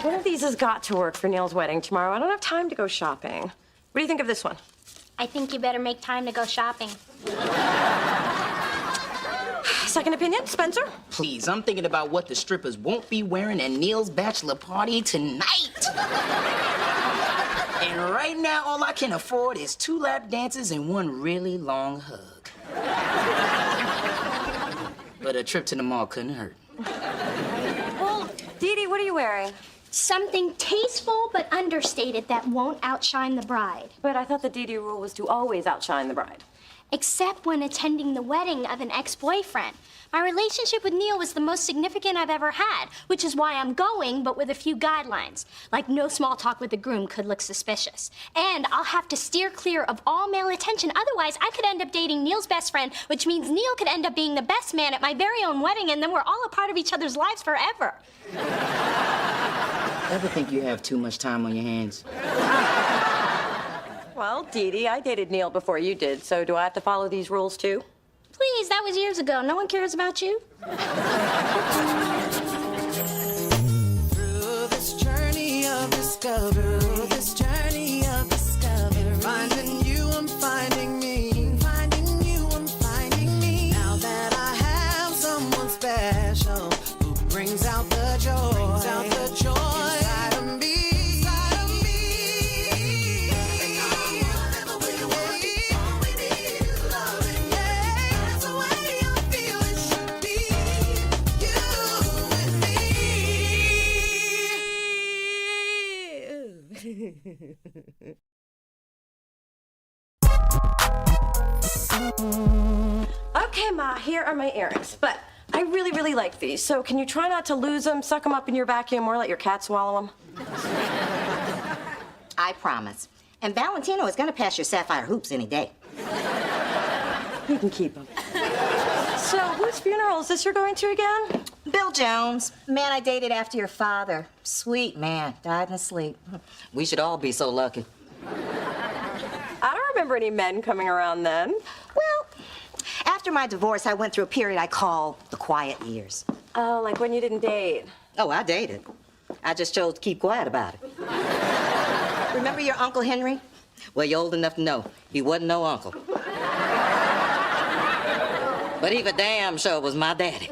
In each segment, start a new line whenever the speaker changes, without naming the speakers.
One of these has got to work for Neil's wedding tomorrow. I don't have time to go shopping. What do you think of this one?
I think you better make time to go shopping.
Second opinion, Spencer?
Please, I'm thinking about what the strippers won't be wearing at Neil's bachelor party tonight. And right now, all I can afford is 2 lap dances and 1 really long hug. But a trip to the mall couldn't hurt.
Well, Dee Dee, what are you wearing?
Something tasteful but understated that won't outshine the bride.
But I thought the Dee Dee rule was to always outshine the bride.
Except when attending the wedding of an ex-boyfriend. My relationship with Neil was the most significant I've ever had, which is why I'm going, but with a few guidelines. Like no small talk with the groom could look suspicious. And I'll have to steer clear of all male attention, otherwise I could end up dating Neil's best friend, which means Neil could end up being the best man at my very own wedding, and then we're all a part of each other's lives forever.
Ever think you have too much time on your hands?
Well, Dee Dee, I dated Neil before you did, so do I have to follow these rules too?
Please, that was years ago. No one cares about you.
Through this journey of discovery, finding you, I'm finding me. Finding you, I'm finding me. Now that I have someone special who brings out the joy, inside of me.
Okay, Ma, here are my earrings, but I really, really like these, so can you try not to lose them, suck them up in your vacuum, or let your cat swallow them?
I promise. And Valentino is gonna pass your sapphire hoops any day.
You can keep them. So, whose funeral is this you're going to again?
Bill Jones, man I dated after your father. Sweet man, died in his sleep. We should all be so lucky.
I don't remember any men coming around then.
Well, after my divorce, I went through a period I call the quiet years.
Oh, like when you didn't date.
Oh, I dated. I just chose to keep quiet about it. Remember your Uncle Henry? Well, you're old enough to know he wasn't no uncle. But he for damn sure was my daddy.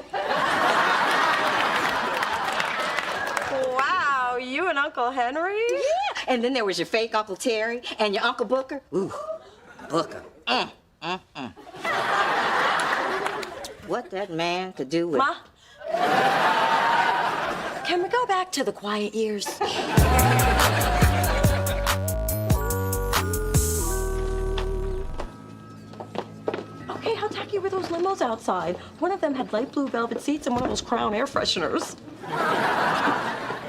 Wow, you and Uncle Henry?
Yeah, and then there was your fake Uncle Terry and your Uncle Booker. Ooh, Booker. What that man could do with...
Ma? Can we go back to the quiet years? Okay, how tacky were those limos outside? One of them had light blue velvet seats and one of those Crown air fresheners.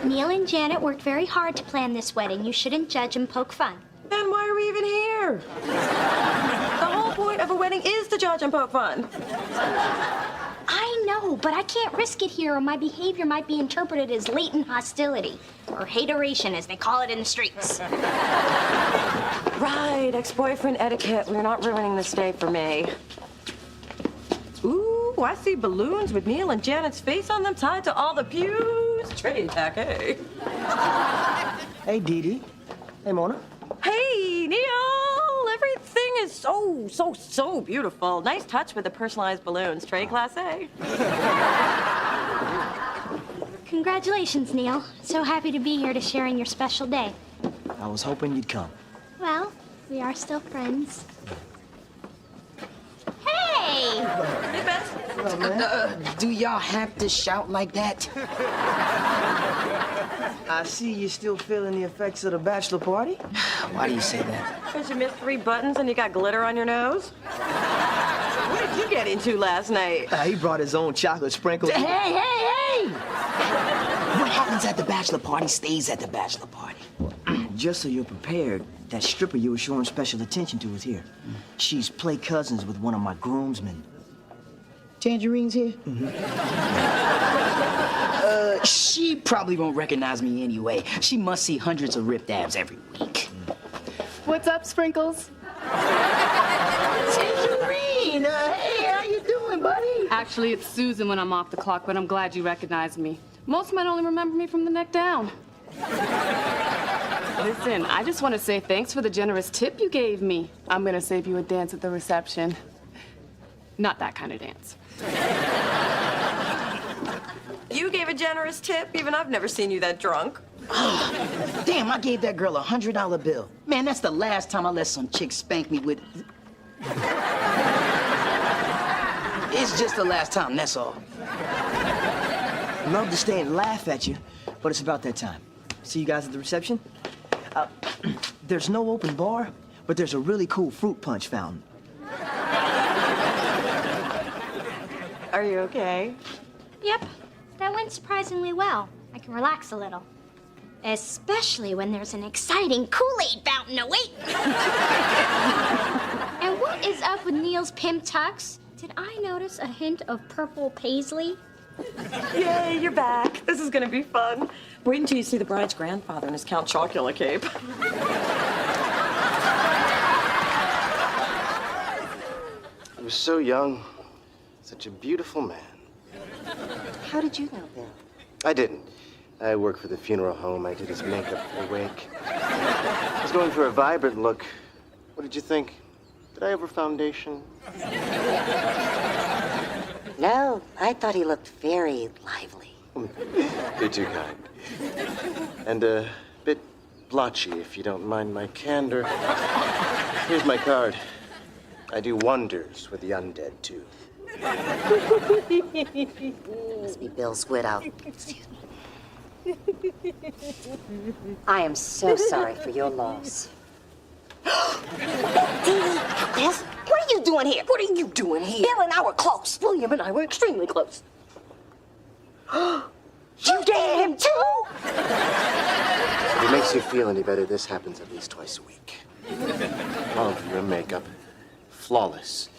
Neil and Janet worked very hard to plan this wedding. You shouldn't judge and poke fun.
Then why are we even here? The whole point of a wedding is to judge and poke fun.
I know, but I can't risk it here or my behavior might be interpreted as latent hostility. Or hateration, as they call it in the streets.
Right, ex-boyfriend etiquette. We're not ruining this day for me. Ooh, I see balloons with Neil and Janet's face on them tied to all the pews. Train tacky.
Hey, Dee Dee. Hey, Mona.
Hey, Neil! Everything is so beautiful. Nice touch with the personalized balloons. Trade Class A.
Congratulations, Neil. So happy to be here to share in your special day.
I was hoping you'd come.
Well, we are still friends. Hey!
Hey, Beth.
Do y'all have to shout like that?
I see you're still feeling the effects of the bachelor party.
Why do you say that?
Because you missed 3 buttons and you got glitter on your nose? What did you get into last night?
He brought his own chocolate sprinkles.
Hey! What happens at the bachelor party stays at the bachelor party.
Just so you're prepared, that stripper you were showing special attention to is here. She's play cousins with one of my groomsmen.
Tangerine's here? She probably won't recognize me anyway. She must see hundreds of ripped abs every week.
What's up, Sprinkles?
Tangerine! Hey, how you doing, buddy?
Actually, it's Susan when I'm off the clock, but I'm glad you recognized me. Most men only remember me from the neck down. Listen, I just want to say thanks for the generous tip you gave me. I'm gonna save you a dance at the reception. Not that kind of dance.
You gave a generous tip. Even I've never seen you that drunk.
Damn, I gave that girl a $100 bill. Man, that's the last time I let some chick spank me with... It's just the last time, that's all.
Love to stay and laugh at you, but it's about that time. See you guys at the reception? There's no open bar, but there's a really cool fruit punch fountain.
Are you okay?
Yep, that went surprisingly well. I can relax a little. Especially when there's an exciting Kool-Aid fountain awaiting. And what is up with Neil's pimp tux? Did I notice a hint of purple paisley?
Yay, you're back. This is gonna be fun. Wait until you see the bride's grandfather in his Count Chocula cape.
He was so young, such a beautiful man.
How did you know that?
I didn't. I worked for the funeral home. I did his makeup for the wake. I was going for a vibrant look. What did you think? Did I over foundation?
No, I thought he looked very lively.
You're too kind. And a bit blotchy, if you don't mind my candor. Here's my card. I do wonders with the undead, too.
Must be Bill's widow. Excuse me. I am so sorry for your loss. Yes? What are you doing here? What are you doing here? Bill and I were close. William and I were extremely close. You dated him too?
If it makes you feel any better, this happens at least twice a week. Love your makeup. Flawless.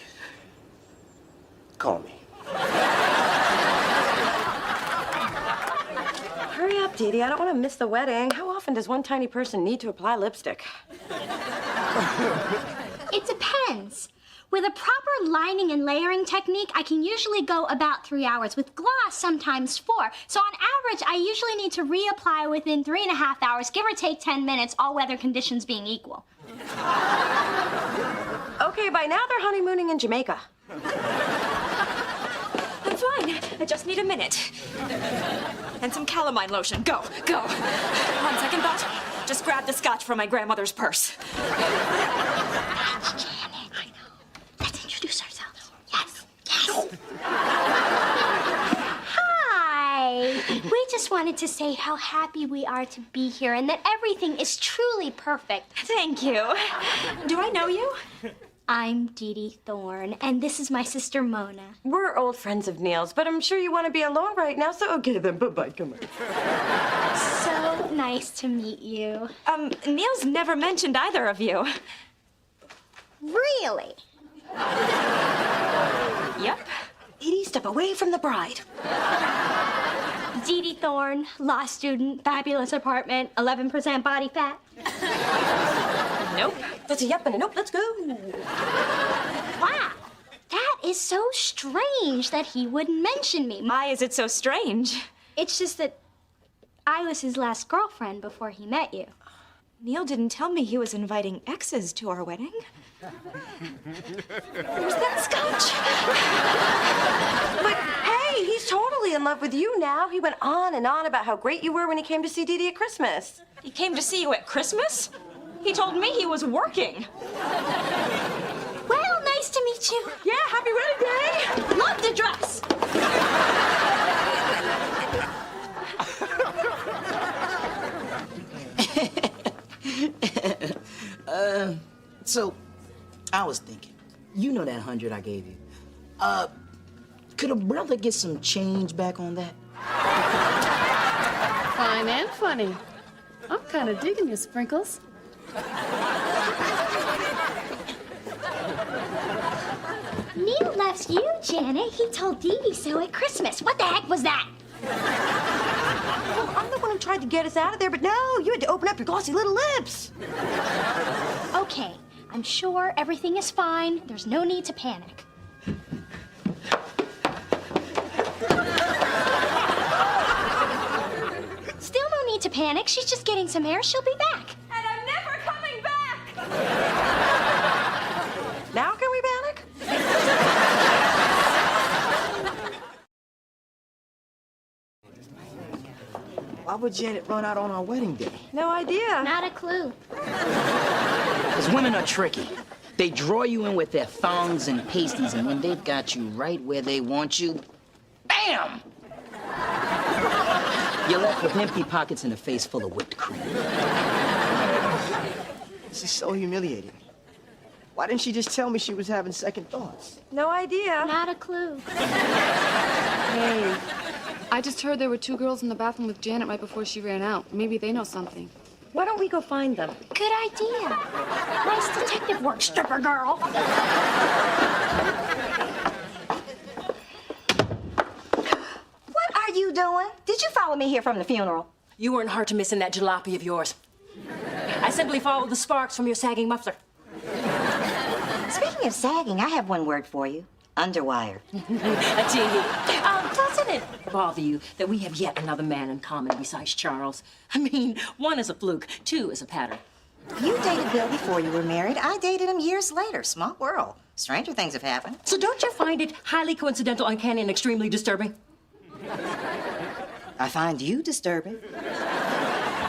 Call me.
Hurry up, Dee Dee. I don't want to miss the wedding. How often does one tiny person need to apply lipstick?
It depends. With a proper lining and layering technique, I can usually go about 3 hours. With gloss, sometimes 4. So on average, I usually need to reapply within 3.5 hours, give or take 10 minutes, all weather conditions being equal.
Okay, by now they're honeymooning in Jamaica.
I'm fine. I just need a minute. And some calamine lotion. Go, go. On second thought, just grab the scotch from my grandmother's purse.
That's Janet. I know. Let's introduce ourselves. Yes, yes. Hi. We just wanted to say how happy we are to be here and that everything is truly perfect.
Thank you. Do I know you?
I'm Dee Dee Thorne, and this is my sister Mona.
We're old friends of Neil's, but I'm sure you want to be alone right now, so okay then. Bye-bye. Come on.
So nice to meet you.
Neil's never mentioned either of you.
Really?
Yep.
Dee Dee, step away from the bride.
Dee Dee Thorne, law student, fabulous apartment, 11% body fat.
Nope.
That's a yep and a nope. Let's go.
Wow, that is so strange that he wouldn't mention me.
Why is it so strange?
It's just that I was his last girlfriend before he met you.
Neil didn't tell me he was inviting exes to our wedding. Where's that scotch?
But hey, he's totally in love with you now. He went on and on about how great you were when he came to see Dee Dee at Christmas.
He came to see you at Christmas? He told me he was working.
Well, nice to meet you.
Yeah, happy wedding day.
Love the dress.
So, I was thinking, you know that 100 I gave you. Could a brother get some change back on that?
Fine and funny. I'm kind of digging you, Sprinkles.
Neil loves you, Janet. He told Dee Dee so at Christmas. What the heck was that?
Well, I'm the one who tried to get us out of there, but no, you had to open up your glossy little lips.
Okay, I'm sure everything is fine. There's no need to panic. panic. She's just getting some air. She'll be back.
And I'm never coming back!
Now can we panic?
Why would Janet run out on our wedding day?
No idea.
Not a clue.
Because women are tricky. They draw you in with their thongs and pasties, and when they've got you right where they want you, bam! You're left with empty pockets and a face full of whipped cream.
This is so humiliating. Why didn't she just tell me she was having second thoughts?
No idea.
Not a clue.
Hey, I just heard there were 2 girls in the bathroom with Janet right before she ran out. Maybe they know something.
Why don't we go find them?
Good idea. Nice detective work, stripper girl.
What are you doing? Did you follow me here from the funeral?
You weren't hard to miss in that jalopy of yours. I simply followed the sparks from your sagging muffler.
Speaking of sagging, I have one word for you. Underwire.
Doesn't it bother you that we have yet another man in common besides Charles? I mean, 1 is a fluke, 2 is a pattern.
You dated Bill before you were married. I dated him years later. Small world. Stranger things have happened.
So don't you find it highly coincidental, uncanny, and extremely disturbing?
I find you disturbing.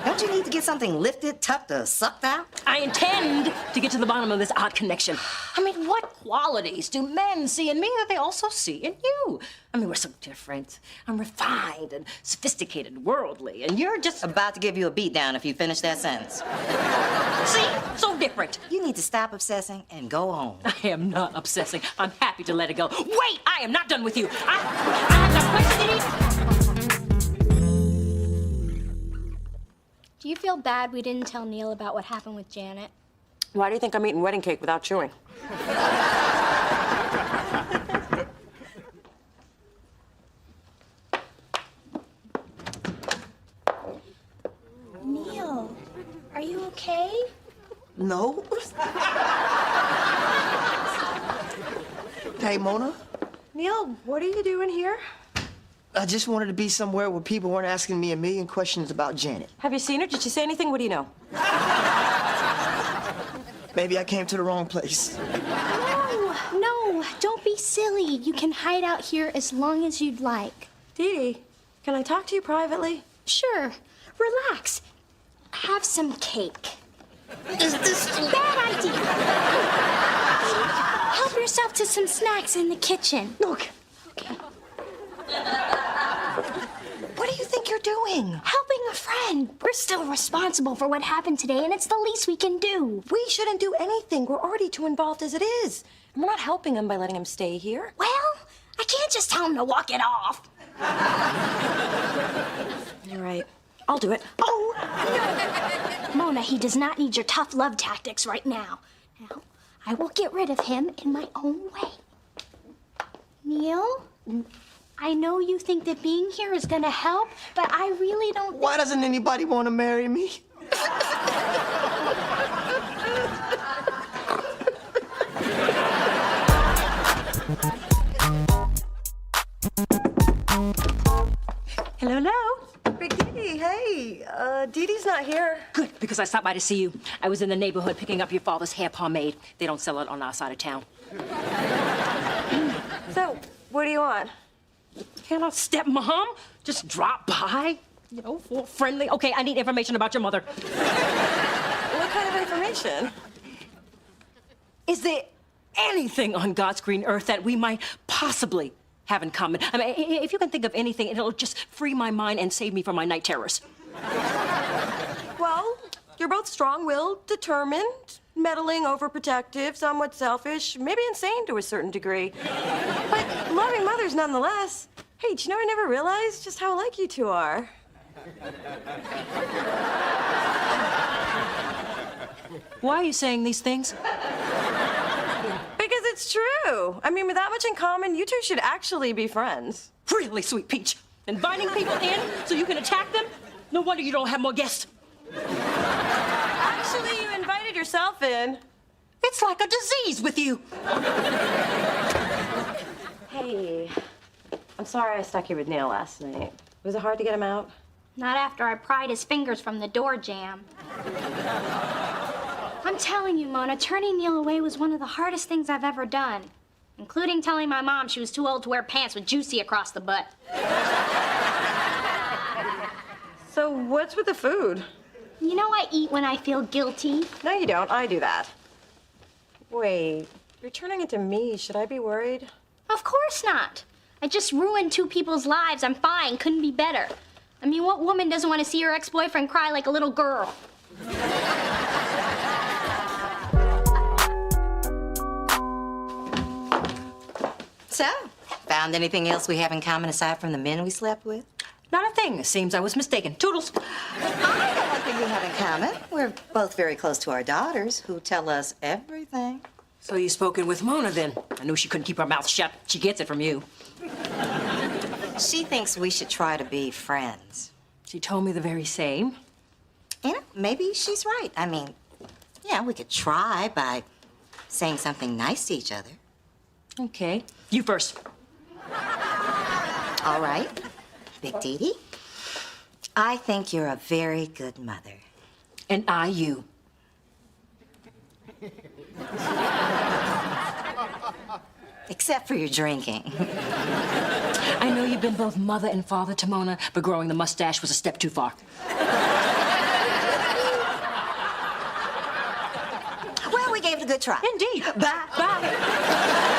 Don't you need to get something lifted, tucked, or sucked out?
I intend to get to the bottom of this odd connection. I mean, what qualities do men see in me that they also see in you? I mean, we're so different. I'm refined and sophisticated, worldly, and you're just...
About to give you a beat down if you finish that sentence.
See? So different.
You need to stop obsessing and go home.
I am not obsessing. I'm happy to let it go. Wait! I am not done with you. I have some questions.
Do you feel bad we didn't tell Neil about what happened with Janet?
Why do you think I'm eating wedding cake without chewing?
Neil, are you okay?
No. Hey, Mona.
Neil, what are you doing here?
I just wanted to be somewhere where people weren't asking me a million questions about Janet.
Have you seen her? Did she say anything? What do you know?
Maybe I came to the wrong place.
No, don't be silly. You can hide out here as long as you'd like.
Dee Dee, can I talk to you privately?
Sure. Relax. Have some cake. Is this a bad idea? Help yourself to some snacks in the kitchen.
Look.
Okay.
What do you think you're doing?
Helping a friend. We're still responsible for what happened today, and it's the least we can do.
We shouldn't do anything. We're already too involved as it is. And we're not helping him by letting him stay here.
Well, I can't just tell him to walk it off.
You're right. I'll do it.
Oh, no. Mona, he does not need your tough love tactics right now. Now, I will get rid of him in my own way. Neil, I know you think that being here is gonna help, but I really don't think...
Why doesn't anybody want to marry me?
Hello, hello. Big Dee Dee, hey. Dee Dee's not here. Good, because I stopped by to see you. I was in the neighborhood picking up your father's hair pomade. They don't sell it on our side of town. So, what do you want? Can I stepmom just drop by? You know, for friendly. Okay, I need information about your mother. What kind of information? Is there anything on God's green earth that we might possibly have in common? I mean, if you can think of anything, it'll just free my mind and save me from my night terrors. Well, you're both strong-willed, determined, meddling, overprotective, somewhat selfish, maybe insane to a certain degree. But loving mothers nonetheless. Hey, do you know I never realized just how alike you two are? Why are you saying these things? Because it's true. I mean, with that much in common, you two should actually be friends. Really, Sweet Peach. Inviting people in so you can attack them? No wonder you don't have more guests. Actually, you invited yourself in. It's like a disease with you. Hey, I'm sorry I stuck you with Neil last night. Was it hard to get him out?
Not after I pried his fingers from the door jamb. I'm telling you, Mona, turning Neil away was one of the hardest things I've ever done, including telling my mom she was too old to wear pants with Juicy across the butt.
So what's with the food?
You know I eat when I feel guilty.
No, you don't. I do that. Wait, you're turning into me. Should I be worried?
Of course not. I just ruined 2 people's lives. I'm fine. Couldn't be better. I mean, what woman doesn't want to see her ex-boyfriend cry like a little girl?
So, found anything else we have in common aside from the men we slept with?
Not a thing. It seems I was mistaken. Toodles.
I know one thing we have in common. We're both very close to our daughters, who tell us everything.
So you spoken with Mona then? I knew she couldn't keep her mouth shut. She gets it from you.
She thinks we should try to be friends.
She told me the very same.
You know, maybe she's right. I mean, yeah, we could try by saying something nice to each other.
Okay. You first.
All right. Big Dee Dee, I think you're a very good mother.
And I you.
Except for your drinking.
I know you've been both mother and father to Mona, but growing the mustache was a step too far.
Well, we gave it a good try.
Indeed.
Bye.
Bye.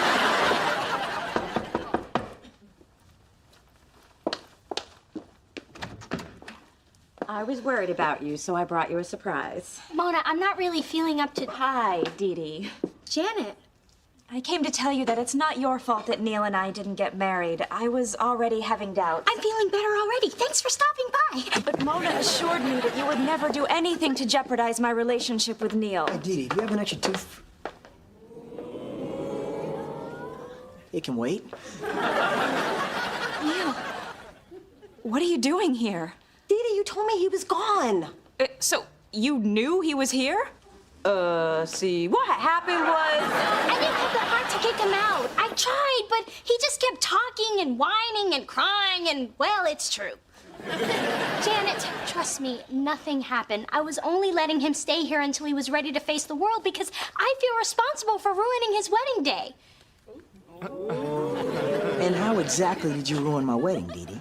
I was worried about you, so I brought you a surprise.
Mona, I'm not really feeling up to...
Hi, Dee Dee.
Janet.
I came to tell you that it's not your fault that Neil and I didn't get married. I was already having doubts.
I'm feeling better already. Thanks for stopping by.
But Mona assured me that you would never do anything to jeopardize my relationship with Neil.
Hey, Dee Dee, do you have an extra tooth? It can wait.
Neil, what are you doing here?
Dee Dee, you told me he was gone.
So you knew he was here?
See, what happened was...
I didn't have the heart to kick him out. I tried, but he just kept talking and whining and crying, and, well, it's true. Janet, trust me, nothing happened. I was only letting him stay here until he was ready to face the world because I feel responsible for ruining his wedding day.
And how exactly did you ruin my wedding, Dee Dee?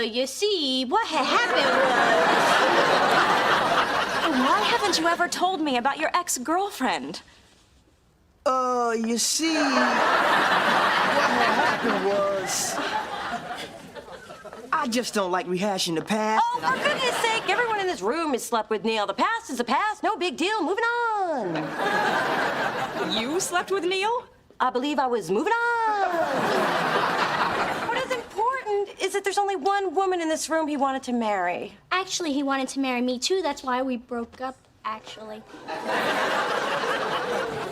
You see, what had happened was...
Why haven't you ever told me about your ex-girlfriend?
You see, what had happened was... I just don't like rehashing the past.
Oh, for goodness sake, everyone in this room has slept with Neil. The past is the past. No big deal. Moving on.
You slept with Neil?
I believe I was moving on. What is important is that there's only one woman in this room he wanted to marry.
Actually, he wanted to marry me, too. That's why we broke up, actually.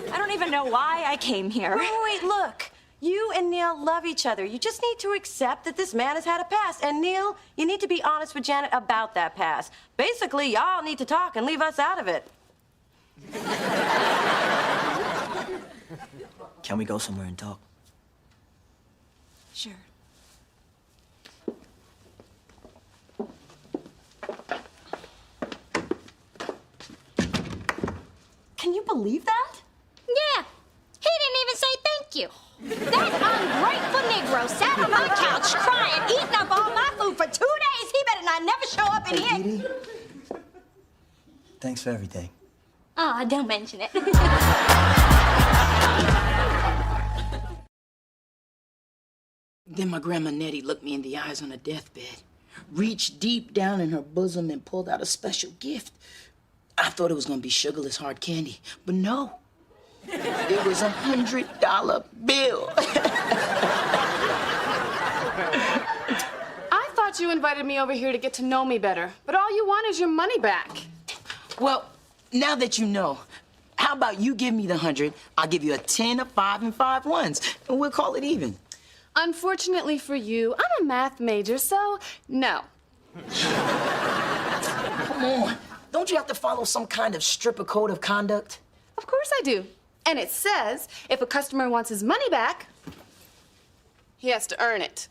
I don't even know why I came here.
Wait, look. You and Neil love each other. You just need to accept that this man has had a past. And Neil, you need to be honest with Janet about that past. Basically, y'all need to talk and leave us out of it.
Can we go somewhere and talk?
Sure.
Can you believe that?
Yeah, he didn't even say thank you. That ungrateful Negro sat on my couch crying, eating up all my food for 2 days. He better not never show up in
Hey,
here.
Dee Dee, thanks for everything.
Oh, don't mention it.
Then my grandma Nettie looked me in the eyes on her deathbed, reached deep down in her bosom and pulled out a special gift. I thought it was gonna be sugarless hard candy, but no. It was a $100 bill.
I thought you invited me over here to get to know me better, but all you want is your money back.
Well, now that you know, how about you give me the 100, I'll give you a 10, a 5, and 5 ones, and we'll call it even.
Unfortunately for you, I'm a math major, so no.
Come on, don't you have to follow some kind of stripper code of conduct?
Of course I do. And it says if a customer wants his money back, he has to earn it.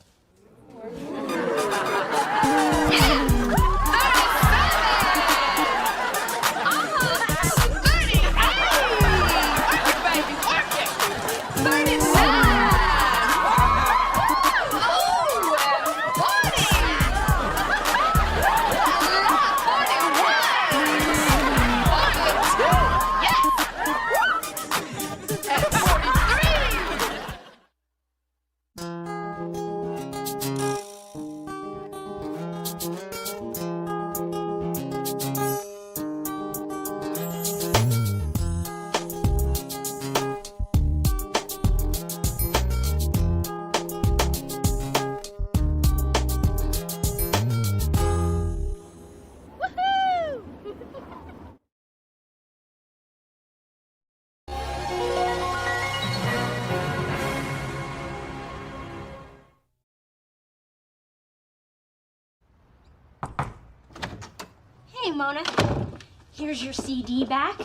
Hey, Mona. Here's your CD back.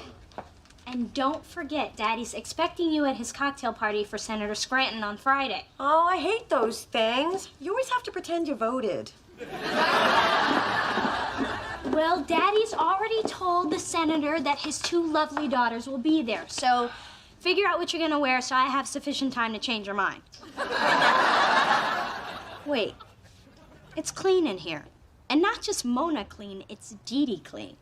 And don't forget, Daddy's expecting you at his cocktail party for Senator Scranton on Friday.
Oh, I hate those things. You always have to pretend you voted.
Well, Daddy's already told the senator that his 2 lovely daughters will be there. So figure out what you're gonna wear so I have sufficient time to change your mind. Wait, it's clean in here. And not just Mona clean, it's Dee Dee clean.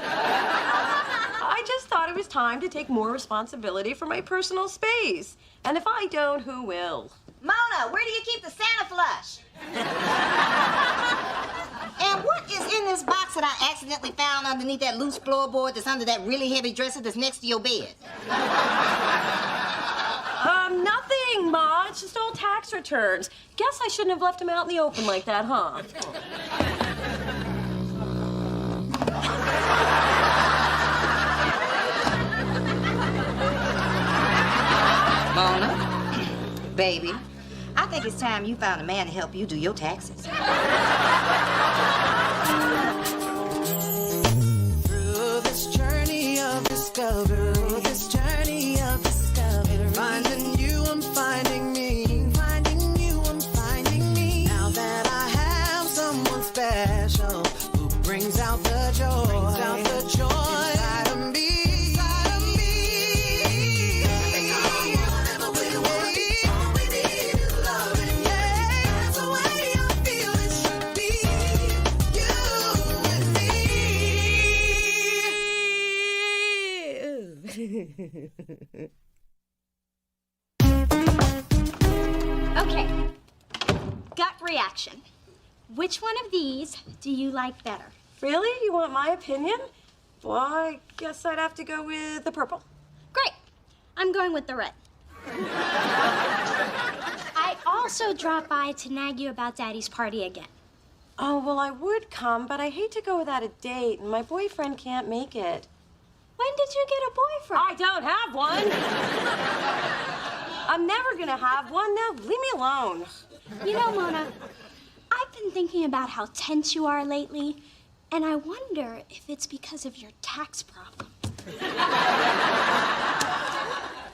I just thought it was time to take more responsibility for my personal space. And if I don't, who will?
Mona, where do you keep the Santa flush? And what is in this box that I accidentally found underneath that loose floorboard that's under that really heavy dresser that's next to your bed?
Nothing, Ma. It's just old tax returns. Guess I shouldn't have left them out in the open like that, huh?
Mona, baby, I think it's time you found a man to help you do your taxes.
Through this journey of discovery, finding you, I'm finding me. Finding you, I'm finding me. Now that I have someone special who brings out the joy, inside of me. Whatever we want, all we need is loving. Yeah, that's the way I feel it should be. You and me.
Okay. Gut reaction. Which one of these do you like better?
Really? You want my opinion? Well, I guess I'd have to go with the purple.
Great. I'm going with the red. I also dropped by to nag you about Daddy's party again.
Oh, well, I would come, but I hate to go without a date, and my boyfriend can't make it.
When did you get a boyfriend?
I don't have one. I'm never gonna have one. Now, leave me alone.
You know, Mona, I've been thinking about how tense you are lately, and I wonder if it's because of your tax problem.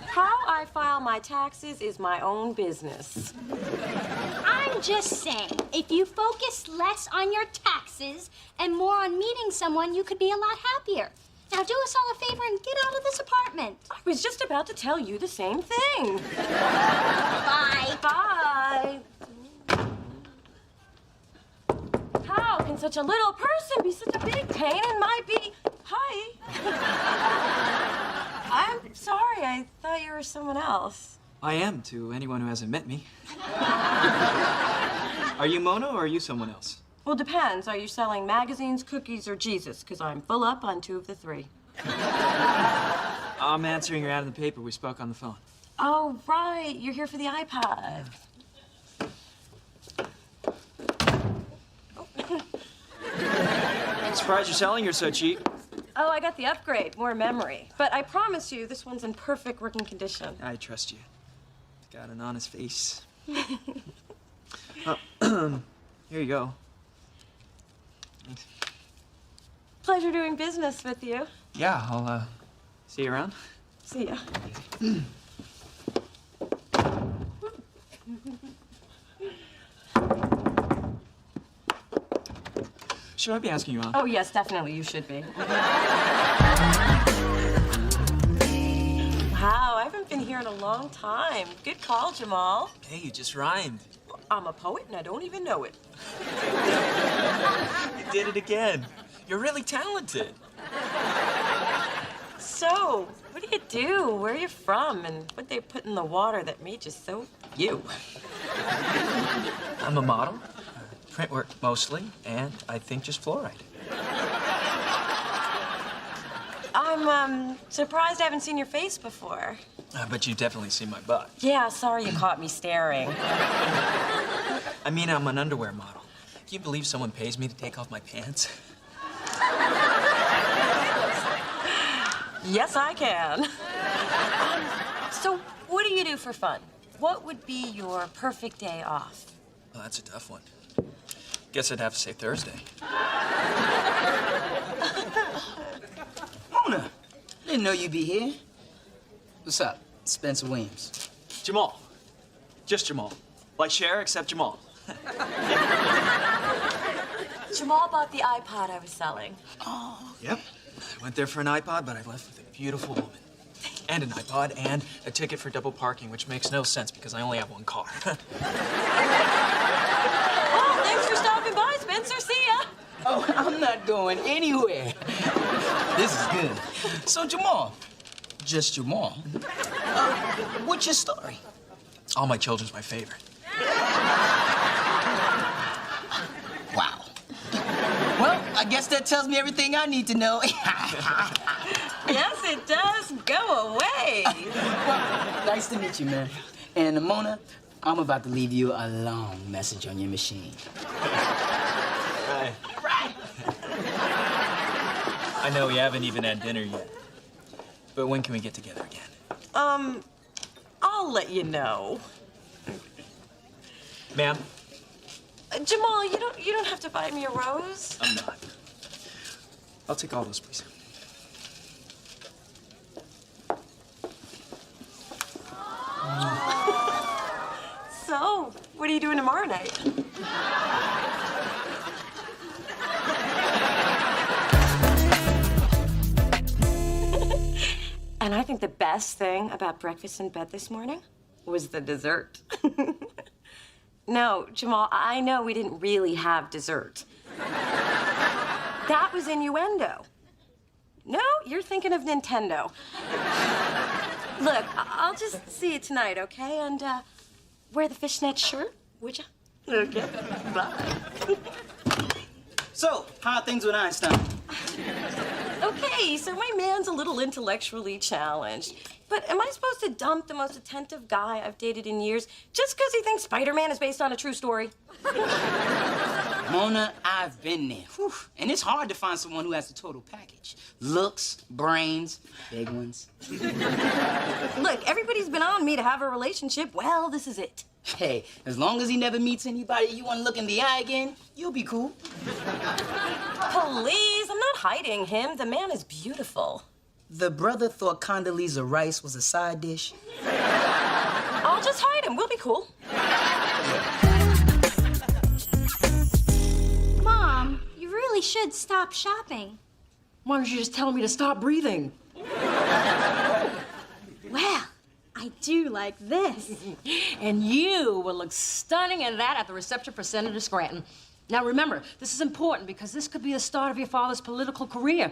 How I file my taxes is my own business.
I'm just saying, if you focus less on your taxes and more on meeting someone, you could be a lot happier. Now do us all a favor and get out of this apartment.
I was just about to tell you the same thing.
Bye.
Bye. How can such a little person be such a big pain in my Hi. I'm sorry. I thought you were someone else.
I am to anyone who hasn't met me. Are you Mona or are you someone else?
Well, depends. Are you selling magazines, cookies, or Jesus? Because I'm full up on 2 of the 3.
I'm answering your ad in the paper. We spoke on the phone.
Oh, right. You're here for the iPod.
I'm surprised you're selling. You're so cheap.
Oh, I got the upgrade. More memory. But I promise you, this one's in perfect working condition.
I trust you. Got an honest face. Here you go. Thanks.
Pleasure doing business with you.
Yeah, I'll see you around.
See ya.
Should I be asking you out?
Oh, yes, definitely. You should be. Wow, I haven't been here in a long time. Good call, Jamal.
Hey, you just rhymed.
I'm a poet and I don't even know it.
You did it again. You're really talented.
So, what do you do? Where are you from? And what they put in the water that made you so you?
I'm a model. Print work mostly, and I think just fluoride.
I'm surprised I haven't seen your face before.
But you've definitely seen my butt.
Yeah, sorry you caught me staring.
I mean, I'm an underwear model. Can you believe someone pays me to take off my pants?
Yes, I can. So, what do you do for fun? What would be your perfect day off?
Well, that's a tough one. Guess I'd have to say Thursday.
Mona, didn't know you'd be here. What's up? Spencer Williams.
Jamal. Just Jamal. Like Cher, except Jamal.
Jamal bought the iPod I was selling.
Yep. I went there for an iPod, but I left with a beautiful woman. And an iPod and a ticket for double parking, which makes no sense because I only have one car.
Oh, thanks for stopping by, Spencer. See ya.
Oh, I'm not going anywhere. This is good. So, Jamal, just Jamal, what's your story?
All my children's my favorite.
Wow. Well, I guess that tells me everything I need to know.
Yes, it does. Go away.
Nice to meet you, man. And Mona, I'm about to leave you a long message on your machine.
Right. I know we haven't even had dinner yet. But when can we get together again?
I'll let you know.
Ma'am?
Jamal, you don't have to buy me a rose.
I'm not. I'll take all those, please.
So, what are you doing tomorrow night? And I think the best thing about breakfast in bed this morning was the dessert. No, Jamal, I know we didn't really have dessert. That was innuendo. No, you're thinking of Nintendo. Look, I'll just see you tonight, okay? And wear the fishnet shirt, would you? Okay, bye.
So, how are things with Einstein?
Okay, so my man's a little intellectually challenged. But am I supposed to dump the most attentive guy I've dated in years just because he thinks Spider-Man is based on a true story?
Mona, I've been there. Whew. And it's hard to find someone who has the total package. Looks, brains, big ones.
Look, everybody's been on me to have a relationship. Well, this is it.
Hey, as long as he never meets anybody you want to look in the eye again, you'll be cool.
Please, I'm not hiding him. The man is beautiful.
The brother thought Condoleezza Rice was a side dish.
I'll just hide him. We'll be cool.
Mom, you really should stop shopping.
Why don't you just tell me to stop breathing?
Well, I do like this.
And you will look stunning in that at the reception for Senator Scranton. Now remember, this is important because this could be the start of your father's political career.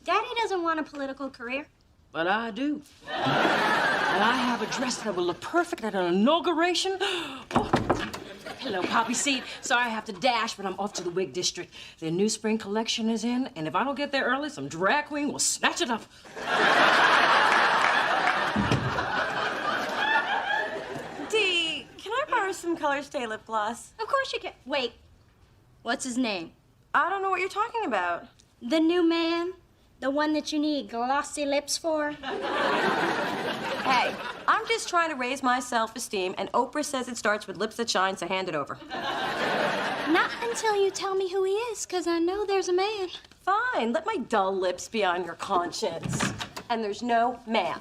Daddy doesn't want a political career.
But I do. And I have a dress that will look perfect at an inauguration. Oh. Hello, Poppy Seed. Sorry I have to dash, but I'm off to the wig district. Their new spring collection is in, and if I don't get there early, some drag queen will snatch it up. Dee, can I borrow some Color Stay lip gloss?
Of course you can. Wait, what's his name?
I don't know what you're talking about.
The new man? The one that you need glossy lips for?
Hey, I'm just trying to raise my self-esteem, and Oprah says it starts with lips that shine, so hand it over.
Not until you tell me who he is, because I know there's a man.
Fine, let my dull lips be on your conscience. And there's no man.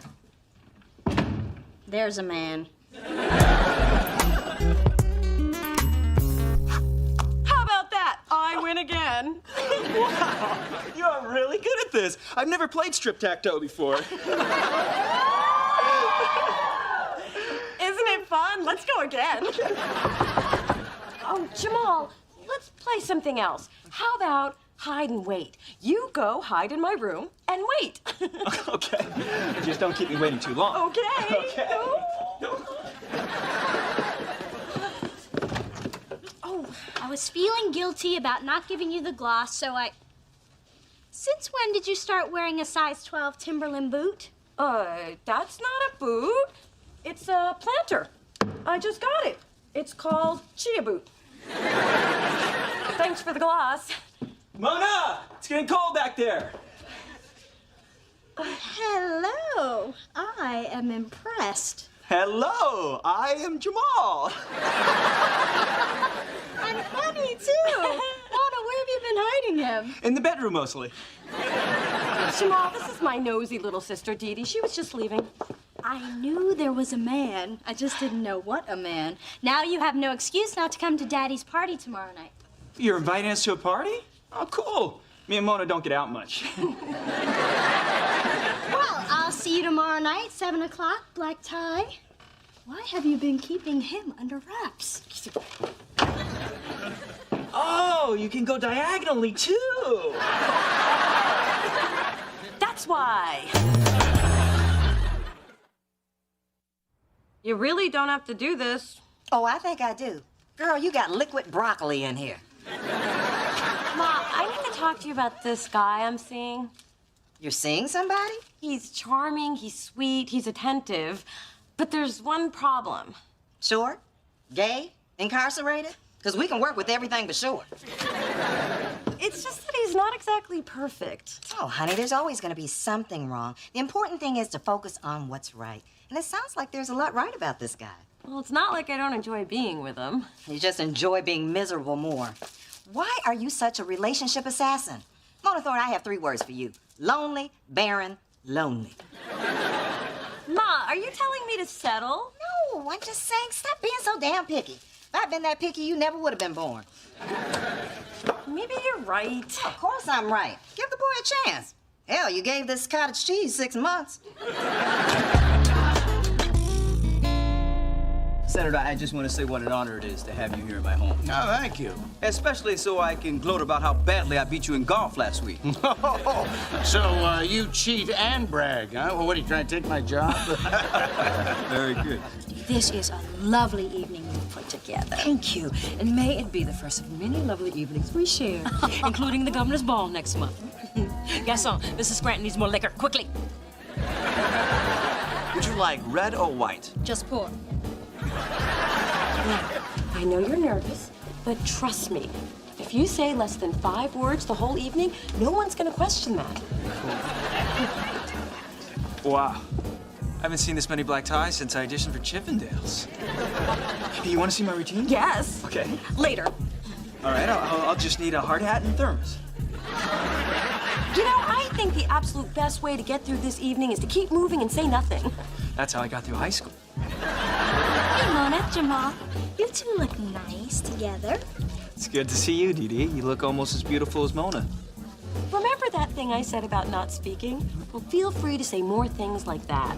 There's a man.
How about that? I win again.
good at this. I've never played strip-tac-toe before.
Isn't it fun? Let's go again. Oh, Jamal, let's play something else. How about hide and wait? You go hide in my room and wait.
Okay. Just don't keep me waiting too long.
Okay.
Okay.
Oh, I was feeling guilty about not giving you the gloss, so I... Since when did you start wearing a size 12 Timberland boot?
That's not a boot. It's a planter. I just got it. It's called Chia Boot. Thanks for the gloss.
Mona! It's getting cold back there.
Hello. I am impressed.
Hello, I am Jamal.
And funny, too. Mona, where have you been hiding him?
In the bedroom, mostly.
Jamal, this is my nosy little sister, Dee Dee. She was just leaving.
I knew there was a man. I just didn't know what a man. Now you have no excuse not to come to Daddy's party tomorrow night.
You're inviting us to a party? Oh, cool. Me and Mona don't get out much.
Well, I'll see you tomorrow night, 7 o'clock, black tie. Why have you been keeping him under wraps?
Oh, you can go diagonally, too.
That's why. You really don't have to do this.
Oh, I think I do. Girl, you got liquid broccoli in here.
Ma, I need to talk to you about this guy I'm seeing.
You're seeing somebody?
He's charming, he's sweet, he's attentive. But there's one problem.
Short? Gay? Incarcerated? Because we can work with everything but short.
It's just that he's not exactly perfect.
Oh, honey, there's always going to be something wrong. The important thing is to focus on what's right. And it sounds like there's a lot right about this guy.
Well, it's not like I don't enjoy being with him.
You just enjoy being miserable more. Why are you such a relationship assassin? Mona Thorne, I have 3 words for you. Lonely, barren, lonely.
Ma, are you telling me to settle?
No, I'm just saying, stop being so damn picky. If I'd been that picky, you never would have been born.
Maybe you're right.
Of course I'm right. Give the boy a chance. Hell, you gave this cottage cheese 6 months.
Senator, I just want to say what an honor it is to have you here in my home.
No, thank you.
Especially so I can gloat about how badly I beat you in golf last week.
So you cheat and brag, huh? Well, what, are you trying to take my job?
Very good.
This is a lovely evening we've put together.
Thank you. And may it be the first of many lovely evenings we share, including the governor's ball next month. Gaston, Mrs. Scranton needs more liquor, quickly.
Would you like red or white?
Just pour.
I know you're nervous, but trust me. If you say less than 5 words the whole evening, no one's gonna question that.
Wow. I haven't seen this many black ties since I auditioned for Chippendales. You want to see my routine?
Yes.
Okay.
Later.
All right, I'll just need a hard hat and thermos.
You know, I think the absolute best way to get through this evening is to keep moving and say nothing.
That's how I got through high school.
Hey, Mona, Jamal, you two look nice together.
It's good to see you, Dee Dee. You look almost as beautiful as Mona.
Remember that thing I said about not speaking? Well, feel free to say more things like that.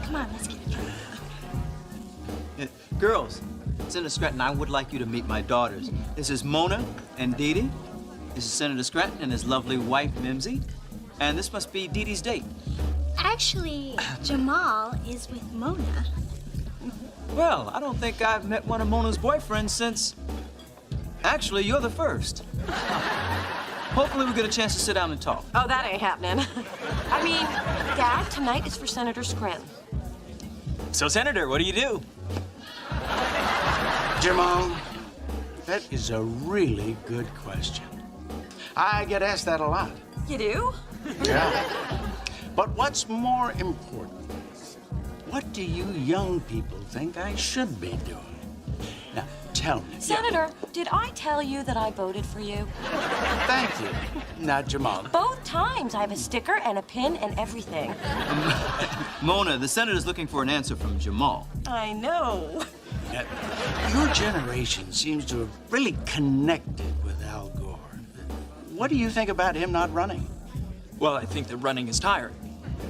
Come on, let's get it.
Girls, Senator Scranton, I would like you to meet my daughters. This is Mona and Dee Dee. This is Senator Scranton and his lovely wife, Mimsy. And this must be Dee Dee's date.
Actually, Jamal is with Mona.
Well, I don't think I've met one of Mona's boyfriends since... Actually, you're the first. Hopefully we'll get a chance to sit down and talk.
Oh, that ain't happening. I mean, Dad, tonight is for Senator Scranton.
So, Senator, what do you do?
Jamal, that is a really good question. I get asked that a lot.
You do?
Yeah. But what's more important, what do you young people think I should be doing? Now, tell me.
Senator, did I tell you that I voted for you?
Thank you. Now, Jamal.
Both times. I have a sticker and a pin and everything.
Mona, the senator's looking for an answer from Jamal.
I know.
Your generation seems to have really connected with Al Gore. what do you think about him not running?
Well, I think that running is tiring.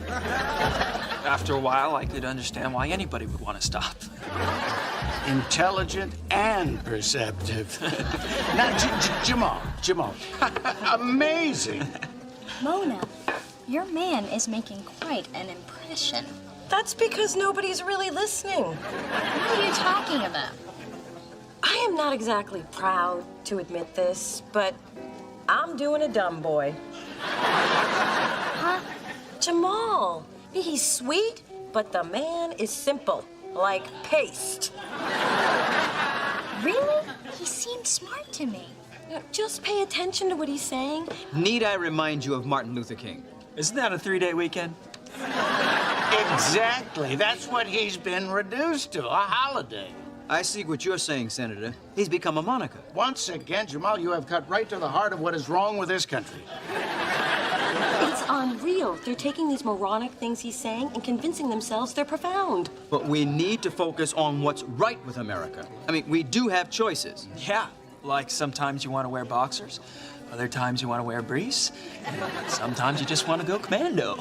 After a while, I could understand why anybody would want to stop.
Intelligent and perceptive. Now, Jamal. Amazing.
Mona, your man is making quite an impression.
That's because nobody's really listening.
What are you talking about?
I am not exactly proud to admit this, but I'm doing a dumb boy.
Huh?
Jamal. He's sweet, but the man is simple, like paste.
Really? He seemed smart to me.
Now, just pay attention to what he's saying.
Need I remind you of Martin Luther King?
Isn't that a 3-day weekend?
Exactly. That's what he's been reduced to, a holiday.
I see what you're saying, Senator. He's become a moniker.
Once again, Jamal, you have cut right to the heart of what is wrong with this country.
It's unreal. They're taking these moronic things he's saying and convincing themselves they're profound.
But we need to focus on what's right with America. I mean, we do have choices.
Yeah, like sometimes you want to wear boxers, other times you want to wear briefs, and sometimes you just want to go commando.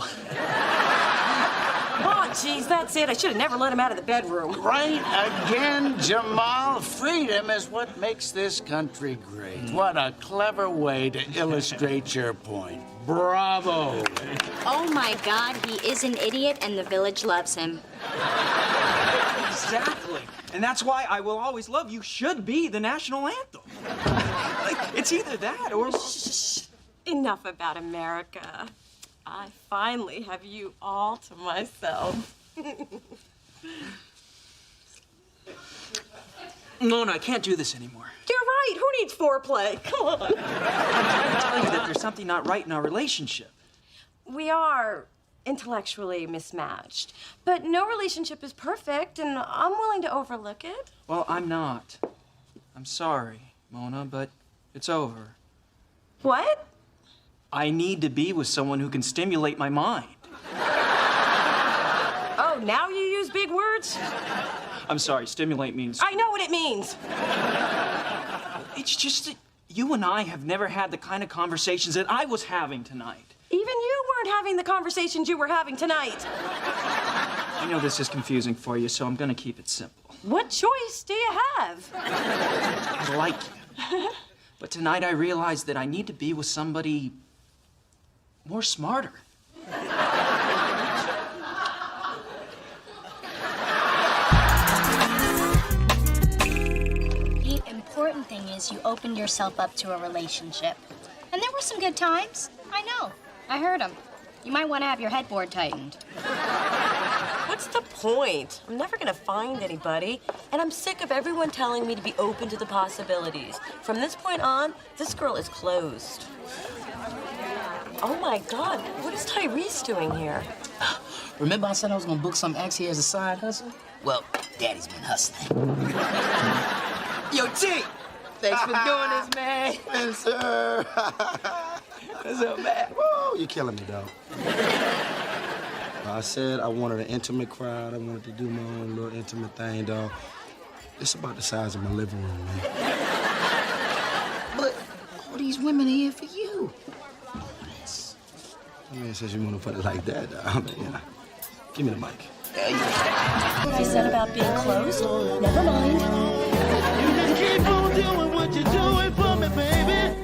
Oh, geez, that's it. I should have never let him out of the bedroom.
Right again, Jamal. Freedom is what makes this country great. What a clever way to illustrate your point. Bravo.
Oh my God, he is an idiot and the village loves him.
Exactly. And that's why I Will Always Love You should be the national anthem. Like, it's either that or...
Shh. Enough about America. I finally have you all to myself.
Mona, I can't do this anymore.
You're right. Who needs foreplay? Come on.
I'm trying to tell you that there's something not right in our relationship.
We are intellectually mismatched, but no relationship is perfect, and I'm willing to overlook it.
Well, I'm not. I'm sorry, Mona, but it's over.
What?
I need to be with someone who can stimulate my mind.
Oh, now you use big words?
I'm sorry, stimulate means...
I know what it means.
It's just that you and I have never had the kind of conversations that I was having tonight.
Even you weren't having the conversations you were having tonight.
I know this is confusing for you, so I'm gonna keep it simple.
What choice do you have?
I like you. But tonight I realized that I need to be with somebody more smarter.
The important thing is you opened yourself up to a relationship. And there were some good times. I know. I heard them. You might want to have your headboard tightened.
What's the point? I'm never gonna find anybody, and I'm sick of everyone telling me to be open to the possibilities. From this point on, this girl is closed. Oh my God, what is Tyrese doing here?
Remember I said I was gonna book some acts here as a side hustle? Well, Daddy's been hustling.
Yo, T! Thanks for doing this, man.
Spencer!
What's up, man?
Woo, you're killing me, dog. I said I wanted an intimate crowd. I wanted to do my own little intimate thing, dog. It's about the size of my living room, man.
But all these women are here for you.
I mean, since you want to put it like that, dog, I mean, you know, give me the mic.
What you said about being closed? Never mind.
You just keep on doing what you're doing for me, baby.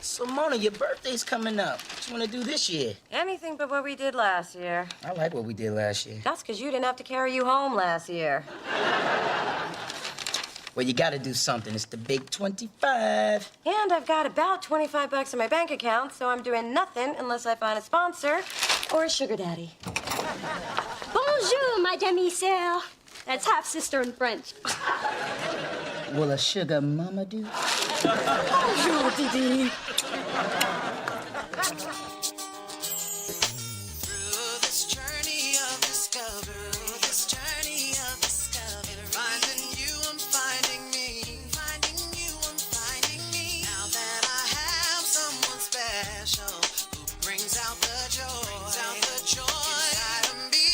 So, Mona, your birthday's coming up. What you want to do this year?
Anything but what we did last year.
I like what we did last year.
That's because you didn't have to carry you home last year.
Well, you gotta do something. It's the big 25.
And I've got about 25 bucks in my bank account, so I'm doing nothing unless I find a sponsor or a sugar daddy.
Bonjour, my demi-sœur. That's half-sister in French.
Will a sugar mama do?
Bonjour, Didi.
Through this journey of discovery, finding you, I'm finding me, finding you, I'm finding me. Now that I have someone special who brings out the joy, inside of me.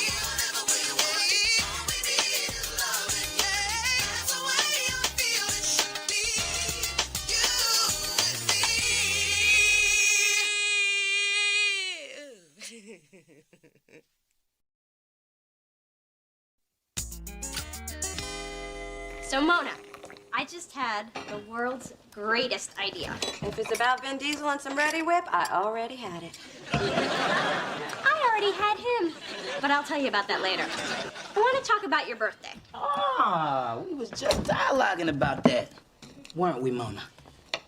Whatever way you want it, all we need is love. Yeah, that's the way I feel it should be. You and me.
So, Mona, I just had the world's greatest idea.
If it's about Vin Diesel and some Ready Whip, I already had it.
I already had him, but I'll tell you about that later. I want to talk about your birthday.
Ah, we was just dialoguing about that. Weren't we, Mona?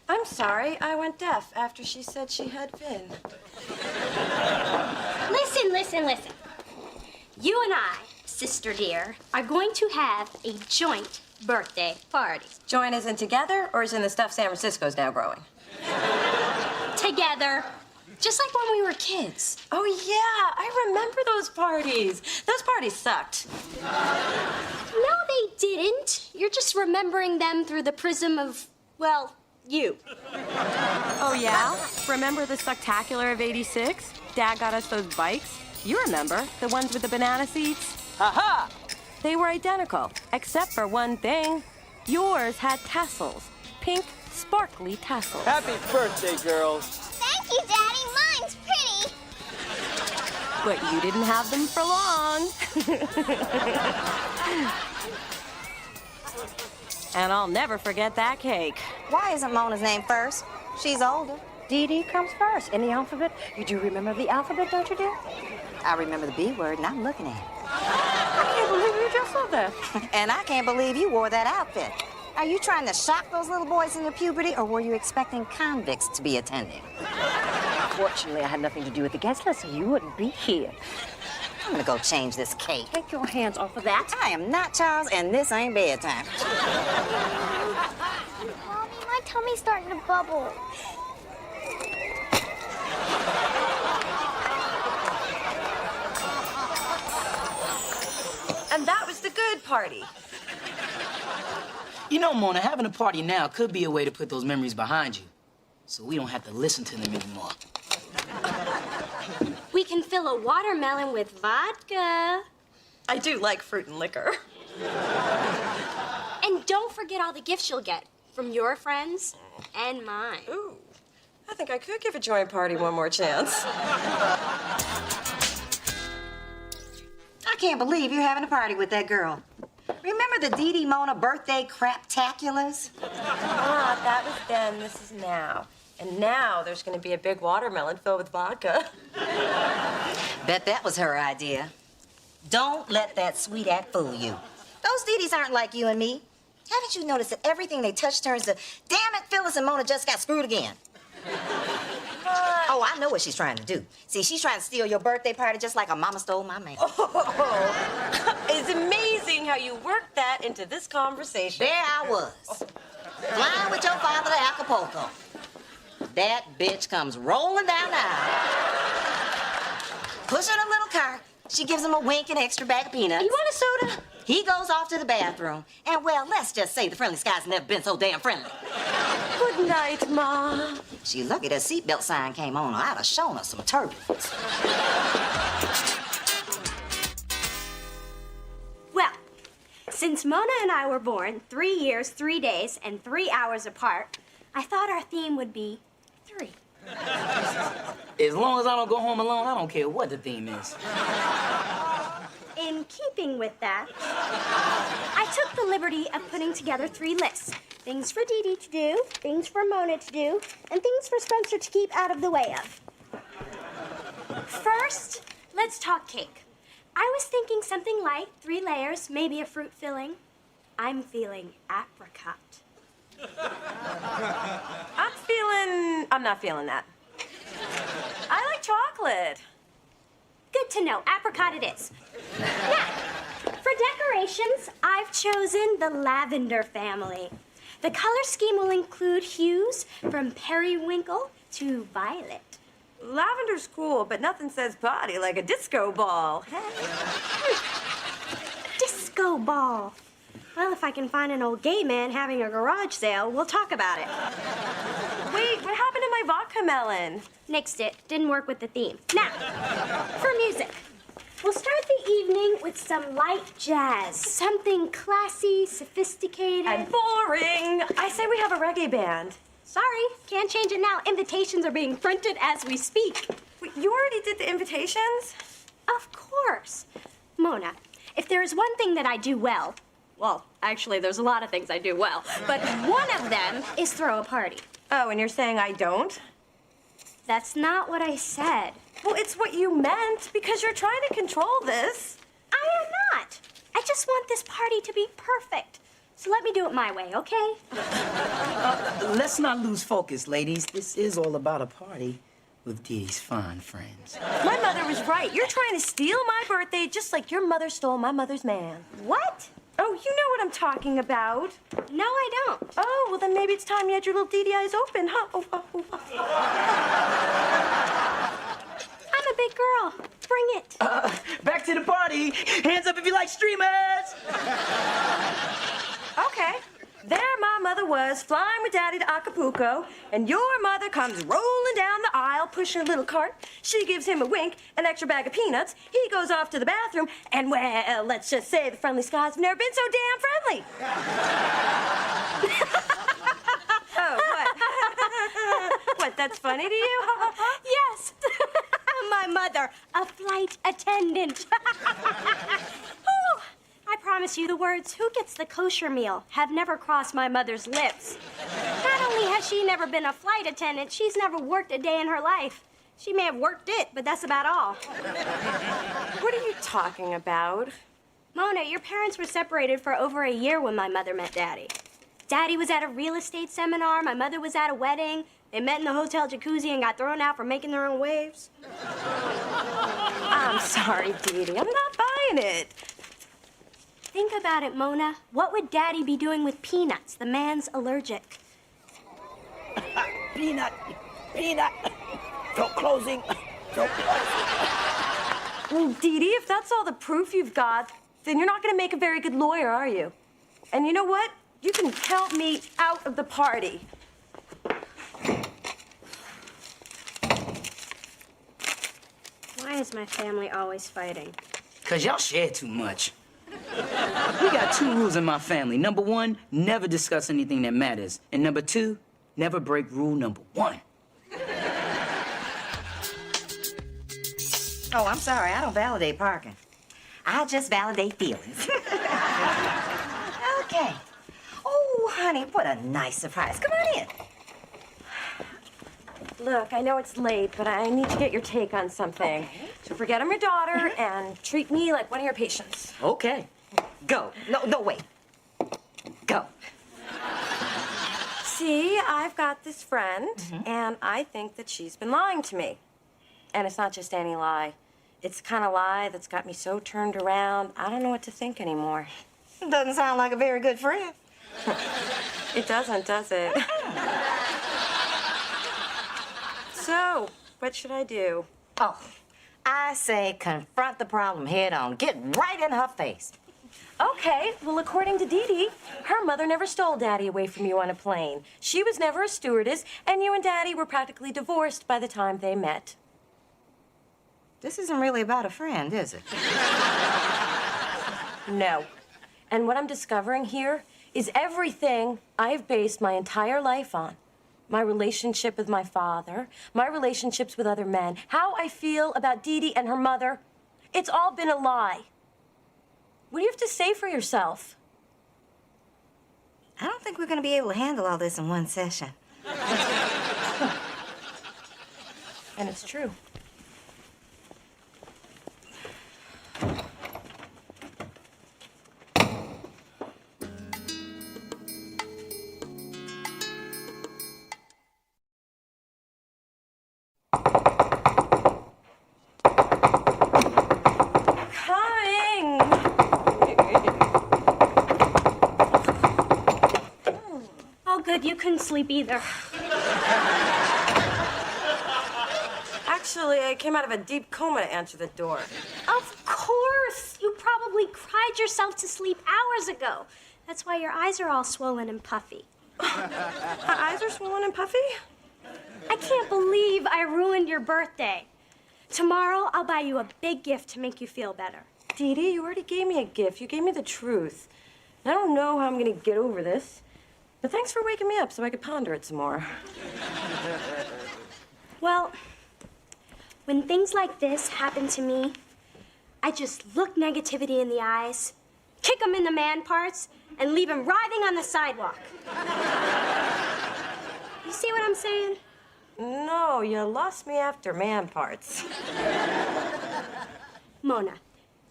I'm sorry, I went deaf after she said she had Vin.
Listen. You and I, sister dear, are going to have a joint birthday party.
Join as in together, or as in the stuff San Francisco's now growing?
Together. Just like when we were kids.
Oh, yeah, I remember those parties. Those parties sucked.
No, they didn't. You're just remembering them through the prism of, well, you.
Oh, yeah? Remember the Spectacular of '86? Dad got us those bikes. You remember, the ones with the banana seats?
Ha-ha!
They were identical, except for one thing. Yours had tassels. Pink, sparkly tassels.
Happy birthday, girls.
Thank you, Daddy. Mine's pretty.
But you didn't have them for long. And I'll never forget that cake.
Why isn't Mona's name first? She's older.
Dee Dee comes first in the alphabet. You do remember the alphabet, don't you, dear?
I remember the B word, and I'm looking at it.
I can't believe you just said that.
And I can't believe you wore that outfit. Are you trying to shock those little boys into puberty, or were you expecting convicts to be attending?
Fortunately, I had nothing to do with the guest list, so you wouldn't be here.
I'm gonna go change this cake.
Take your hands off of that.
I am not Charles, and this ain't bedtime.
Mommy, my tummy's starting to bubble.
And that was the good party.
You know, Mona, having a party now could be a way to put those memories behind you, so we don't have to listen to them anymore.
We can fill a watermelon with vodka.
I do like fruit and liquor.
And don't forget all the gifts you'll get from your friends and mine.
Ooh, I think I could give a joint party one more chance.
I can't believe you're having a party with that girl. Remember the Dee Dee Mona birthday craptaculars?
Ah, that was then, this is now. And now there's gonna be a big watermelon filled with vodka.
Bet that was her idea. Don't let that sweet act fool you. Those Dee Dees aren't like you and me. Haven't you noticed that everything they touch turns to, damn it, Phyllis and Mona just got screwed again? Oh, I know what she's trying to do. See, she's trying to steal your birthday party just like a mama stole my man.
Oh, it's amazing how you worked that into this conversation.
There I was, flying with your father to Acapulco. That bitch comes rolling down the aisle, pushing a little cart. She gives him a wink and extra bag of peanuts.
You want a soda?
He goes off to the bathroom. And, well, let's just say the friendly sky's never been so damn friendly.
Good night, Ma.
She lucky that seatbelt sign came on, or I'd have shown her some turbulence.
Well, since Mona and I were born 3 years, 3 days, and 3 hours apart, I thought our theme would be 3.
As long as I don't go home alone, I don't care what the theme is.
In keeping with that, I took the liberty of putting together 3 lists. Things for Dee Dee to do, things for Mona to do, and things for Spencer to keep out of the way of. First, let's talk cake. I was thinking something light, 3 layers, maybe a fruit filling. I'm feeling apricot.
I'm not feeling that. I like chocolate.
Good to know. Apricot it is. Now, for decorations, I've chosen the lavender family. The color scheme will include hues from periwinkle to violet.
Lavender's cool, but nothing says party like a disco ball.
Disco ball. Well, if I can find an old gay man having a garage sale, we'll talk about it.
Wait, what happened to my vodka melon?
Nixed it. Didn't work with the theme. Now, for music. We'll start the evening with some light jazz. Something classy, sophisticated.
And boring. I say we have a reggae band.
Sorry, can't change it now. Invitations are being printed as we speak.
Wait, you already did the invitations?
Of course. Mona, if there is one thing that I do well, actually, there's a lot of things I do well, but one of them is throw a party.
Oh, and you're saying I don't?
That's not what I said.
Well, it's what you meant, because you're trying to control this.
I am not. I just want this party to be perfect. So let me do it my way, okay?
Let's not lose focus, ladies. This is all about a party with Dee Dee's fine friends.
My mother was right. You're trying to steal my birthday just like your mother stole my mother's man.
What?
Oh, you know what I'm talking about.
No, I don't.
Oh, well, then maybe it's time you had your little Dee Dee eyes open, huh?
I'm a big girl. Bring it.
Back to the party. Hands up if you like streamers.
Okay. There my mother was, flying with Daddy to Acapulco, and your mother comes rolling down the aisle, pushing her little cart. She gives him a wink, an extra bag of peanuts. He goes off to the bathroom, and, well, let's just say the friendly skies have never been so damn friendly. Oh, what? What, that's funny to you?
Yes. My mother, a flight attendant. Whew. I promise you the words, "Who gets the kosher meal?" have never crossed my mother's lips. Not only has she never been a flight attendant, she's never worked a day in her life. She may have worked it, but that's about all.
What are you talking about?
Mona, your parents were separated for over a year when my mother met Daddy. Daddy was at a real estate seminar, my mother was at a wedding. They met in the hotel jacuzzi and got thrown out for making their own waves.
I'm sorry, Dee Dee. I'm not buying it.
Think about it, Mona. What would Daddy be doing with peanuts? The man's allergic.
Peanut. Throat closing.
Well, Dee Dee, if that's all the proof you've got, then you're not going to make a very good lawyer, are you? And you know what? You can count me out of the party.
Why is my family always fighting?
'Cause y'all share too much. We got 2 rules in my family. Number 1, never discuss anything that matters. And number 2, never break rule number 1.
Oh, I'm sorry. I don't validate parking. I just validate feelings. Okay. Oh, honey, what a nice surprise. Come on in.
Look, I know it's late, but I need to get your take on something.
Okay.
So forget I'm your daughter and treat me like one of your patients.
Okay.
Go. No, wait. Go.
See, I've got this friend, and I think that she's been lying to me. And it's not just any lie. It's the kind of lie that's got me so turned around, I don't know what to think anymore.
Doesn't sound like a very good friend.
It doesn't, does it? So, what should I do?
Oh, I say confront the problem head on. Get right in her face.
Okay, well, according to Dee Dee, her mother never stole Daddy away from you on a plane. She was never a stewardess, and you and Daddy were practically divorced by the time they met.
This isn't really about a friend, is it?
No. And what I'm discovering here is everything I've based my entire life on. My relationship with my father, my relationships with other men, how I feel about Dee Dee and her mother. It's all been a lie. What do you have to say for yourself?
I don't think we're going to be able to handle all this in one session.
And it's true.
you couldn't sleep either.
Actually, I came out of a deep coma to answer the door.
Of course! You probably cried yourself to sleep hours ago. That's why your eyes are all swollen and puffy.
My eyes are swollen and puffy?
I can't believe I ruined your birthday. Tomorrow, I'll buy you a big gift to make you feel better.
Dee Dee, you already gave me a gift. You gave me the truth. I don't know how I'm gonna get over this. But thanks for waking me up so I could ponder it some more.
Well, when things like this happen to me, I just look negativity in the eyes, kick them in the man parts, and leave them writhing on the sidewalk. You see what I'm saying?
No, you lost me after man parts.
Mona,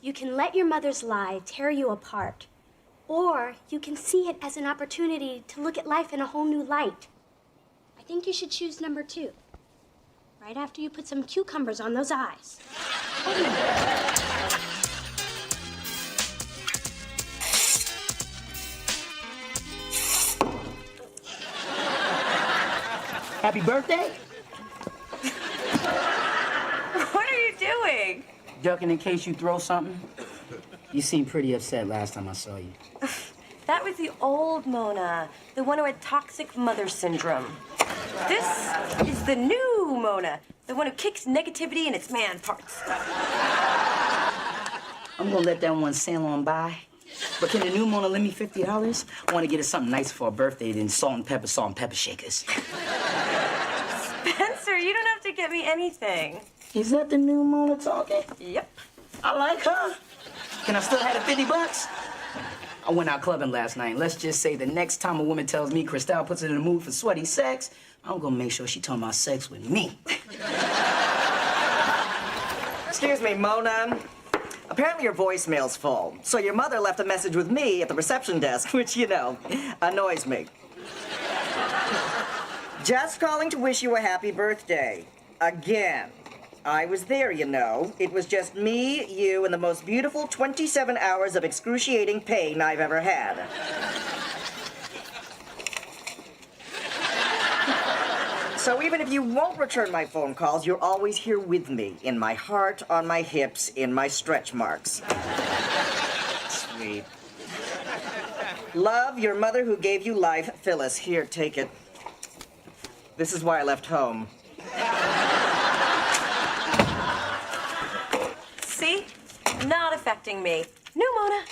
you can let your mother's lie tear you apart, or you can see it as an opportunity to look at life in a whole new light. I think you should choose number 2. Right after you put some cucumbers on those eyes.
Happy birthday?
What are you doing?
Ducking in case you throw something? You seemed pretty upset last time I saw you.
That was the old Mona, the one who had toxic mother syndrome. This is the new Mona, the one who kicks negativity in its man parts.
I'm gonna let that one sail on by. But can the new Mona lend me $50? I want to get her something nice for her birthday than salt and pepper shakers.
Spencer, you don't have to get me anything.
Is that the new Mona talking?
Yep.
I like her. Can I still have the $50? I went out clubbing last night. Let's just say the next time a woman tells me Cristal puts her in the mood for sweaty sex, I'm gonna make sure she talking about sex with me.
Excuse me, Mona. Apparently your voicemail's full. So your mother left a message with me at the reception desk, which, you know, annoys me. Just calling to wish you a happy birthday. Again. I was there, you know. It was just me, you, and the most beautiful 27 hours of excruciating pain I've ever had. So even if you won't return my phone calls, you're always here with me, in my heart, on my hips, in my stretch marks. Sweet. Love, your mother who gave you life, Phyllis. Here, take it. This is why I left home.
See? Not affecting me. New Mona.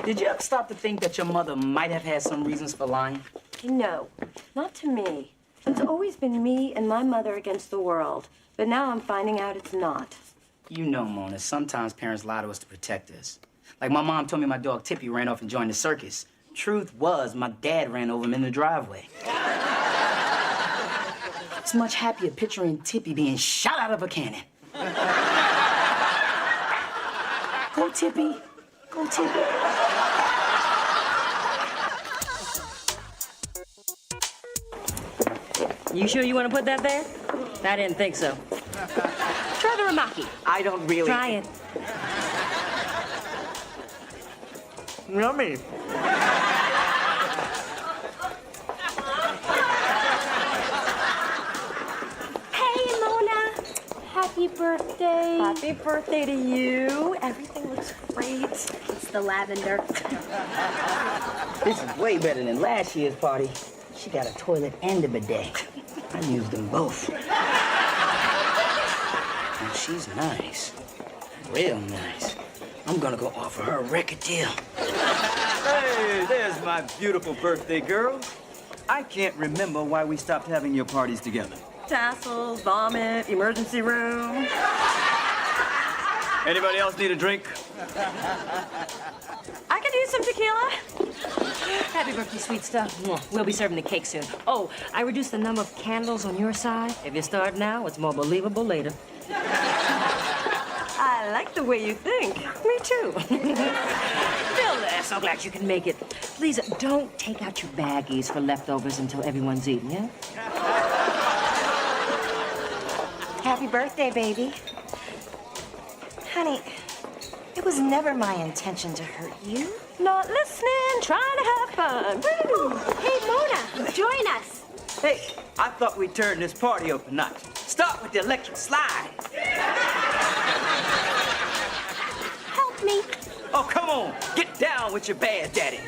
Did you ever stop to think that your mother might have had some reasons for lying?
No, not to me. It's always been me and my mother against the world. But now I'm finding out it's not.
You know, Mona, sometimes parents lie to us to protect us. Like my mom told me my dog Tippy ran off and joined the circus. Truth was, my dad ran over him in the driveway. I was much happier picturing Tippy being shot out of a cannon. Go, Tippy. Go, Tippy.
You sure you want to put that there? I didn't think so. Try the Ramaki.
I don't really...
Try it.
Yummy.
Hey, Mona. Happy birthday.
Happy birthday to you. Everything looks great.
It's the lavender.
This is way better than last year's party. She got a toilet and a bidet. I used them both. And she's nice. Real nice. I'm gonna go offer her a record deal.
Hey, there's my beautiful birthday girl. I can't remember why we stopped having your parties together.
Tassels, vomit, emergency room.
Anybody else need a drink?
I could use some tequila. Happy birthday, sweet stuff. We'll be serving the cake soon. Oh, I reduced the number of candles on your side. If you start now, it's more believable later. I like the way you think. Me too. Bill, so glad you can make it. Please, don't take out your baggies for leftovers until everyone's eaten, yeah?
Happy birthday, baby. Honey, It was never my intention to hurt you.
Not listening, trying to have fun. Woo!
Hey, Mona, join us.
Hey, I thought we'd turn this party up a notch. Start with the electric slide.
Help me.
Oh, come on. Get down with your bad daddy.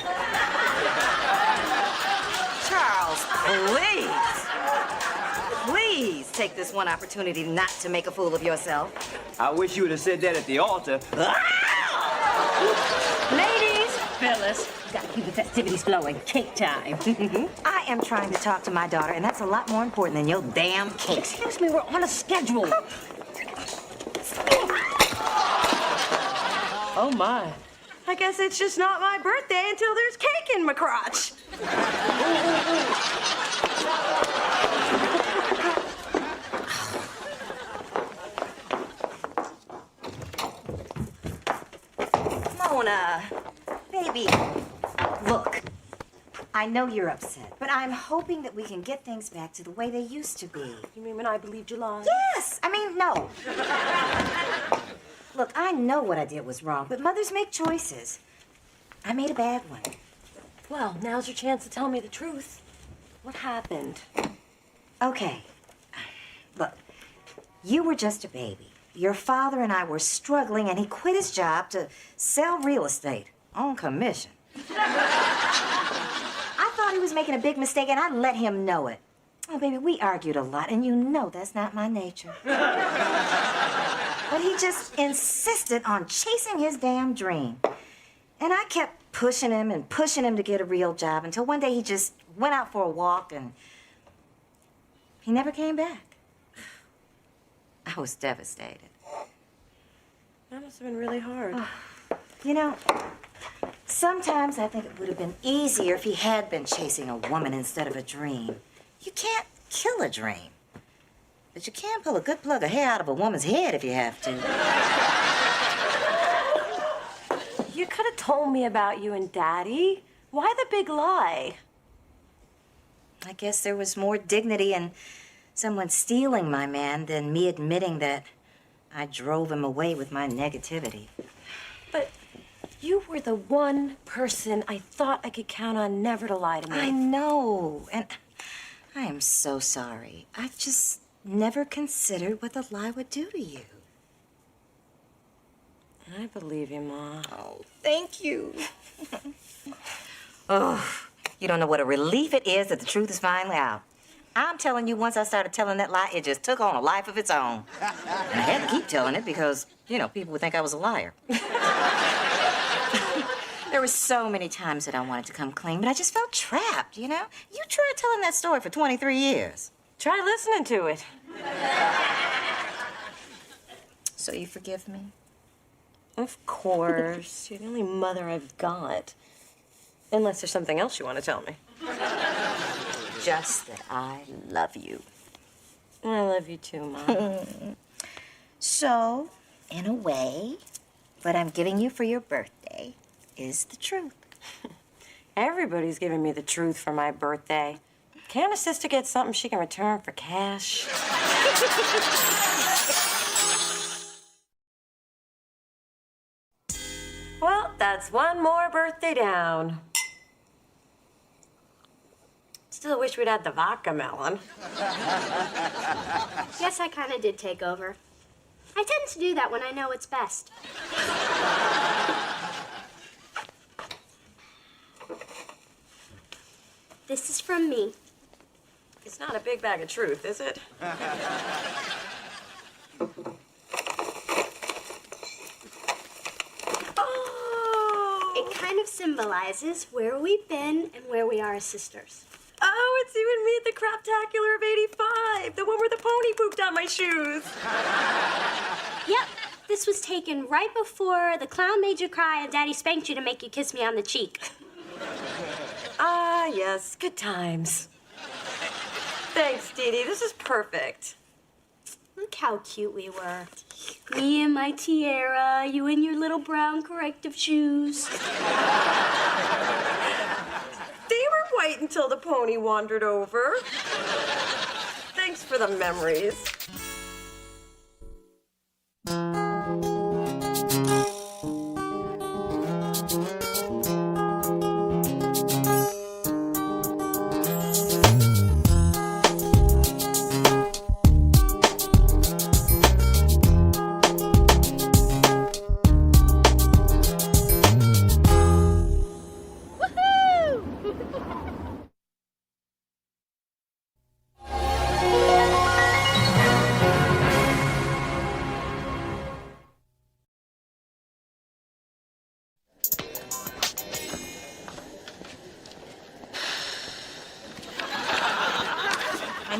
Charles, please take this one opportunity not to make a fool of yourself.
I wish you would have said that at the altar.
Ladies, fellas, gotta keep the festivities flowing. Cake time.
I am trying to talk to my daughter, and that's a lot more important than your damn cake.
Excuse me, we're on a schedule. Oh, my. I guess it's just not my birthday until there's cake in my crotch.
Mona, baby, look, I know you're upset, but I'm hoping that we can get things back to the way they used to be.
You mean when I believed your lies?
Yes, I mean, no. Look, I know what I did was wrong, but mothers make choices. I made a bad one.
Well, now's your chance to tell me the truth. What happened?
Okay. Look, you were just a baby. Your father and I were struggling, and he quit his job to sell real estate on commission. I thought he was making a big mistake, and I let him know it. Oh, baby, we argued a lot, and you know that's not my nature. But he just insisted on chasing his damn dream. And I kept pushing him to get a real job until one day he just went out for a walk and he never came back. I was devastated.
That must have been really hard.
You know, sometimes I think it would have been easier if he had been chasing a woman instead of a dream. You can't kill a dream. But you can pull a good plug of hair out of a woman's head if you have to.
You could have told me about you and Daddy. Why the big lie?
I guess there was more dignity in someone stealing my man than me admitting that I drove him away with my negativity.
But you were the one person I thought I could count on never to lie to me.
I know, and I am so sorry. I just never considered what the lie would do to you.
I believe you, Ma.
Oh, thank you. Oh, you don't know what a relief it is that the truth is finally out. I'm telling you, once I started telling that lie, it just took on a life of its own. And I had to keep telling it because, you know, people would think I was a liar. There were so many times that I wanted to come clean, but I just felt trapped, you know? You tried telling that story for 23 years.
Try listening to it.
So you forgive me?
Of course. You're the only mother I've got. Unless there's something else you want to tell me.
Just that I love you.
I love you too, Mom.
So, in a way, what I'm giving you for your birthday is the truth.
Everybody's giving me the truth for my birthday. Can't a sister get something she can return for cash? Well, that's one more birthday down. Still wish we'd had the vodka melon.
Yes, I kind of did take over. I tend to do that when I know what's best. This is from me.
It's not a big bag of truth, is it? Oh!
It kind of symbolizes where we've been and where we are as sisters.
Oh, it's you and me at the Craptacular of '85, the one where the pony pooped on my shoes.
Yep, this was taken right before the clown made you cry and Daddy spanked you to make you kiss me on the cheek.
Ah, yes, good times. Thanks, Dee Dee. This is perfect.
Look how cute we were. Me in my tiara, you in your little brown corrective shoes.
They were white until the pony wandered over. Thanks for the memories.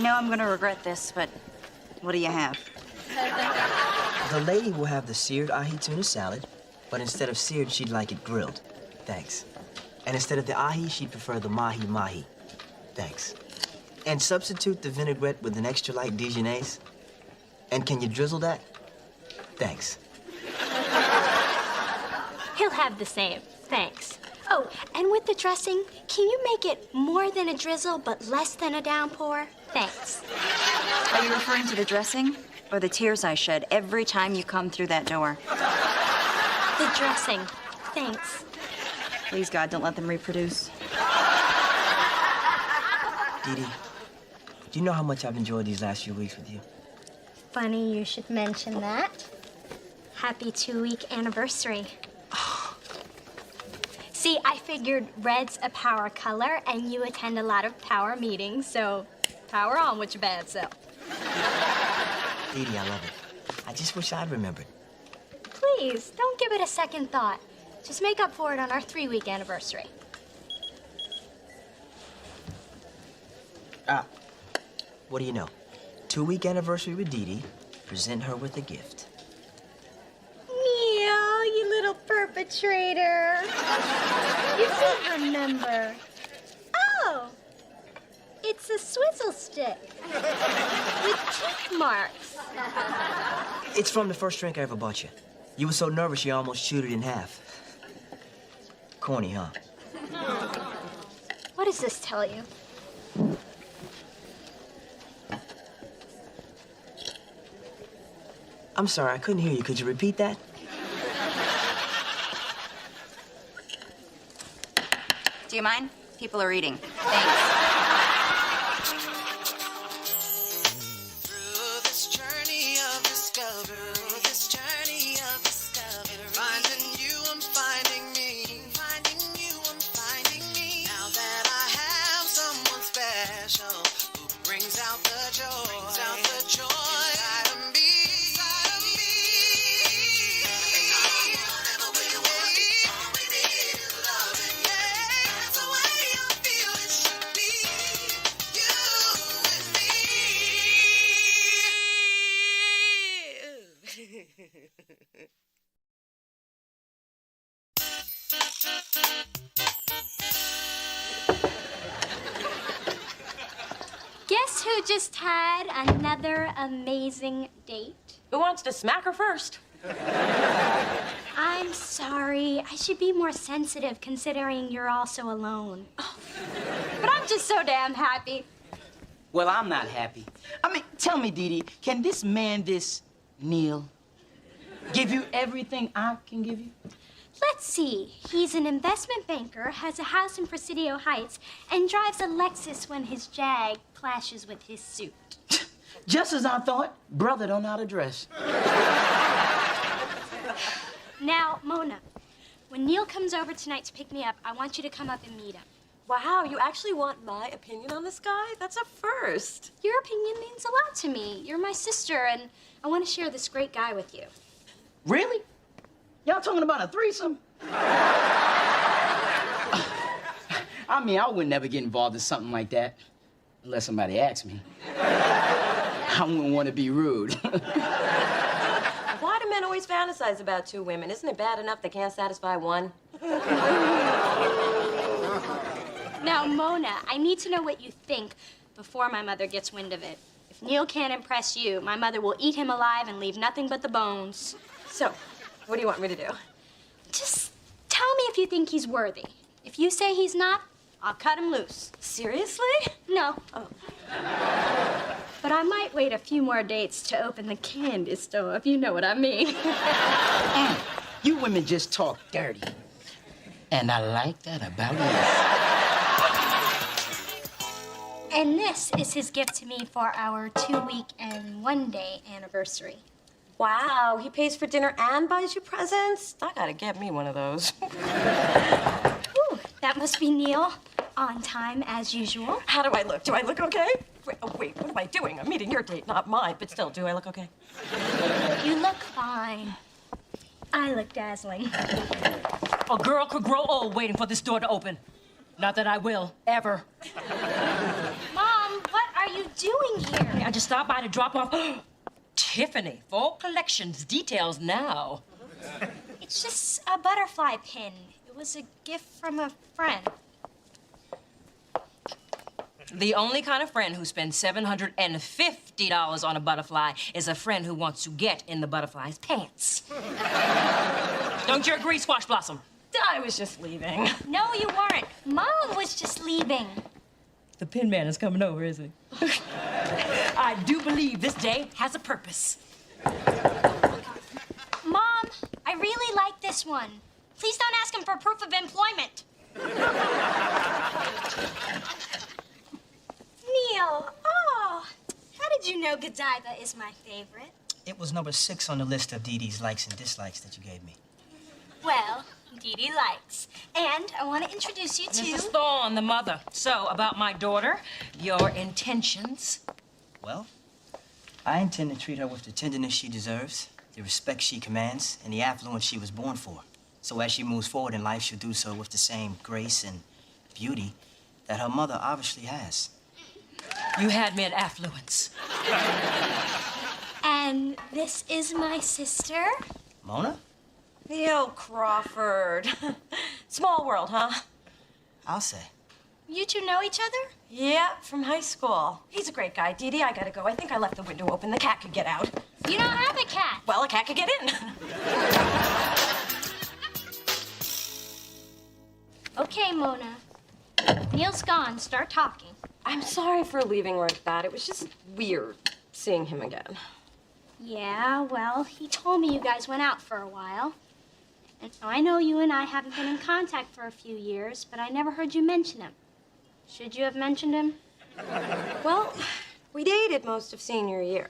know I'm gonna regret this, but what do you have?
The lady will have the seared ahi tuna salad, but instead of seared, she'd like it grilled. Thanks. And instead of the ahi, she'd prefer the mahi-mahi. Thanks. And substitute the vinaigrette with an extra light Dijonnaise. And can you drizzle that? Thanks.
He'll have the same. Thanks. Oh, and with the dressing, can you make it more than a drizzle but less than a downpour? Thanks.
Are you referring to the dressing or the tears I shed every time you come through that door?
The dressing. Thanks.
Please, God, don't let them reproduce.
Dee Dee, do you know how much I've enjoyed these last few weeks with you?
Funny you should mention that. Happy 2-week anniversary. See, I figured red's a power color, and you attend a lot of power meetings, so power on with your bad self.
Dee Dee, I love it. I just wish I'd remembered.
Please, don't give it a second thought. Just make up for it on our 3-week anniversary.
What do you know? 2-week anniversary with Dee Dee. Present her with a gift.
Neil, you little perpetrator. You don't remember. Oh, it's a swizzle stick with teeth marks.
It's from the first drink I ever bought you. You were so nervous you almost chewed it in half. Corny, huh?
What does this tell you?
I'm sorry, I couldn't hear you. Could you repeat that?
Do you mind? People are eating. Thanks.
Through this journey of discovery, finding you, I'm finding me. Finding you, I'm finding me. Now that I have someone special who brings out the joy, inside of me.
Guess who just had another amazing date?
Who wants to smack her first?
I'm sorry. I should be more sensitive considering you're also alone. Oh, but I'm just so damn happy.
Well, I'm not happy. I mean, tell me, Dee Dee, can this man, this Neil, give you everything I can give you?
Let's see. He's an investment banker, has a house in Presidio Heights, and drives a Lexus when his Jag clashes with his suit.
Just as I thought. Brother don't know how to dress.
Now, Mona, when Neil comes over tonight to pick me up, I want you to come up and meet him.
Wow, you actually want my opinion on this guy? That's a first.
Your opinion means a lot to me. You're my sister, and I want to share this great guy with you.
Really? Y'all talking about a threesome? I mean, I would never get involved in something like that unless somebody asked me. I wouldn't want to be rude.
Why do men always fantasize about two women? Isn't it bad enough they can't satisfy one?
Now, Mona, I need to know what you think before my mother gets wind of it. If Neil can't impress you, my mother will eat him alive and leave nothing but the bones.
So, what do you want me to do?
Just tell me if you think he's worthy. If you say he's not, I'll cut him loose.
Seriously?
No.
Oh.
But I might wait a few more dates to open the candy store, if you know what I mean.
You women just talk dirty. And I like that about you.
And this is his gift to me for our 2-week and 1-day anniversary.
Wow, he pays for dinner and buys you presents? I gotta get me one of those.
Ooh, that must be Neil. On time, as usual.
How do I look? Do I look okay? Wait, what am I doing? I'm meeting your date, not mine. But still, do I look okay?
You look fine. I look dazzling.
A girl could grow old waiting for this door to open. Not that I will, ever.
Mom, what are you doing here?
I just stopped by to drop off Tiffany, fall collections, details now.
It's just a butterfly pin. It was a gift from a friend.
The only kind of friend who spends $750 on a butterfly is a friend who wants to get in the butterfly's pants. Don't you agree, Squash Blossom? I was just leaving.
No, you weren't. Mom was just leaving.
The Pin Man is coming over, isn't he? I do believe this day has a purpose.
Mom, I really like this one. Please don't ask him for proof of employment. Neil, oh, how did you know Godiva is my favorite?
It was number 6 on the list of Dee Dee's likes and dislikes that you gave me.
Well, Dee Dee likes. And I want to introduce you to...
Mrs. Thorne, the mother. So, about my daughter, your intentions?
Well, I intend to treat her with the tenderness she deserves, the respect she commands, and the affluence she was born for. So as she moves forward in life, she'll do so with the same grace and beauty that her mother obviously has.
You had me at affluence.
And this is my sister.
Mona?
Neil Crawford. Small world, huh?
I'll say.
You two know each other?
Yeah, from high school. He's a great guy. Dee Dee, I gotta go. I think I left the window open. The cat could get out.
You don't have a cat.
Well, a cat could get in.
Okay, Mona. Neil's gone. Start talking.
I'm sorry for leaving like that. It was just weird seeing him again.
Yeah, well, he told me you guys went out for a while. And I know you and I haven't been in contact for a few years, but I never heard you mention him. Should you have mentioned him?
Well, we dated most of senior year.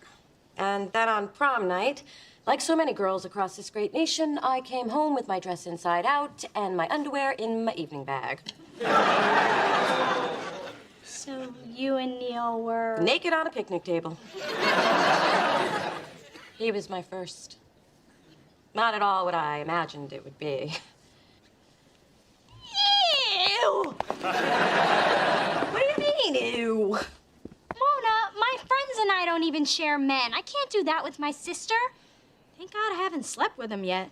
And then on prom night, like so many girls across this great nation, I came home with my dress inside out and my underwear in my evening bag.
So you and Neil were...
Naked on a picnic table. He was my first. Not at all what I imagined it would be. Ew! What do you mean, ew?
Mona, my friends and I don't even share men. I can't do that with my sister. Thank God I haven't slept with him yet.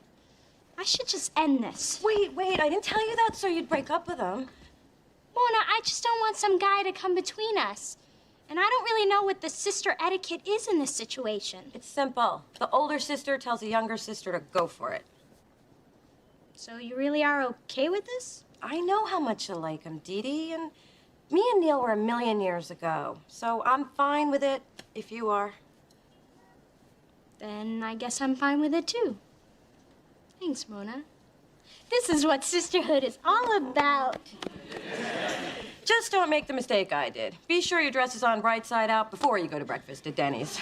I should just end this.
Wait, I didn't tell you that so you'd break up with him.
Mona, I just don't want some guy to come between us. And I don't really know what the sister etiquette is in this situation.
It's simple. The older sister tells the younger sister to go for it.
So you really are okay with this?
I know how much you like him, Dee Dee, and me and Neil were a million years ago. So I'm fine with it if you are.
Then I guess I'm fine with it too. Thanks, Mona. This is what sisterhood is all about.
Just don't make the mistake I did. Be sure your dress is on right side out before you go to breakfast at Denny's.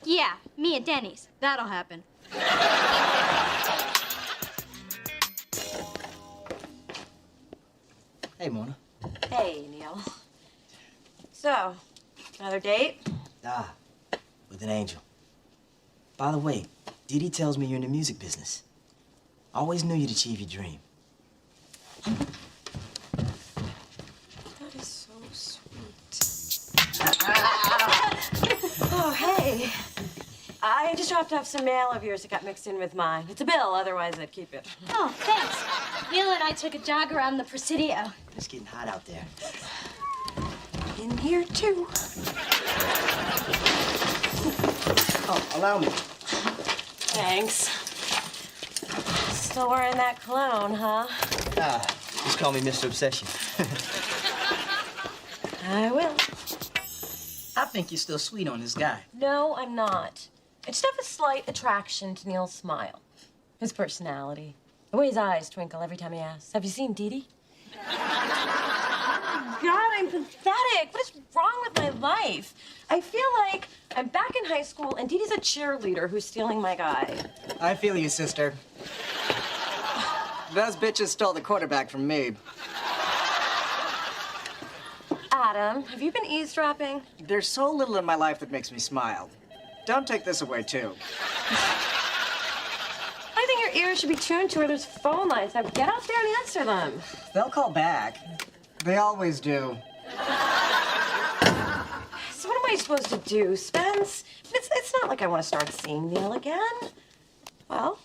Yeah, me at Denny's. That'll happen.
Hey, Mona.
Hey, Neil. So, another date?
Ah, with an angel. By the way, Dee Dee tells me you're in the music business. I always knew you'd achieve your dream.
That is so sweet. Oh, hey. I just dropped off some mail of yours that got mixed in with mine. It's a bill, otherwise I'd keep it.
Oh, thanks. Neil and I took a jog around the Presidio.
It's getting hot out there.
In here, too.
Oh, allow me.
Thanks. Still wearing that cologne, huh?
Ah, just call me Mr. Obsession.
I will.
I think you're still sweet on this guy.
No, I'm not. I just have a slight attraction to Neil's smile. His personality. The way his eyes twinkle every time he asks. Have you seen Dee Dee? God, I'm pathetic. What is wrong with my life? I feel like I'm back in high school and Dee Dee's a cheerleader who's stealing my guy.
I feel you, sister. Those bitches stole the quarterback from me.
Adam, have you been eavesdropping?
There's so little in my life that makes me smile. Don't take this away, too.
I think your ears should be tuned to where there's phone lines. Now get out there and answer them.
They'll call back. They always do.
I supposed to do, Spence? It's not like I want to start seeing Neil again. Well,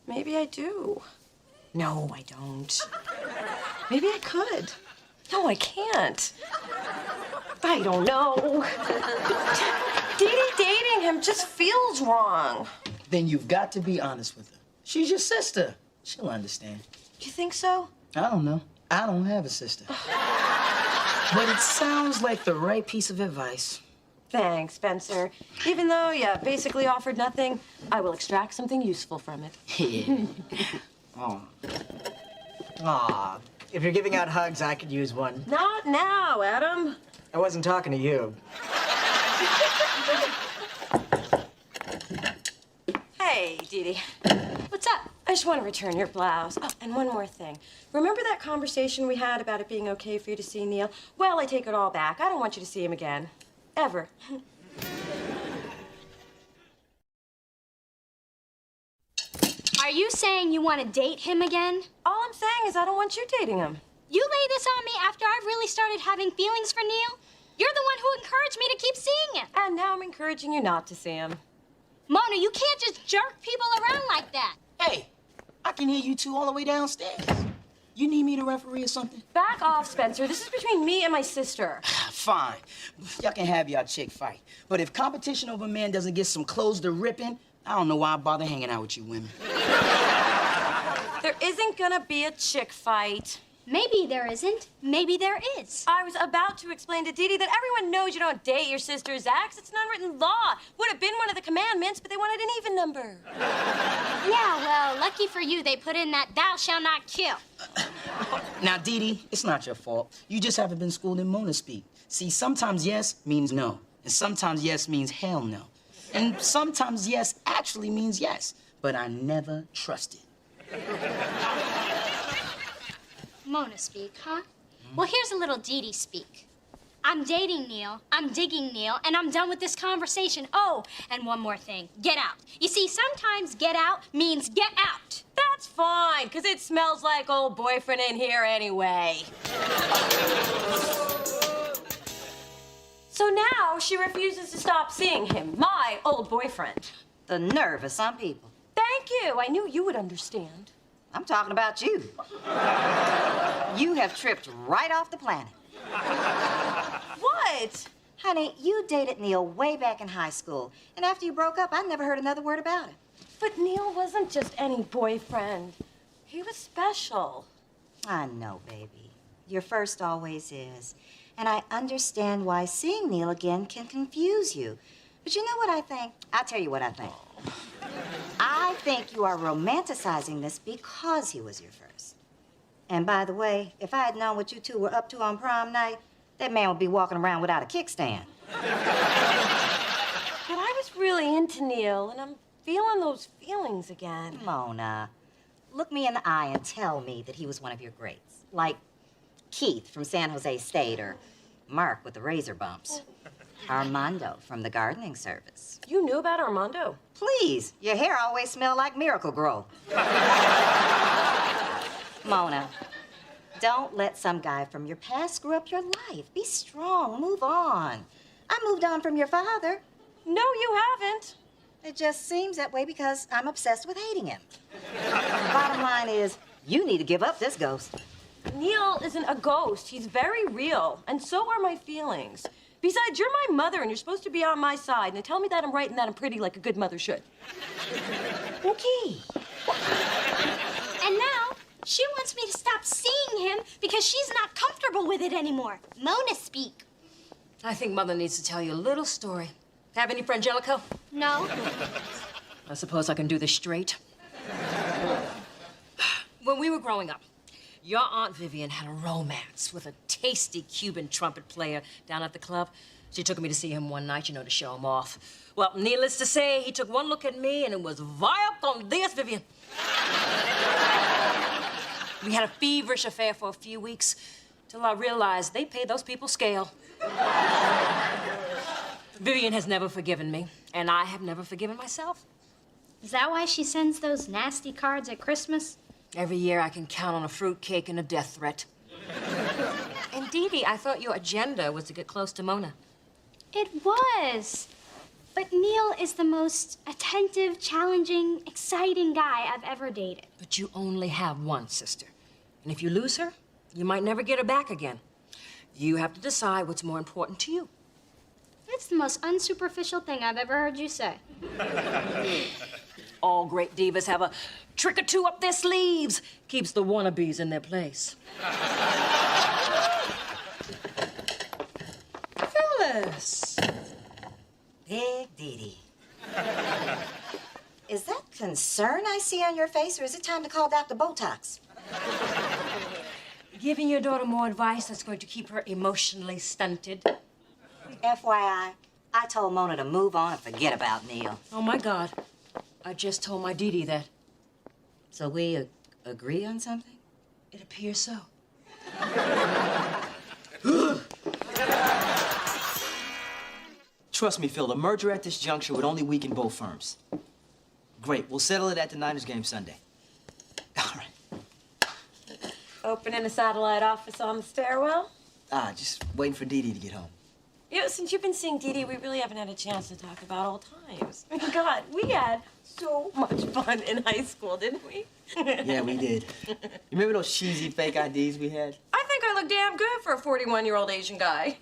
maybe I do. No, I don't. Maybe I could. No, I can't. I don't know. Dee Dee dating him just feels wrong.
Then you've got to be honest with her. She's your sister. She'll understand.
You think so?
I don't know. I don't have a sister. But it sounds like the right piece of advice.
Thanks, Spencer. Even though you basically offered nothing, I will extract something useful from it.
Yeah.
Aw. Aw. If you're giving out hugs, I could use one.
Not now, Adam.
I wasn't talking to you.
Hey, Dee Dee. What's up? I just want to return your blouse. Oh, and one more thing. Remember that conversation we had about it being okay for you to see Neil? Well, I take it all back. I don't want you to see him again. Ever.
Are you saying you want to date him again?
All I'm saying is I don't want you dating him.
You lay this on me after I've really started having feelings for Neil? You're the one who encouraged me to keep seeing him.
And now I'm encouraging you not to see him.
Mona, you can't just jerk people around like that.
Hey, I can hear you two all the way downstairs. You need me to referee or something?
Back off, Spencer. This is between me and my sister.
Fine. Y'all can have y'all chick fight. But if competition over men doesn't get some clothes to ripping, I don't know why I bother hanging out with you women.
There isn't gonna be a chick fight.
Maybe there isn't. Maybe there is.
I was about to explain to Dee Dee that everyone knows you don't date your sister's ex. It's an unwritten law. Would have been one of the commandments, but they wanted an even number.
Yeah, well, lucky for you, they put in that thou shalt not kill.
Now, Dee Dee, it's not your fault. You just haven't been schooled in Mona speak. See, sometimes yes means no. And sometimes yes means hell no. And sometimes yes actually means yes. But I never trusted.
Mona speak, huh? Well, here's a little Dee Dee speak. I'm dating Neil, I'm digging Neil, and I'm done with this conversation. Oh, and one more thing, get out. You see, sometimes get out means get out.
That's fine, because it smells like old boyfriend in here anyway. So now she refuses to stop seeing him, my old boyfriend.
The nerve of some people.
Thank you. I knew you would understand.
I'm talking about you. You have tripped right off the planet.
What?
Honey, you dated Neil way back in high school. And after you broke up, I never heard another word about it.
But Neil wasn't just any boyfriend. He was special.
I know, baby. Your first always is. And I understand why seeing Neil again can confuse you. But you know what I think? I'll tell you what I think. I think you are romanticizing this because he was your first. And by the way, if I had known what you two were up to on prom night, that man would be walking around without a kickstand.
But I was really into Neil, and I'm feeling those feelings again.
Mona, look me in the eye and tell me that he was one of your greats. Like Keith from San Jose State or Mark with the razor bumps. Armando from the gardening service.
You knew about Armando?
Please, your hair always smelled like Miracle Grow. Mona, don't let some guy from your past screw up your life. Be strong, move on. I moved on from your father.
No, you haven't.
It just seems that way because I'm obsessed with hating him. Bottom line is, you need to give up this ghost.
Neil isn't a ghost. He's very real, and so are my feelings. Besides, you're my mother, and you're supposed to be on my side. Now tell me that I'm right and that I'm pretty like a good mother should.
Okay.
And now, she wants me to stop seeing him because she's not comfortable with it anymore. Mona speak.
I think Mother needs to tell you a little story. Have any Frangelico?
No.
I suppose I can do this straight. When we were growing up, your Aunt Vivian had a romance with a tasty Cuban trumpet player down at the club. She took me to see him one night, you know, to show him off. Well, needless to say, he took one look at me, and it was vaya con Dios, Vivian. We had a feverish affair for a few weeks, till I realized they paid those people scale. Vivian has never forgiven me, and I have never forgiven myself.
Is that why she sends those nasty cards at Christmas?
Every year I can count on a fruitcake and a death threat. And Dee Dee, I thought your agenda was to get close to Mona.
It was. But Neil is the most attentive, challenging, exciting guy I've ever dated.
But you only have one sister. And if you lose her, you might never get her back again. You have to decide what's more important to you.
That's the most unsuperficial thing I've ever heard you say.
All great divas have a trick or two up their sleeves. Keeps the wannabes in their place. Phyllis!
Big Dee. Is that concern I see on your face, or is it time to call Dr. Botox?
Giving your daughter more advice that's going to keep her emotionally stunted.
FYI, I told Mona to move on and forget about Neil.
Oh, my God. I just told my Dee Dee that.
So we agree on something?
It appears so.
Trust me, Phil, the merger at this juncture would only weaken both firms. Great, we'll settle it at the Niners game Sunday. All right.
Opening a satellite office on the stairwell?
Just waiting for Dee Dee to get home.
You know, since you've been seeing Dee Dee, we really haven't had a chance to talk about old times. God, we had so much fun in high school, didn't we?
Yeah, we did. You remember those cheesy fake IDs we had?
I think I look damn good for a 41-year-old Asian guy.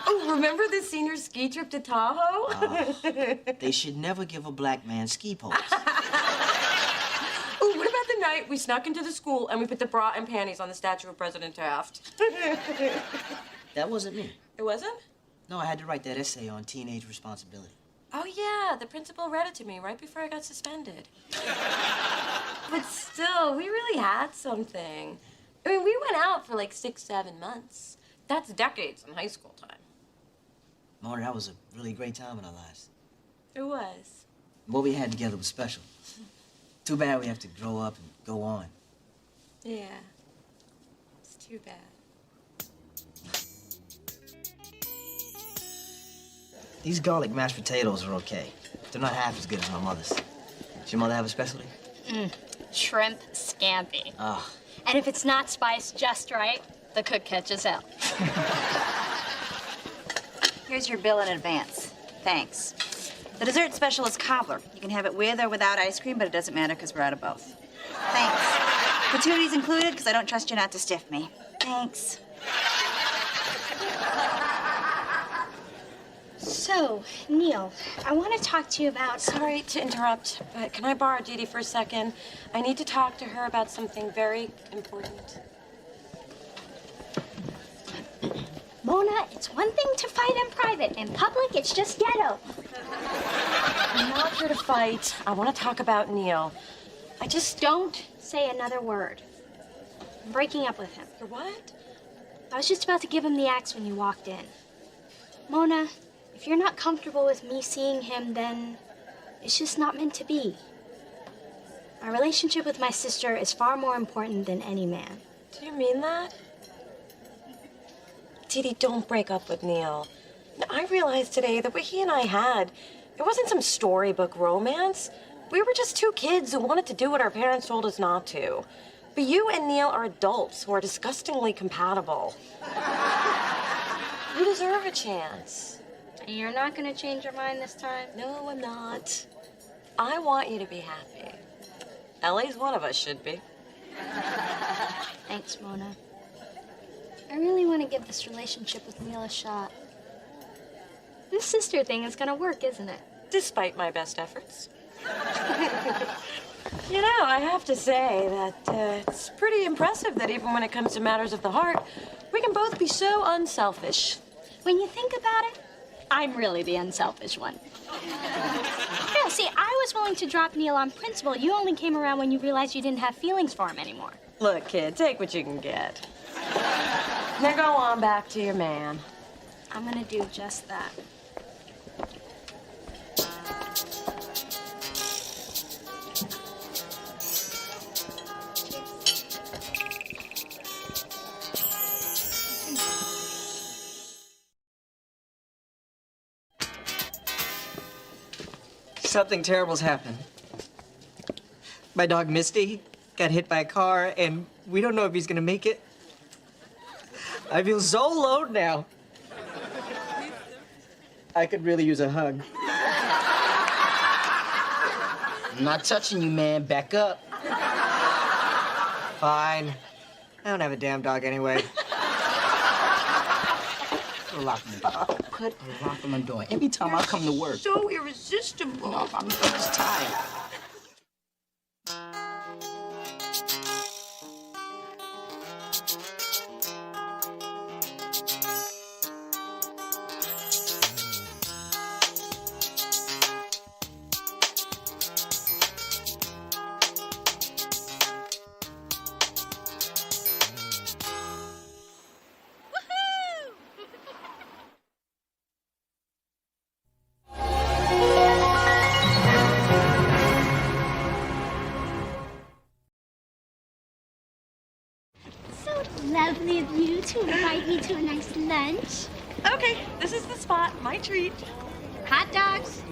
Oh, remember the senior ski trip to Tahoe?
They should never give a black man ski poles.
Oh, what about the night we snuck into the school and we put the bra and panties on the statue of President Taft?
That wasn't me.
It wasn't?
No, I had to write that essay on teenage responsibility.
Oh, yeah, the principal read it to me right before I got suspended. But still, we really had something. I mean, we went out for like 6-7 months. That's decades in high school time.
Mona, that was a really great time in our lives.
It was.
What we had together was special. Too bad we have to grow up and go on.
Yeah. It's too bad.
These garlic mashed potatoes are okay. They're not half as good as my mother's. Does your mother have a specialty?
Shrimp scampi.
Ah.
And if it's not spiced just right, the cook catches hell.
Here's your bill in advance. Thanks. The dessert special is cobbler. You can have it with or without ice cream, but it doesn't matter because we're out of both. Thanks. Gratuities included because I don't trust you not to stiff me. Thanks.
So, Neil, I want to talk to you about...
Sorry to interrupt, but can I borrow Dee Dee for a second? I need to talk to her about something very important.
Mona, it's one thing to fight in private. In public, it's just ghetto.
I'm not here to fight. I want to talk about Neil.
I just don't say another word. I'm breaking up with him.
For what?
I was just about to give him the axe when you walked in. Mona, if you're not comfortable with me seeing him, then it's just not meant to be. My relationship with my sister is far more important than any man.
Do you mean that? Dee Dee, don't break up with Neil. I realized today that what he and I had, it wasn't some storybook romance. We were just two kids who wanted to do what our parents told us not to. But you and Neil are adults who are disgustingly compatible. You deserve a chance.
You're not going to change your mind this time?
No, I'm not. I want you to be happy. At least one of us should be.
Thanks, Mona. I really want to give this relationship with Neil a shot. This sister thing is going to work, isn't it?
Despite my best efforts. You know, I have to say that it's pretty impressive that even when it comes to matters of the heart, we can both be so unselfish.
When you think about it, I'm really the unselfish one. Yeah, see, I was willing to drop Neil on principle. You only came around when you realized you didn't have feelings for him anymore.
Look, kid, take what you can get. Now go on back to your man.
I'm gonna do just that.
Something terrible's happened. My dog Misty got hit by a car, and we don't know if he's gonna make it. I feel so alone now.
I could really use a hug.
I'm not touching you, man. Back up.
Fine. I don't have a damn dog anyway.
Put a lock on the door. Put a lock on the door. Every time I come to work.
So irresistible.
No, I'm just tired.
Lovely of you to invite me to a nice lunch.
Okay, this is the spot. My treat.
Hot dogs?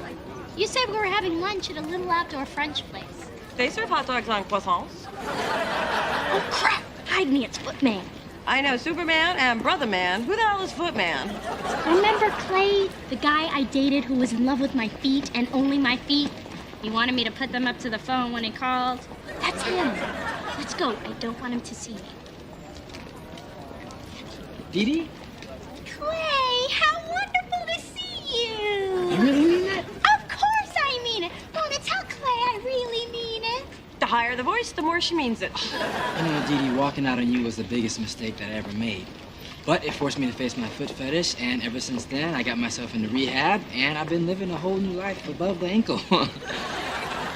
You said we were having lunch at a little outdoor French place.
They serve hot dogs on croissants.
Oh, crap! Hide me, it's Footman.
I know Superman and Brother Man. Who the hell is Footman?
Remember Clay, the guy I dated who was in love with my feet and only my feet? He wanted me to put them up to the phone when he called. That's him. Let's go. I don't want him to see me.
Dee Dee?
Clay, how wonderful to see you!
You really mean that?
Of course I mean it! Mona, tell Clay I really mean it.
The higher the voice, the more she means it.
You know, Dee Dee, walking out on you was the biggest mistake that I ever made. But it forced me to face my foot fetish, and ever since then, I got myself into rehab, and I've been living a whole new life above the ankle.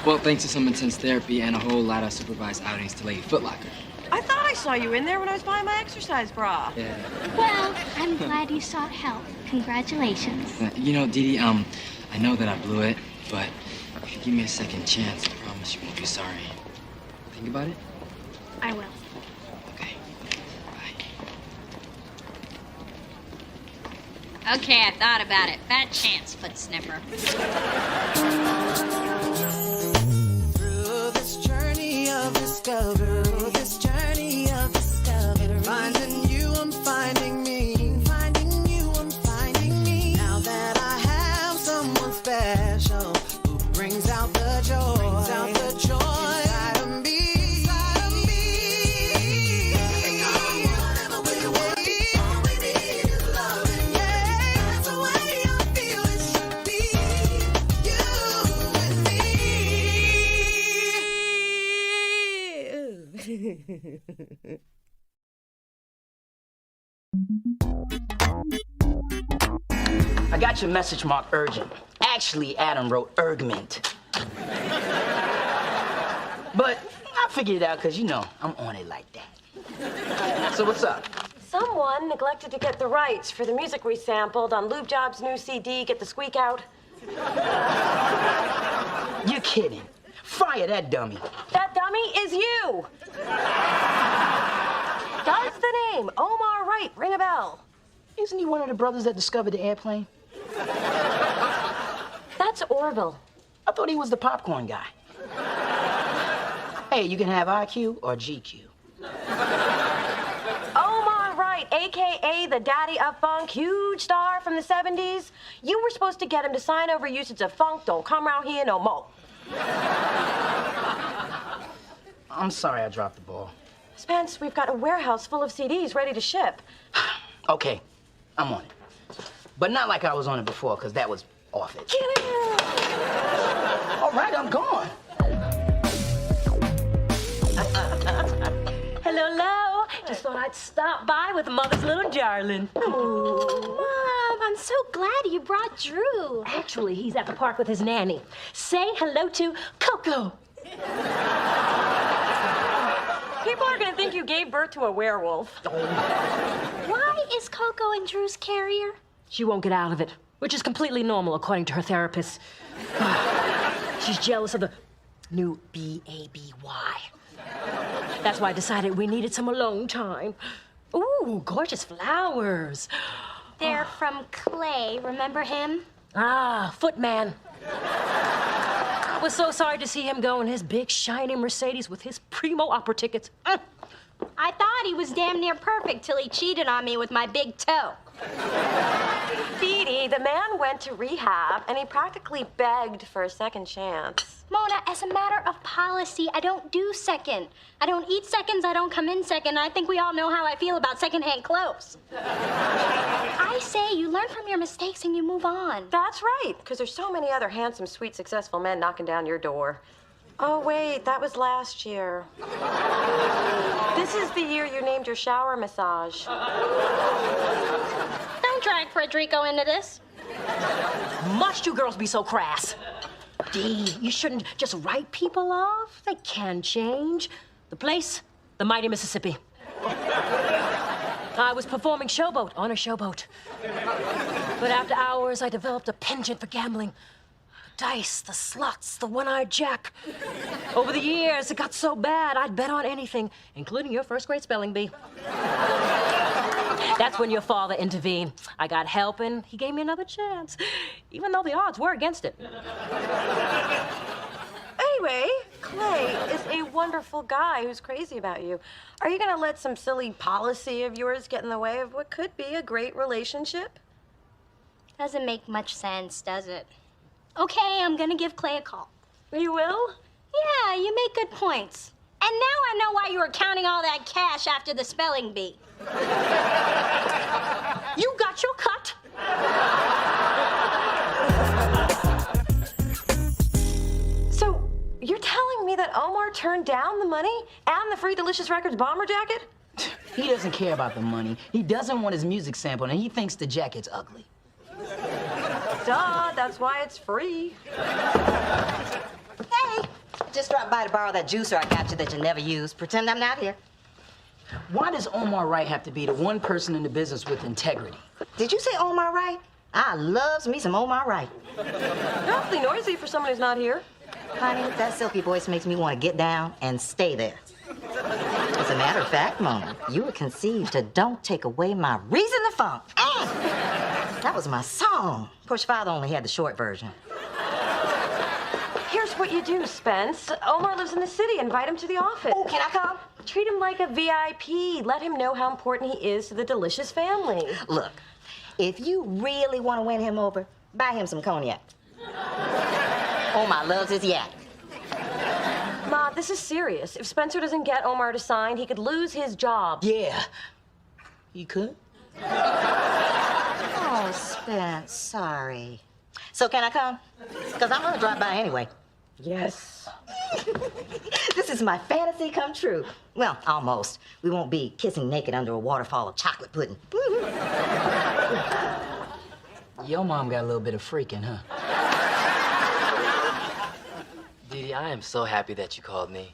Well, thanks to some intense therapy and a whole lot of supervised outings to Lady Foot Locker.
I thought I saw you in there when I was buying my exercise bra.
Yeah.
Well, I'm glad you sought help. Congratulations.
You know, Dee Dee, I know that I blew it, but if you give me a second chance, I promise you won't be sorry. Think about it?
I will.
Okay. Bye.
Okay, I thought about it. Bad chance, foot sniffer.
Through this journey of discovery, finding you, I'm finding me. Finding you, I'm finding me. Now that I have someone special who brings out the joy, inside of me. And whatever we want, all we need is loving. Yeah, that's the way I feel it should be. You and me.
I got your message marked urgent. Actually, Adam wrote urgent. But I figured it out because, you know, I'm on it like that. So what's up?
Someone neglected to get the rights for the music we sampled on Lube Job's new CD, Get the Squeak Out.
You're kidding. Fire that dummy.
That dummy is you. That's the name. Omar Wright. Ring a bell.
Isn't he one of the brothers that discovered the airplane?
That's Orville.
I thought he was the popcorn guy. Hey, you can have IQ or GQ.
Omar Wright, a.k.a. the daddy of funk, huge star from the 70s. You were supposed to get him to sign over usage of funk. Don't come around here no more.
I'm sorry I dropped the ball.
Spence, we've got a warehouse full of CDs ready to ship.
Okay, I'm on it. But not like I was on it before, because that was off it.
Get in.
All right, I'm gone.
Hello. Just thought I'd stop by with mother's little darling.
Mom, I'm so glad you brought Drew.
Actually, he's at the park with his nanny. Say hello to Coco. People are going to think you gave birth to a werewolf.
Why is Coco in Drew's carrier?
She won't get out of it, which is completely normal, according to her therapist. She's jealous of the new B-A-B-Y. That's why I decided we needed some alone time. Ooh, gorgeous flowers.
They're from Clay. Remember him?
Ah, Footman. I was so sorry to see him go in his big, shiny Mercedes with his primo opera tickets.
I thought body was damn near perfect till he cheated on me with my big toe.
Dee Dee, the man went to rehab and he practically begged for a second chance.
Mona, as a matter of policy, I don't do second. I don't eat seconds, I don't come in second. I think we all know how I feel about secondhand clothes. I say you learn from your mistakes and you move on.
That's right, because there's so many other handsome, sweet, successful men knocking down your door. Oh, wait, that was last year. This is the year you named your shower massage.
Don't drag Frederico into this.
Must you girls be so crass? Dee, you shouldn't just write people off. They can change. The place, the mighty Mississippi. I was performing Showboat on a showboat. But after hours, I developed a penchant for gambling. The dice, the slots, the one-eyed jack. Over the years, it got so bad, I'd bet on anything, including your first grade spelling bee. That's when your father intervened. I got help, and he gave me another chance, even though the odds were against it. Anyway, Clay is a wonderful guy who's crazy about you. Are you gonna let some silly policy of yours get in the way of what could be a great relationship?
Doesn't make much sense, does it? Okay, I'm gonna give Clay a call.
You will?
Yeah, you make good points. And now I know why you were counting all that cash after the spelling bee.
You got your cut. So, you're telling me that Omar turned down the money and the free Delicious Records bomber jacket?
He doesn't care about the money. He doesn't want his music sampled, and he thinks the jacket's ugly.
Duh, that's why it's free.
Hey, just dropped by to borrow that juicer I got you that you never use. Pretend I'm not here.
Why does Omar Wright have to be the one person in the business with integrity?
Did you say Omar Wright? I loves me some Omar Wright.
You're awfully noisy for someone who's not here.
Honey, that silky voice makes me want to get down and stay there. As a matter of fact, Mona, you were conceived to Don't Take Away My Reason to Funk. That was my song. Of course, your father only had the short version.
Here's what you do, Spence. Omar lives in the city. Invite him to the office.
Oh, can I come?
Treat him like a VIP. Let him know how important he is to the Delicious family.
Look, if you really want to win him over, buy him some cognac. Omar loves his yak.
Ma, this is serious. If Spencer doesn't get Omar to sign, he could lose his job.
Yeah, he could.
Oh, Spence, sorry. So can I come? Because I'm going to drop by anyway.
Yes.
This is my fantasy come true. Well, almost. We won't be kissing naked under a waterfall of chocolate pudding.
Your mom got a little bit of freaking, huh?
Dee Dee, I am so happy that you called me.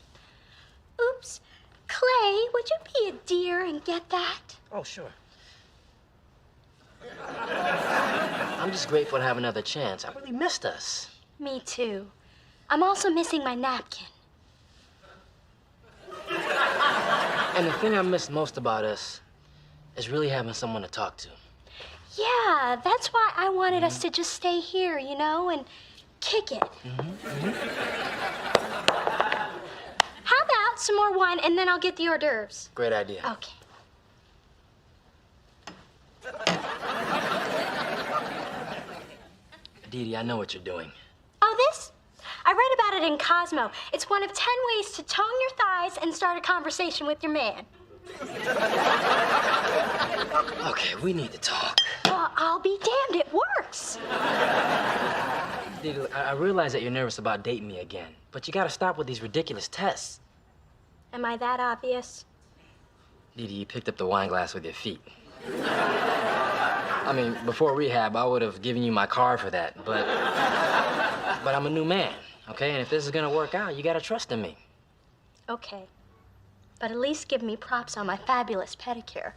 Oops. Clay, would you be a dear and get that?
Oh, sure. I'm just grateful to have another chance. I really missed us.
Me too. I'm also missing my napkin.
And the thing I miss most about us is really having someone to talk to.
Yeah, that's why I wanted us to just stay here, you know, and kick it. How about some more wine and then I'll get the hors d'oeuvres?
Great idea.
Okay.
Dee Dee, I know what you're doing.
Oh, this? I read about it in Cosmo. It's one of 10 ways to tone your thighs and start a conversation with your man.
Okay, we need to talk.
Well, I'll be damned, it works.
Dee Dee, I realize that you're nervous about dating me again, but you gotta stop with these ridiculous tests.
Am I that obvious?
Dee Dee, you picked up the wine glass with your feet. I mean, before rehab, I would have given you my card for that, but I'm a new man, okay? And if this is gonna work out, you gotta trust in me.
Okay. But at least give me props on my fabulous pedicure.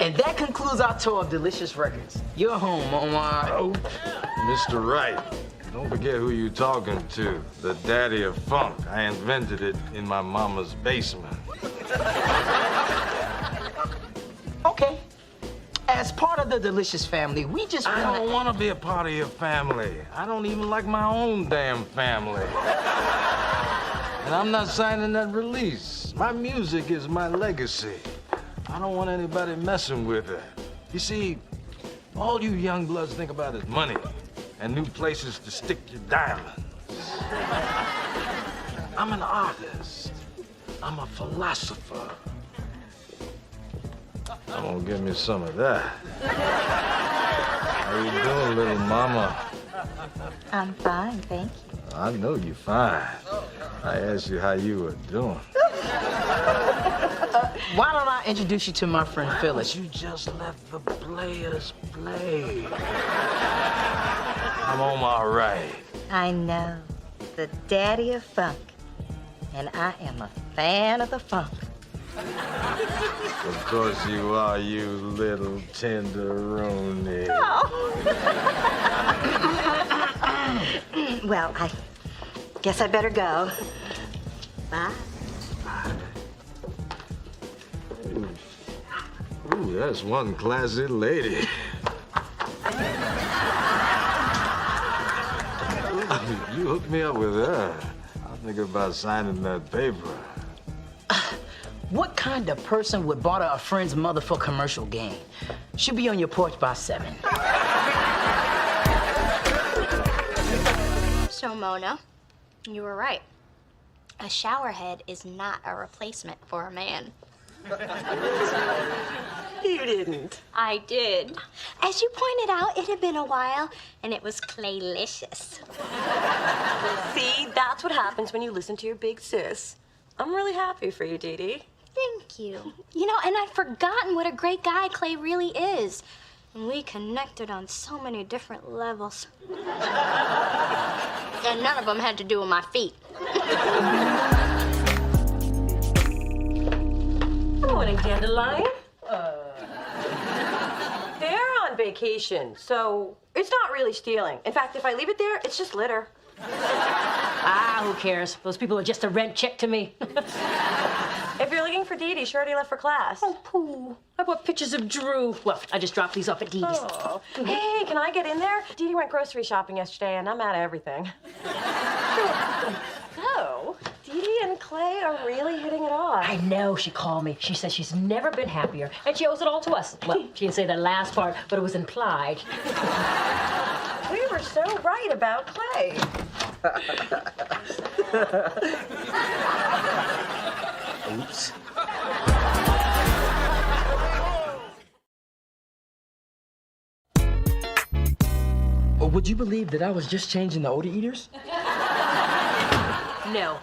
And that concludes our tour of Delicious Records. You're home, Omar.
Oh, Mr. Wright. Don't forget who you're talking to. The daddy of funk. I invented it in my mama's basement.
Okay.
as part of the Delicious family, we just
I
want
don't want to be a part of your family. I don't even like my own damn family. And I'm not signing that release. My music is my legacy. I don't want anybody messing with it. You see, all you young bloods think about is money and new places to stick your diamonds. I'm an artist. I'm a philosopher. I'm gonna give me some of that. How you doing, little mama?
I'm fine, thank you.
I know you're fine. I asked you how you were doing.
Why don't I introduce you to my friend Phyllis?
You just let the players play. I'm on my right.
I know. The daddy of funk. And I am a fan of the funk.
Of course you are, you little tenderoni.
Well, I guess I better go. Bye.
Ooh, that's one classy lady. You hooked me up with her. I'm thinking about signing that paper.
What kind of person would bother a friend's mother for commercial gain? She'll be on your porch by 7.
So, Mona, you were right. A showerhead is not a replacement for a man.
You didn't.
I did. As you pointed out, it had been a while, and it was claylicious.
See, that's what happens when you listen to your big sis. I'm really happy for you, Dee Dee.
Thank you. You know, and I'd forgotten what a great guy Clay really is. And we connected on so many different levels. And none of them had to do with my feet.
Good morning, Dandelion. They're on vacation, so it's not really stealing. In fact, if I leave it there, it's just litter. Who cares? Those people are just a rent check to me. If you're looking for Dee Dee, she already left for class.
Oh, Pooh.
I bought pictures of Drew. Well, I just dropped these off at Dee Dee's. Oh. Hey, can I get in there? Dee Dee went grocery shopping yesterday, and I'm out of everything. So, Dee Dee and Clay are really hitting it off. I know. She called me. She said she's never been happier, and she owes it all to us. Well, she didn't say that last part, but it was implied. We were so right about Clay.
Oops. Would you believe that I was just changing the odor eaters?
No.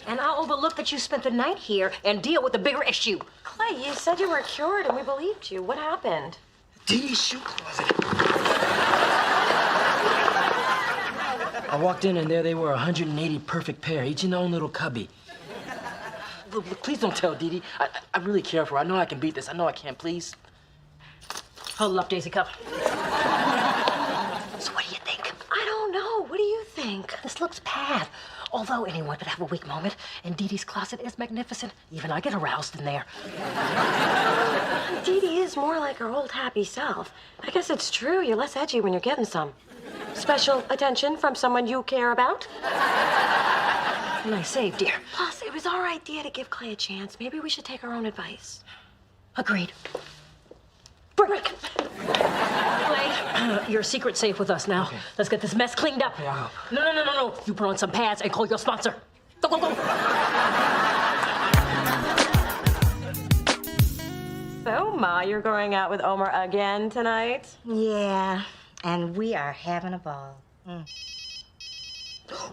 And I'll overlook that you spent the night here and deal with the bigger issue. Clay, you said you were cured and we believed you. What happened?
Dee Dee's shoe closet. I walked in and there they were, 180 perfect pair, each in their own little cubby. Look, please don't tell Dee Dee. I really care for her. I know I can beat this. I know I can, please.
Hold up, Daisy Cup. So what do you think? I don't know. What do you think? This looks bad. Although anyone could have a weak moment, and Dee Dee's closet is magnificent. Even I get aroused in there. Dee Dee is more like her old happy self. I guess it's true. You're less edgy when you're getting some special attention from someone you care about. Nice save, dear. Plus, it was our idea to give Clay a chance. Maybe we should take our own advice. Agreed. Break. Clay, your secret's safe with us now. Okay. Let's get this mess cleaned up.
Yeah.
No. You put on some pads and call your sponsor. Go. So, Ma, you're going out with Omar again tonight?
Yeah, and we are having a ball.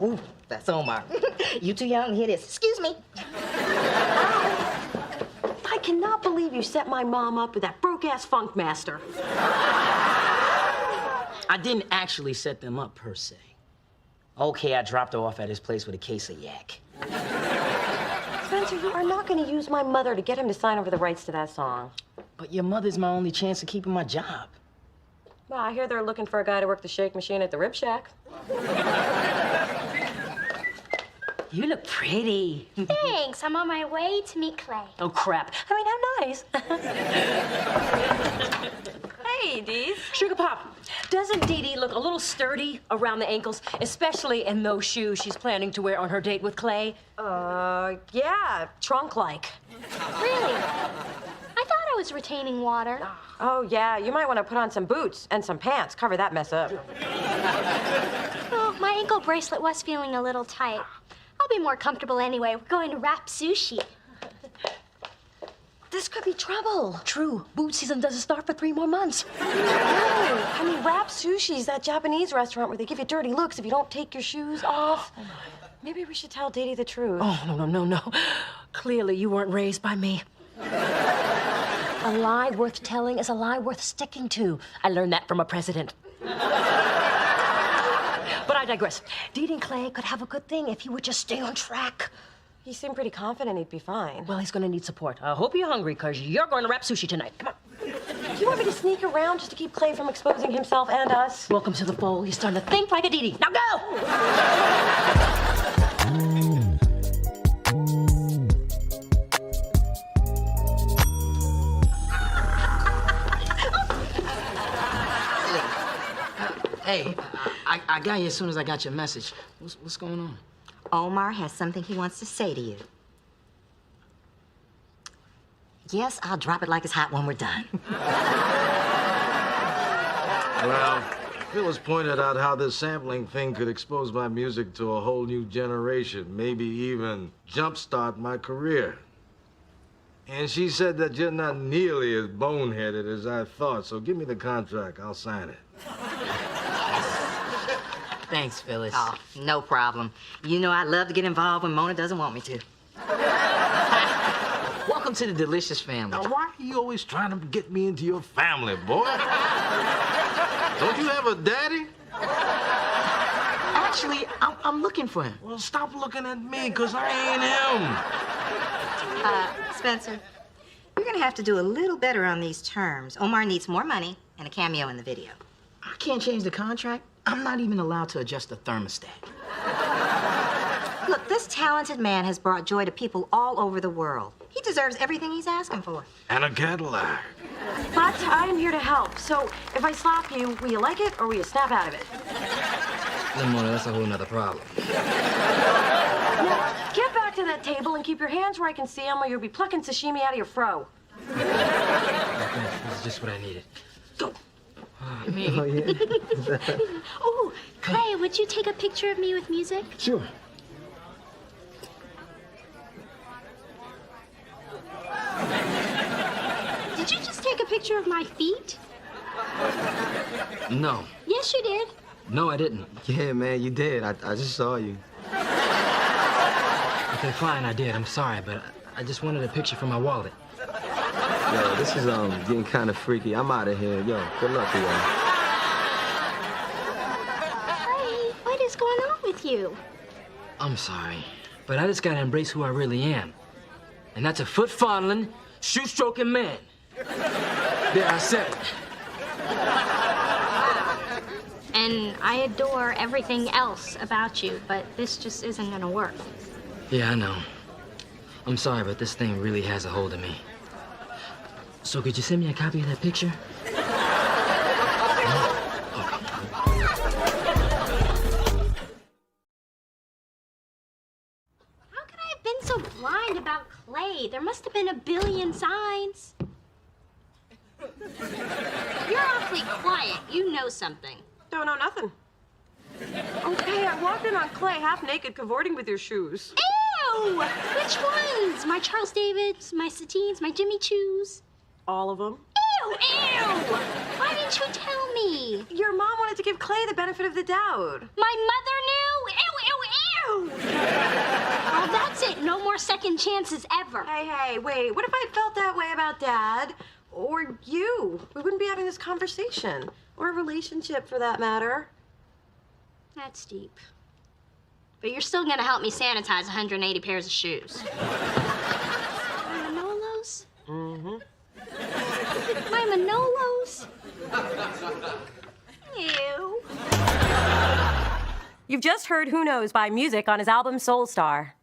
Ooh, that's Omar.
You too young to hear this. Excuse me.
I cannot believe you set my mom up with that broke-ass funk master.
I didn't actually set them up, per se. Okay, I dropped her off at his place with a case of yak.
Spencer, you are not going to use my mother to get him to sign over the rights to that song.
But your mother's my only chance of keeping my job.
Well, I hear they're looking for a guy to work the shake machine at the Rib Shack. You look pretty.
Thanks. I'm on my way to meet Clay.
Oh, crap. I mean, how nice. Hey,
Hey, Dees.
Sugar Pop, doesn't Dee Dee look a little sturdy around the ankles, especially in those shoes she's planning to wear on her date with Clay? Yeah, trunk-like.
Really? I thought I was retaining water.
Oh, yeah, you might want to put on some boots and some pants. Cover that mess up.
Oh, my ankle bracelet was feeling a little tight. I'll be more comfortable anyway. We're going to Wrap Sushi.
This could be trouble. True. Boot season doesn't start for 3 more months. No, I mean, Wrap Sushi's that Japanese restaurant where they give you dirty looks if you don't take your shoes off. Maybe we should tell Dee Dee the truth. Oh, no. Clearly, you weren't raised by me. A lie worth telling is a lie worth sticking to. I learned that from a president. But I digress. Dee Dee and Clay could have a good thing if he would just stay on track. He seemed pretty confident he'd be fine. Well, he's gonna need support. I hope you're hungry, because you're going to Wrap Sushi tonight. Come on. Do you want me to sneak around just to keep Clay from exposing himself and us? Welcome to the fold. He's starting to think like a Dee Dee. Now go!
Hey, I got you as soon as I got your message. What's going on?
Omar has something he wants to say to you. Yes, I'll drop it like it's hot when we're done.
Well, Phyllis pointed out how this sampling thing could expose my music to a whole new generation, maybe even jumpstart my career. And she said that you're not nearly as boneheaded as I thought, so give me the contract. I'll sign it.
Thanks, Phyllis.
Oh, no problem. You know I love to get involved when Mona doesn't want me to.
Welcome to the Delicious family.
Now, why are you always trying to get me into your family, boy? Don't you have a daddy?
Actually, I'm looking for him.
Well, stop looking at me, because I ain't him.
Spencer, you're gonna have to do a little better on these terms. Omar needs more money and a cameo in the video.
I can't change the contract. I'm not even allowed to adjust the thermostat.
Look, this talented man has brought joy to people all over the world. He deserves everything he's asking for.
And a Cadillac.
But I'm here to help, so if I slap you, will you like it or will you snap out of it?
No, Mona, that's a whole nother problem.
Now, get back to that table and keep your hands where I can see them or you'll be plucking sashimi out of your fro.
This is just what I needed. Go. Me.
Oh, yeah. Oh, Clay, would you take a picture of me with music?
Sure.
Did you just take a picture of my feet?
No.
Yes, you did.
No, I didn't.
Yeah, man, you did. I just saw you.
Okay, fine, I did. I'm sorry, but I just wanted a picture for my wallet.
Yo, this is getting kind of freaky. I'm out of here. Yo, good luck to y'all.
Clay, what is going on with you?
I'm sorry, but I just gotta embrace who I really am. And that's a foot-fondling, shoe-stroking man. There, I said it.
And I adore everything else about you, but this just isn't gonna work.
Yeah, I know. I'm sorry, but this thing really has a hold of me. So could you send me a copy of that picture?
How could I have been so blind about Clay? There must have been a billion signs. You're awfully quiet. You know something.
Don't know nothing. Okay, I walked in on Clay half naked cavorting with your shoes.
Ew! Which ones? My Charles Davids, my Satines, my Jimmy Choos?
All of them.
Ew! Ew! Why didn't you tell me?
Your mom wanted to give Clay the benefit of the doubt.
My mother knew? Ew, ew, ew! Well, that's it. No more second chances ever.
Hey, wait. What if I felt that way about Dad? Or you? We wouldn't be having this conversation. Or a relationship, for that matter.
That's deep. But you're still gonna help me sanitize 180 pairs of shoes. Manolos?
Mm-hmm.
My Manolos? Ew.
You've just heard Who Knows by Music on his album Soul Star.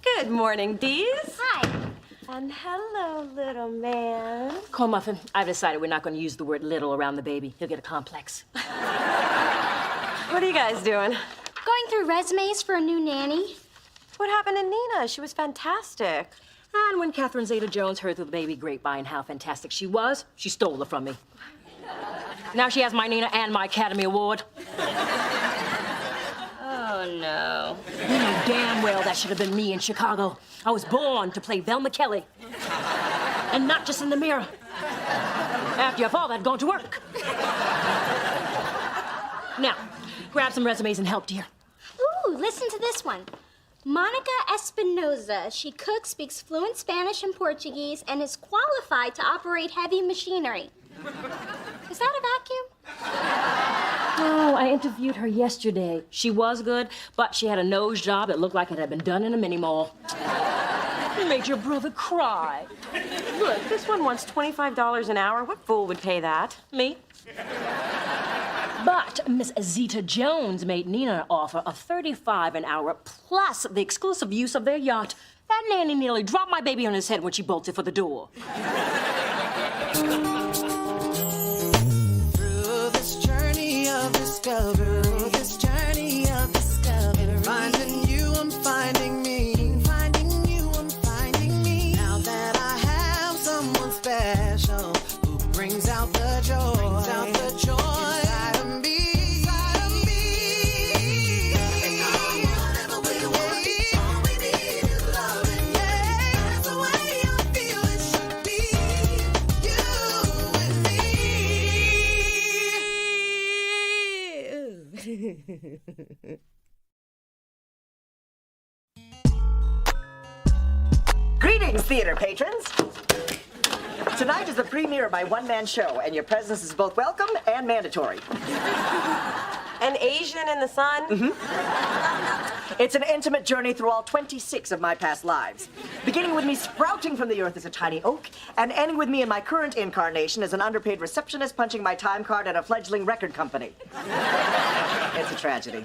Good morning, Dees.
Hi.
And hello, little man. Corn Muffin, I've decided we're not going to use the word little around the baby. He'll get a complex. What are you guys doing?
Going through resumes for a new nanny.
What happened to Nina? She was fantastic. And when Catherine Zeta-Jones heard through the baby grapevine how fantastic she was, she stole her from me. Now she has my Nina and my Academy Award.
Oh, no.
You know damn well that should have been me in Chicago. I was born to play Velma Kelly. And not just in the mirror. After your father had gone to work. Now, grab some resumes and help, dear.
Ooh, listen to this one. Monica Espinoza. She cooks, speaks fluent Spanish and Portuguese, and is qualified to operate heavy machinery. Is that a vacuum?
Oh, I interviewed her yesterday. She was good, but she had a nose job that looked like it had been done in a mini mall. You made your brother cry.
Look, this one wants $25 an hour. What fool would pay that?
Me? But Miss Zeta-Jones made Nina an offer of $35 an hour plus the exclusive use of their yacht. That nanny nearly dropped my baby on his head when she bolted for the door.
Through this journey of discovery, finding you, I'm finding me. Finding you, I'm finding me. Now that I have someone special who brings out the joy, inside of me. And whatever we want, all we need is loving. Yeah, that's the way I feel it should be. You and me.
Greetings, theater patrons. Tonight is the premiere of my one-man show, and your presence is both welcome and mandatory.
An Asian in the sun?
Mm-hmm. It's an intimate journey through all 26 of my past lives, beginning with me sprouting from the earth as a tiny oak, and ending with me in my current incarnation as an underpaid receptionist punching my time card at a fledgling record company. It's a tragedy.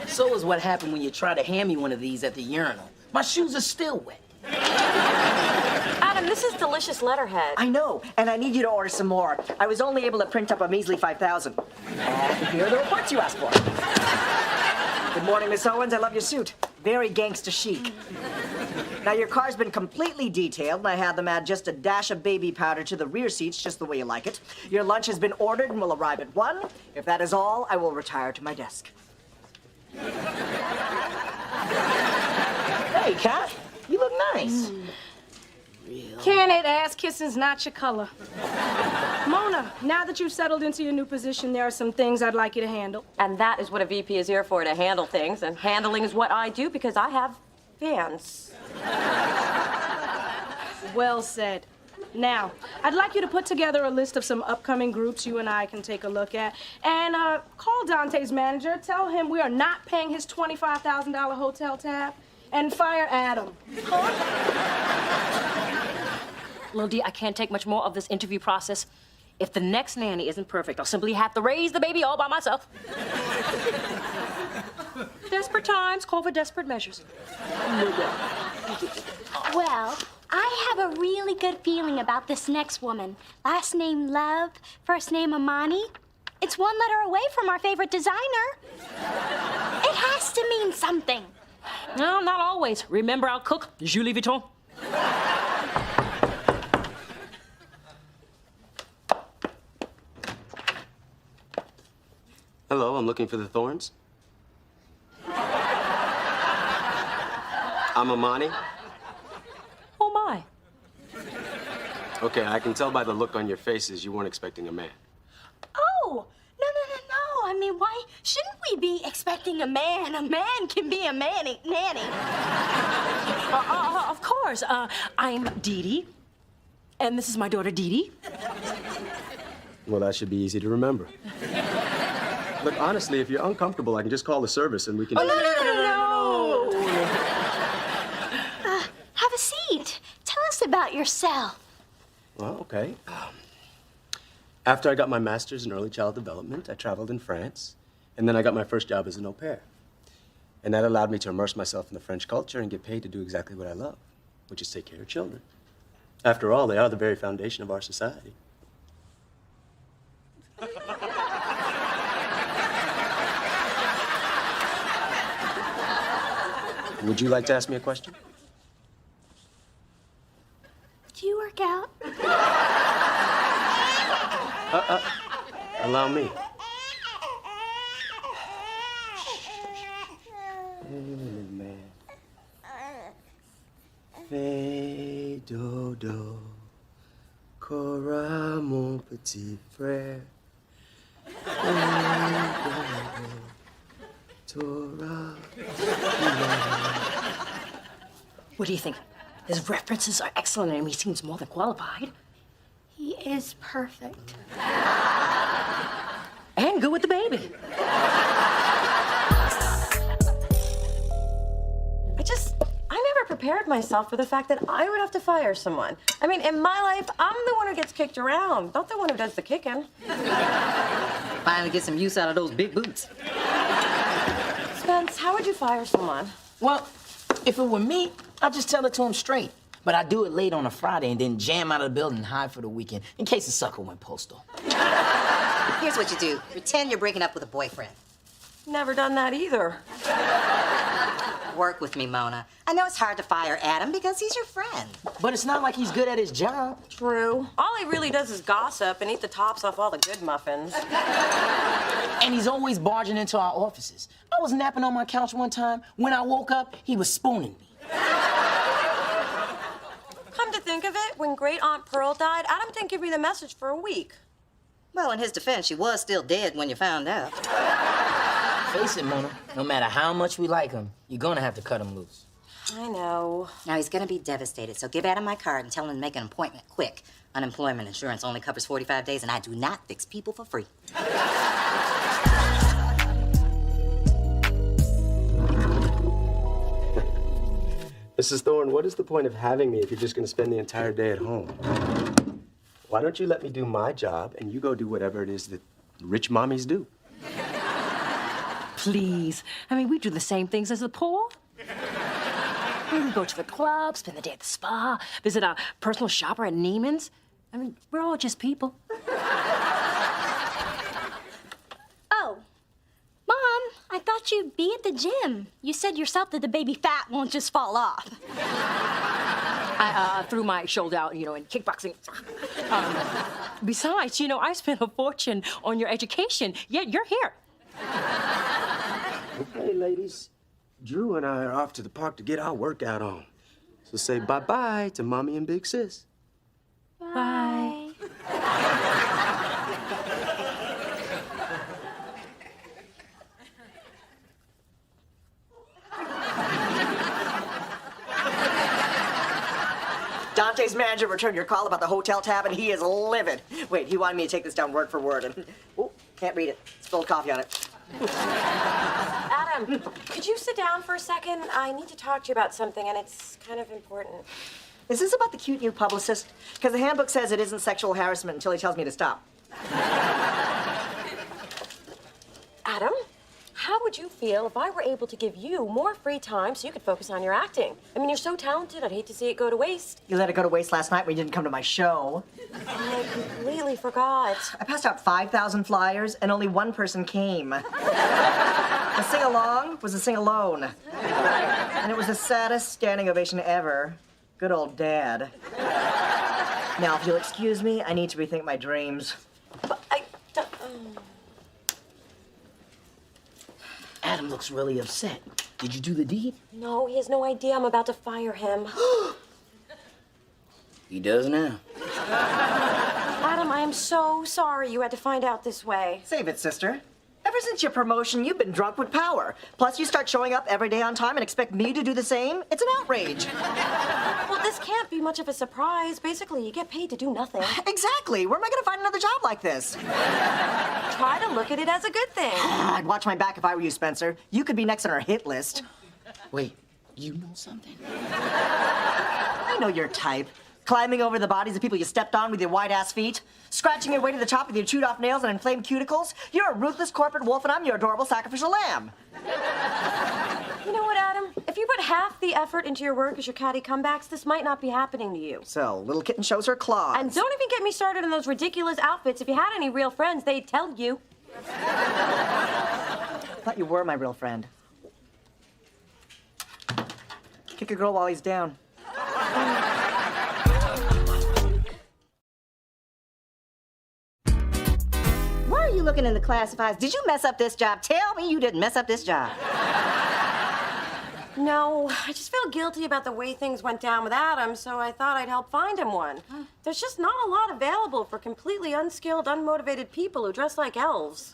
So is what happened when you try to hand me one of these at the urinal. My shoes are still wet.
Adam, this is delicious letterhead.
I know, and I need you to order some more. I was only able to print up a measly 5,000. And here are the reports you asked for. Good morning, Miss Owens. I love your suit. Very gangster chic. Now, your car's been completely detailed, and I had them add just a dash of baby powder to the rear seats, just the way you like it. Your lunch has been ordered and will arrive at 1. If that is all, I will retire to my desk. Hey, Kat, you look nice.
Can it? Ass kissing's not your color. Mona, now that you've settled into your new position, there are some things I'd like you to handle.
And that is what a VP is here for, to handle things. And handling is what I do because I have fans.
Well said. Now, I'd like you to put together a list of some upcoming groups you and I can take a look at. And call Dante's manager, tell him we are not paying his $25,000 hotel tab, and fire Adam.
Lil D, I can't take much more of this interview process. If the next nanny isn't perfect, I'll simply have to raise the baby all by myself. Desperate times call for desperate measures.
Well, I have a really good feeling about this next woman. Last name Love, first name Amani. It's one letter away from our favorite designer. It has to mean something.
No, not always. Remember our cook, Julie Vuitton?
Hello, I'm looking for the Thorns. I'm Amani.
Oh, my.
Okay, I can tell by the look on your faces you weren't expecting a man.
Oh, no. I mean, why shouldn't we be expecting a man? A man can be a nanny.
Of course. I'm Dee Dee. And this is my daughter, Dee Dee.
Well, that should be easy to remember. Look, honestly, if you're uncomfortable, I can just call the service and we can...
Oh, no. Have a seat. Tell us about yourself.
Well, okay. After I got my master's in early child development, I traveled in France, and then I got my first job as an au pair. And that allowed me to immerse myself in the French culture and get paid to do exactly what I love, which is take care of children. After all, they are the very foundation of our society. Would you like to ask me a question?
Do you work out?
Allow me. Man. Fais dodo, Cora, mon petit frère. Torah.
What do you think? His references are excellent and he seems more than qualified.
He is perfect.
And good with the baby. I never prepared myself for the fact that I would have to fire someone. I mean, in my life, I'm the one who gets kicked around, not the one who does the kicking.
Finally get some use out of those big boots.
Spence, how would you fire someone?
Well, if it were me, I'd just tell it to him straight. But I do it late on a Friday and then jam out of the building and hide for the weekend in case the sucker went postal.
Here's what you do. Pretend you're breaking up with a boyfriend.
Never done that either.
Work with me, Mona. I know it's hard to fire Adam because he's your friend.
But it's not like he's good at his job.
True. All he really does is gossip and eat the tops off all the good muffins.
And he's always barging into our offices. I was napping on my couch one time. When I woke up, he was spooning me.
Come to think of it, when Great Aunt Pearl died, Adam didn't give me the message for a week.
Well, in his defense, she was still dead when you found out.
Face it, Mona, no matter how much we like him, you're gonna have to cut him loose.
I know.
Now, he's gonna be devastated, so give Adam my card and tell him to make an appointment quick. Unemployment insurance only covers 45 days, and I do not fix people for free.
Mrs. Thorne, what is the point of having me if you're just going to spend the entire day at home? Why don't you let me do my job and you go do whatever it is that rich mommies do?
Please. I mean, we do the same things as the poor. We go to the club, spend the day at the spa, visit our personal shopper at Neiman's. I mean, we're all just people.
Oh, Mom, I thought you'd be at the gym. You said yourself that the baby fat won't just fall off.
I threw my shoulder out, in kickboxing. Besides, I spent a fortune on your education, yet you're here.
Okay, ladies. Drew and I are off to the park to get our workout on. So say bye-bye to Mommy and Big Sis.
Bye.
Dante's manager returned your call about the hotel tab, and he is livid. Wait, he wanted me to take this down word for word, and can't read it. Spilled coffee on it.
Adam, could you sit down for a second? I need to talk to you about something, and it's kind of important.
Is this about the cute new publicist? Because the handbook says it isn't sexual harassment until he tells me to stop.
Adam, how would you feel if I were able to give you more free time so you could focus on your acting? I mean, you're so talented, I'd hate to see it go to waste.
You let it go to waste last night when you didn't come to my show.
I completely forgot.
I passed out 5,000 flyers, and only one person came. The sing-along was a sing-alone. And it was the saddest standing ovation ever. Good old Dad. Now, if you'll excuse me, I need to rethink my dreams.
But
Adam looks really upset. Did you do the deed?
No, he has no idea I'm about to fire him.
He does now.
Adam, I am so sorry you had to find out this way.
Save it, sister. Ever since your promotion, you've been drunk with power. Plus, you start showing up every day on time and expect me to do the same? It's an outrage.
Well, this can't be much of a surprise. Basically, you get paid to do nothing.
Exactly. Where am I going to find another job like this?
Try to look at it as a good thing.
I'd watch my back if I were you, Spencer. You could be next on our hit list.
Wait, you know something?
I know your type. Climbing over the bodies of people you stepped on with your white-ass feet. Scratching your way to the top with your chewed-off nails and inflamed cuticles. You're a ruthless corporate wolf, and I'm your adorable sacrificial lamb.
You know what, Adam? If you put half the effort into your work as your catty comebacks, this might not be happening to you.
So, little kitten shows her claws.
And don't even get me started on those ridiculous outfits. If you had any real friends, they'd tell you.
I thought you were my real friend. Kick a girl while he's down.
Why are you looking in the classifieds? Did you mess up this job? Tell me you didn't mess up this job.
No, I just feel guilty about the way things went down with Adam, so I thought I'd help find him one. There's just not a lot available for completely unskilled, unmotivated people who dress like elves.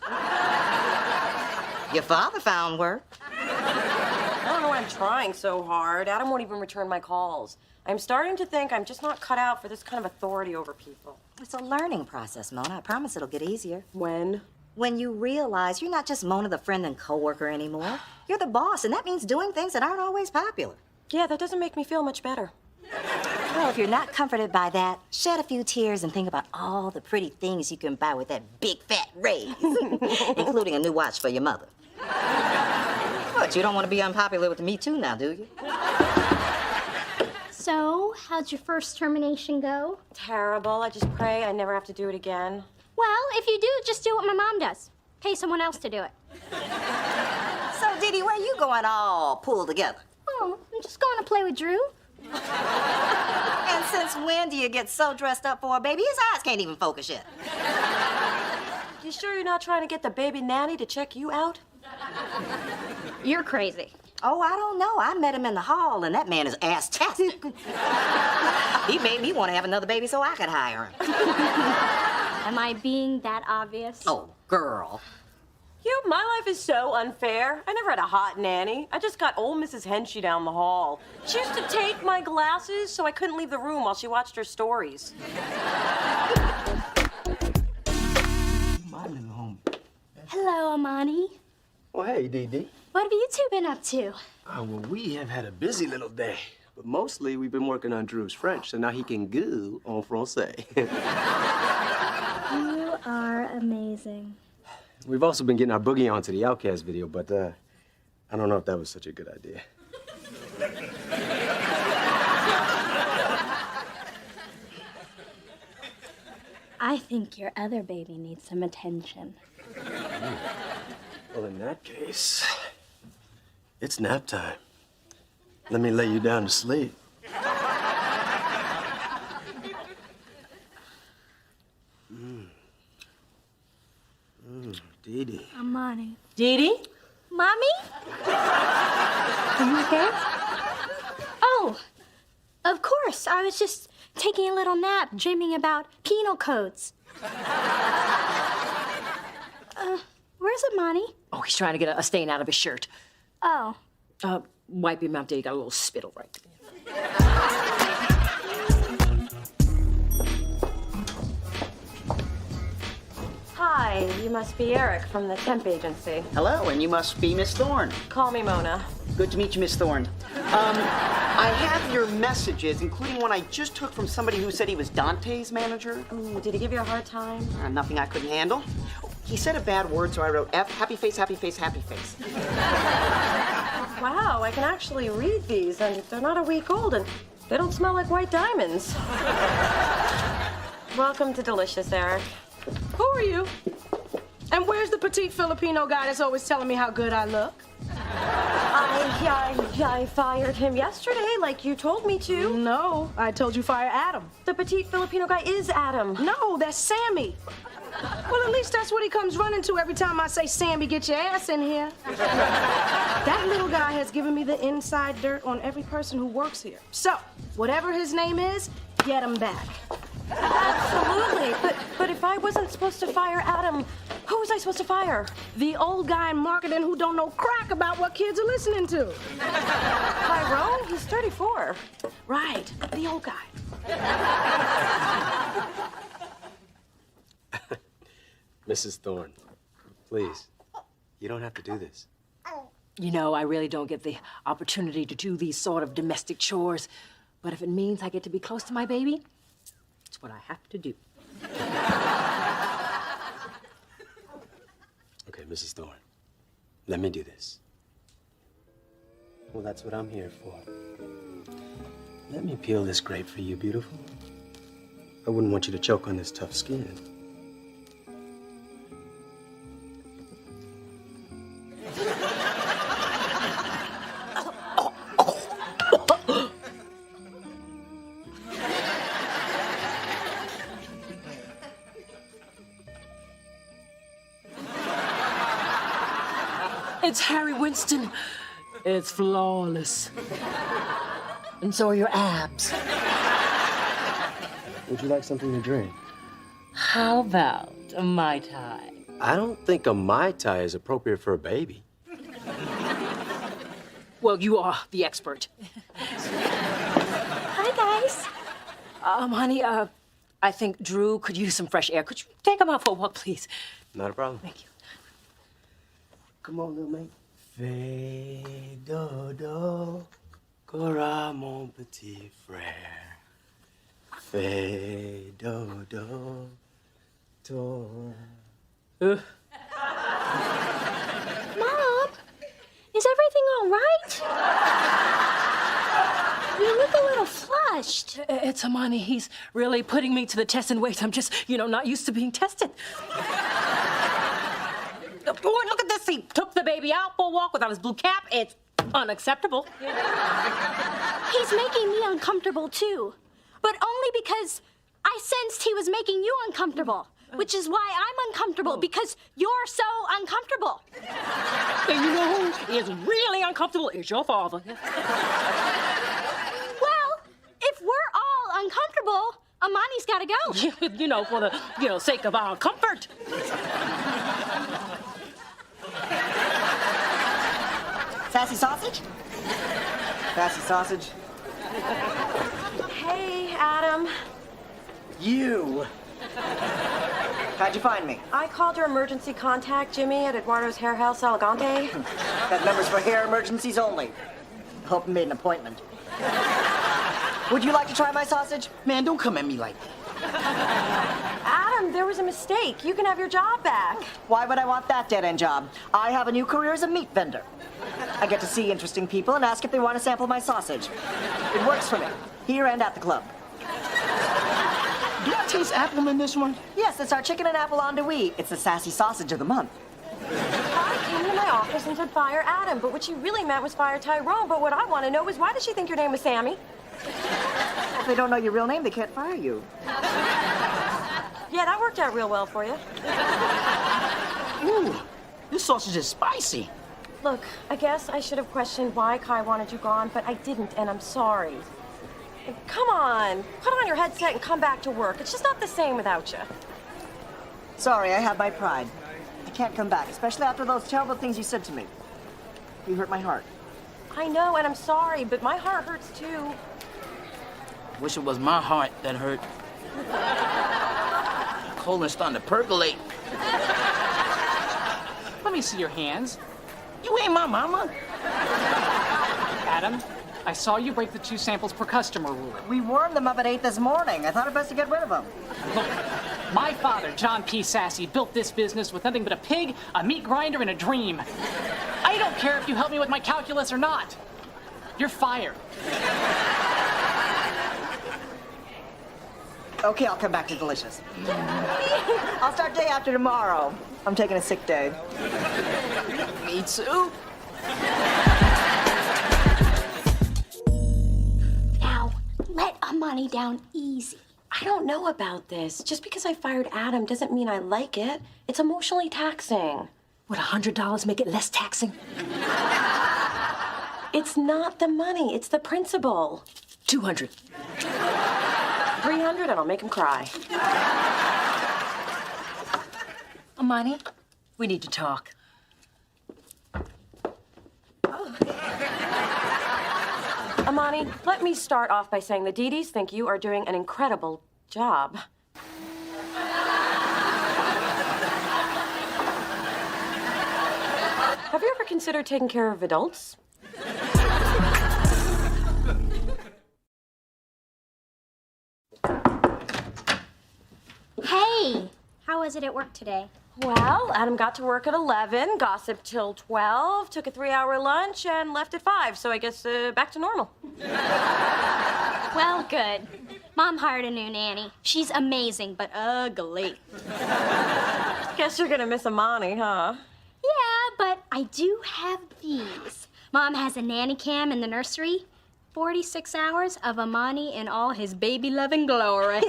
Your father found work.
I don't know why I'm trying so hard. Adam won't even return my calls. I'm starting to think I'm just not cut out for this kind of authority over people.
It's a learning process, Mona. I promise it'll get easier.
When?
When you realize you're not just Mona the friend and coworker anymore. You're the boss, and that means doing things that aren't always popular.
Yeah, that doesn't make me feel much better.
Well, if you're not comforted by that, shed a few tears and think about all the pretty things you can buy with that big fat raise, including a new watch for your mother. But you don't want to be unpopular with Me Too now, do you?
So, how'd your first termination go?
Terrible. I just pray I never have to do it again.
Well, if you do, just do what my mom does. Pay someone else to do it.
So, Dee Dee, where you going all pulled together?
Oh, I'm just going to play with Drew.
And since when do you get so dressed up for a baby? His eyes can't even focus yet.
You sure you're not trying to get the baby nanny to check you out?
You're crazy.
Oh, I don't know. I met him in the hall, and that man is ass-tastic. He made me want to have another baby so I could hire him.
Am I being that obvious?
Oh, girl.
You know, my life is so unfair. I never had a hot nanny. I just got old Mrs. Henchy down the hall. She used to take my glasses so I couldn't leave the room while she watched her stories.
My little home.
Hello, Amani.
Well, hey, Dee Dee.
What have you two been up to?
Well, we have had a busy little day. But mostly we've been working on Drew's French, so now he can go en français.
You are amazing.
We've also been getting our boogie on to the Outkast video, but I don't know if that was such a good idea.
I think your other baby needs some attention.
Well, in that case, it's nap time. Let me lay you down to sleep. Dee Dee.
Amani.
Dee Dee?
Mommy? Are you okay? Oh, of course. I was just taking a little nap, dreaming about penal codes. Where's Amani?
Oh, he's trying to get a stain out of his shirt.
Oh.
Wipe him out till you got a little spittle right there. Hi, you must be Eric from the temp agency.
Hello, and you must be Miss Thorne.
Call me Mona.
Good to meet you, Miss Thorne. I have your messages, including one I just took from somebody who said he was Dante's manager.
Ooh, did he give you a hard time?
Nothing I couldn't handle. He said a bad word, so I wrote F, happy face, happy face, happy face.
Wow, I can actually read these, and they're not a week old, and they don't smell like white diamonds. Welcome to Delicious, Eric.
Who are you? And where's the petite Filipino guy that's always telling me how good I look?
I fired him yesterday, like you told me to.
No, I told you fire Adam.
The petite Filipino guy is Adam.
No, that's Sammy. Well, at least that's what he comes running to every time I say, Sammy, get your ass in here. That little guy has given me the inside dirt on every person who works here. So, whatever his name is, get him back.
Absolutely. But if I wasn't supposed to fire Adam, who was I supposed to fire?
The old guy in marketing who don't know crack about what kids are listening to.
Tyrone? He's 34.
Right, the old guy.
Mrs. Thorne, please, you don't have to do this.
You know, I really don't get the opportunity to do these sort of domestic chores. But if it means I get to be close to my baby, it's what I have to do.
Okay, Mrs. Thorne, let me do this. Well, that's what I'm here for. Let me peel this grape for you, beautiful. I wouldn't want you to choke on this tough skin.
It's Harry Winston. It's flawless. And so are your abs.
Would you like something to drink?
How about a Mai Tai?
I don't think a Mai Tai is appropriate for a baby.
Well, you are the expert.
Hi, guys.
Honey, I think Drew could use some fresh air. Could you take him out for a walk, please?
Not a problem.
Thank you.
Come on, little mate. Fais dodo, cora mon petit frère. Fais dodo, toi.
Mom, is everything all right? You look a little flushed.
It's Amani. He's really putting me to the test in weight. I'm just, not used to being tested. Oh, look at this. He took the baby out for a walk without his blue cap. It's unacceptable.
He's making me uncomfortable, too. But only because I sensed he was making you uncomfortable. Which is why I'm uncomfortable, because you're so uncomfortable.
And you know who is really uncomfortable is your father.
Well, if we're all uncomfortable, Amani's got to go.
For the, sake of our comfort.
Sassy sausage? Sassy sausage.
Hey, Adam.
You. How'd you find me?
I called your emergency contact, Jimmy, at Eduardo's Hair House, Elegante.
That number's for hair emergencies only. Hope you made an appointment. Would you like to try my sausage?
Man, don't come at me like that.
Adam, there was a mistake. You can have your job back.
Why would I want that dead-end job? I have a new career as a meat vendor. I get to see interesting people and ask if they want to sample my sausage. It works for me, here and at the club.
Do I taste apple in this one?
Yes, it's our chicken and apple andouille. It's the sassy sausage of the month.
I came to my office and said fire Adam, but what she really meant was fire Tyrone. But what I want to know is why does she think your name was Sammy?
If they don't know your real name, they can't fire you.
Yeah, that worked out real well for you.
Ooh, this sausage is spicy.
Look, I guess I should have questioned why Kai wanted you gone, but I didn't, and I'm sorry. Come on, put on your headset and come back to work. It's just not the same without you.
Sorry, I have my pride. I can't come back, especially after those terrible things you said to me. You hurt my heart.
I know, and I'm sorry, but my heart hurts too.
Wish it was my heart that hurt. Colon's starting to percolate.
Let me see your hands.
You ain't my mama.
Adam, I saw you break the 2 samples per customer rule.
We warmed them up at 8 this morning. I thought it best to get rid of them.
Look, my father, John P. Sassy, built this business with nothing but a pig, a meat grinder, and a dream. I don't care if you help me with my calculus or not. You're fired.
Okay, I'll come back to Delicious. I'll start day after tomorrow. I'm taking a sick day.
Me too.
Now, let Amani down easy.
I don't know about this. Just because I fired Adam doesn't mean I like it. It's emotionally taxing. Would $100 make it less taxing? It's not the money, it's the principle. 200. 300 and I'll make him cry. Amani, we need to talk. Amani, let me start off by saying the Dee-Dees think you are doing an incredible job. Have you ever considered taking care of adults?
Hey, how was it at work today?
Well, Adam got to work at 11, gossiped till 12, took a 3-hour lunch, and left at 5. So I guess back to normal.
Well, good. Mom hired a new nanny. She's amazing, but ugly.
Guess you're gonna miss Amani, huh?
Yeah, but I do have these. Mom has a nanny cam in the nursery. 46 hours of Amani in all his baby-loving glory.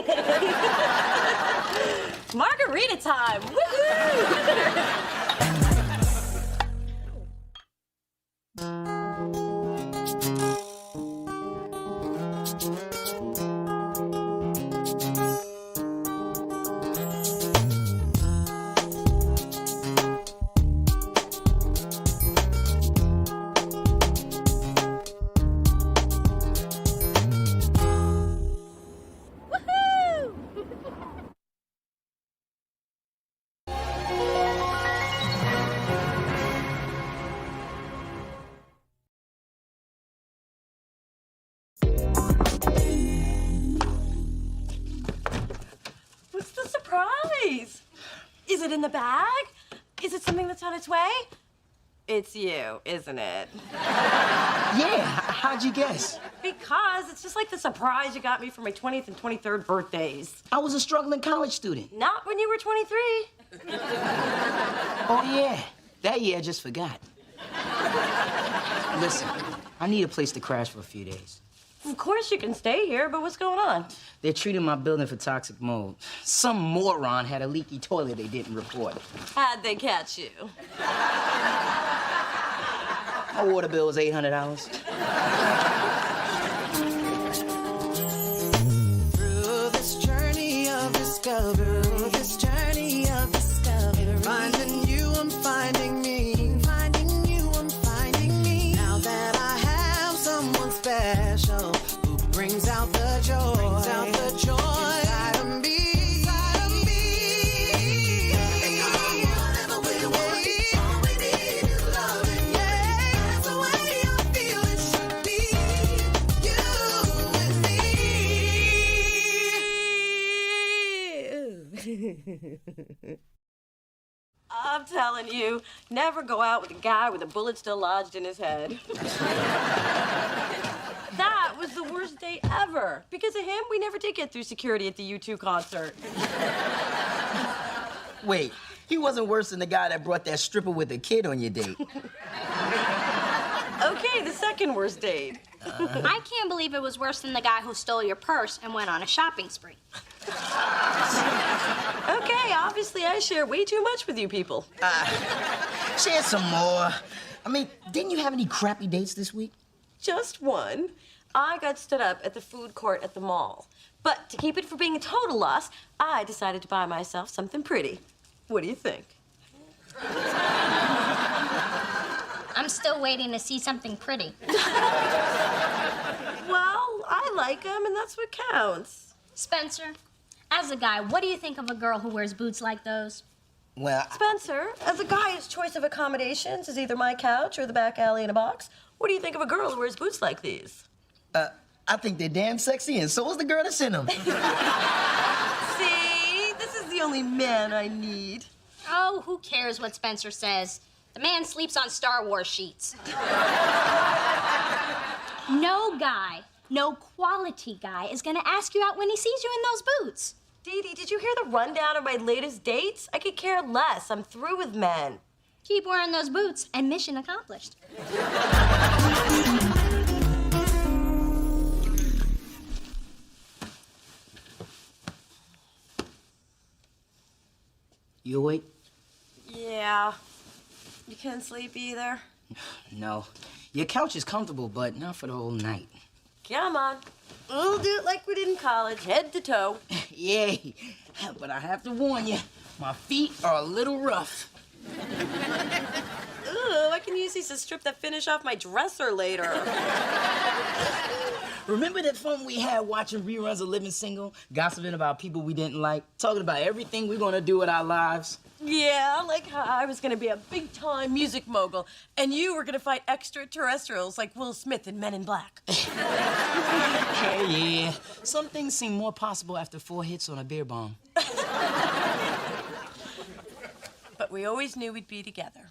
Margarita time! Woohoo! What's the surprise? Is it in the bag? Is it something that's on its way? It's you, isn't it?
Yeah, how'd you guess?
Because it's just like the surprise you got me for my 20th and 23rd birthdays.
I was a struggling college student.
Not when you were 23.
Oh, yeah. That year I just forgot. Listen, I need a place to crash for a few days.
Of course you can stay here, but what's going on?
They're treating my building for toxic mold. Some moron had a leaky toilet they didn't report.
How'd they catch you?
My water bill was $800.
Through this journey of discovery, finding you, I'm finding me, finding you, I'm finding me. Now that I have someone special who brings out the joy, inside of me. Whatever we want, all we need is loving. Yeah, that's the way I feel it should be. You and me.
I'm telling you, never go out with a guy with a bullet still lodged in his head. That was the worst day ever. Because of him, we never did get through security at the U2 concert.
Wait, he wasn't worse than the guy that brought that stripper with a kid on your date.
Okay, the second worst date.
I can't believe it was worse than the guy who stole your purse and went on a shopping spree.
Okay, obviously I share way too much with you people.
Share some more. I mean, didn't you have any crappy dates this week?
Just one. I got stood up at the food court at the mall. But to keep it from being a total loss, I decided to buy myself something pretty. What do you think?
I'm still waiting to see something pretty.
Well, I like them, and that's what counts.
Spencer, as a guy, what do you think of a girl who wears boots like those?
Well,
Spencer, as a guy whose choice of accommodations is either my couch or the back alley in a box, what do you think of a girl who wears boots like these?
I think they're damn sexy, and so is the girl that sent them.
See? This is the only man I need.
Oh, who cares what Spencer says? The man sleeps on Star Wars sheets. No guy, no quality guy is gonna ask you out when he sees you in those boots.
Dee Dee, did you hear the rundown of my latest dates? I could care less. I'm through with men.
Keep wearing those boots and mission accomplished.
You awake?
Yeah. You can't sleep either?
No. Your couch is comfortable, but not for the whole night.
Come on. We'll do it like we did in college, head to toe.
Yay. But I have to warn you, my feet are a little rough.
Ooh, I can use these to strip that finish off my dresser later.
Remember that fun we had watching reruns of Living Single, gossiping about people we didn't like, talking about everything we're gonna do with our lives?
Yeah, like how I was gonna be a big-time music mogul, and you were gonna fight extraterrestrials like Will Smith in Men in Black.
Yeah, some things seem more possible after 4 hits on a beer bomb.
But we always knew we'd be together.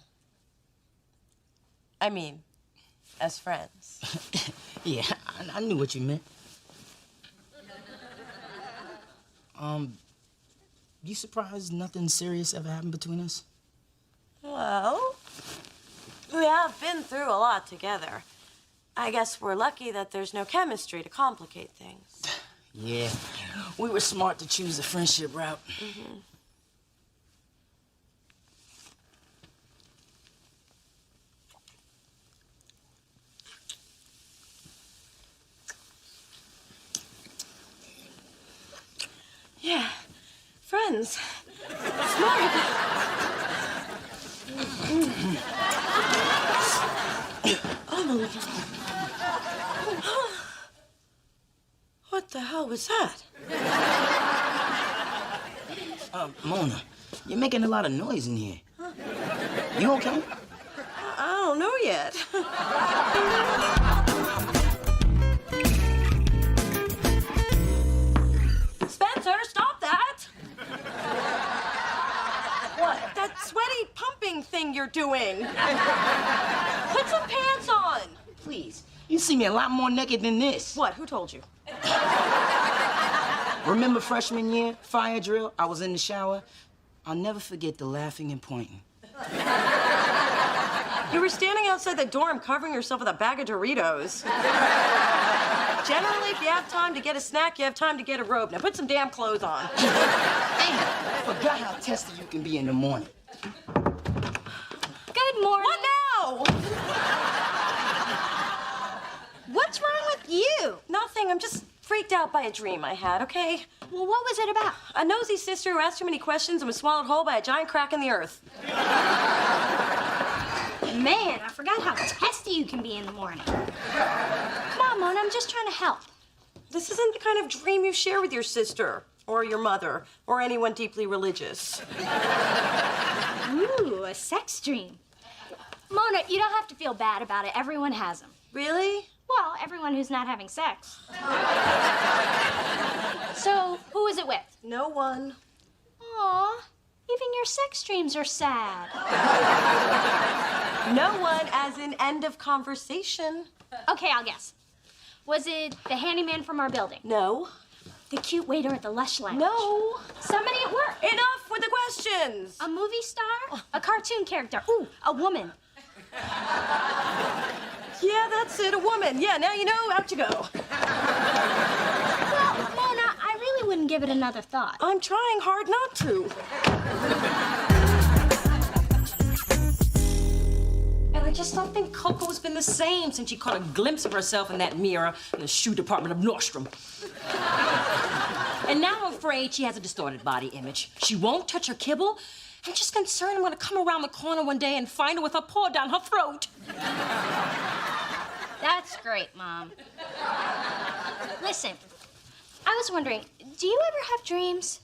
I mean, as friends.
Yeah, I knew what you meant. You surprised nothing serious ever happened between us?
Well, we have been through a lot together. I guess we're lucky that there's no chemistry to complicate things.
Yeah, we were smart to choose the friendship route.
Mm-hmm. Yeah, friends. Smart. What the hell was that?
Mona, you're making a lot of noise in here. You okay?
I don't know yet. Spencer, stop that! What? That sweaty pumping thing you're doing. Put some pants on.
Please, you see me a lot more naked than this.
What? Who told you?
Remember freshman year, fire drill? I was in the shower. I'll never forget the laughing and pointing.
You were standing outside the dorm covering yourself with a bag of Doritos. Generally, if you have time to get a snack, you have time to get a robe. Now put some damn clothes on.
I forgot how testy you can be in the morning.
Good morning.
What now?
What's wrong with you?
Nothing. I'm just freaked out by a dream I had, okay?
Well, what was it about?
A nosy sister who asked too many questions and was swallowed whole by a giant crack in the earth.
Man, I forgot how testy you can be in the morning. Come on, Mona, I'm just trying to help.
This isn't the kind of dream you share with your sister, or your mother, or anyone deeply religious.
Ooh, a sex dream. Mona, you don't have to feel bad about it. Everyone has them.
Really?
Well, everyone who's not having sex. So, who was it with?
No one.
Aw, even your sex dreams are sad.
No one, as in end of conversation.
Okay, I'll guess. Was it the handyman from our building?
No.
The cute waiter at the Lush Lounge?
No.
Somebody at work?
Enough with the questions.
A movie star? A cartoon character? Ooh, a woman.
Yeah, that's it, a woman. Yeah, now you know, out you go.
Well, Mona, I really wouldn't give it another thought.
I'm trying hard not to. And I just don't think Coco's been the same since she caught a glimpse of herself in that mirror in the shoe department of Nordstrom. And now I'm afraid she has a distorted body image. She won't touch her kibble. I'm just concerned I'm gonna come around the corner one day and find her with her paw down her throat.
That's great, Mom. Listen, I was wondering, do you ever have dreams?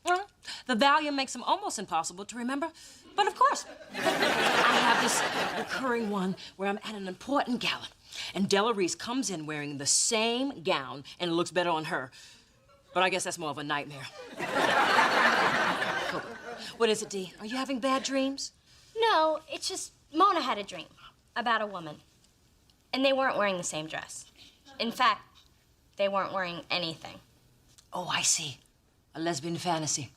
Well, the Valium makes them almost impossible to remember. But of course, I have this recurring one where I'm at an important gala, and Della Reese comes in wearing the same gown, and it looks better on her. But I guess that's more of a nightmare. Coco, what is it, Dee? Are you having bad dreams?
No, it's just Mona had a dream about a woman. And they weren't wearing the same dress. In fact, they weren't wearing anything.
Oh, I see. A lesbian fantasy.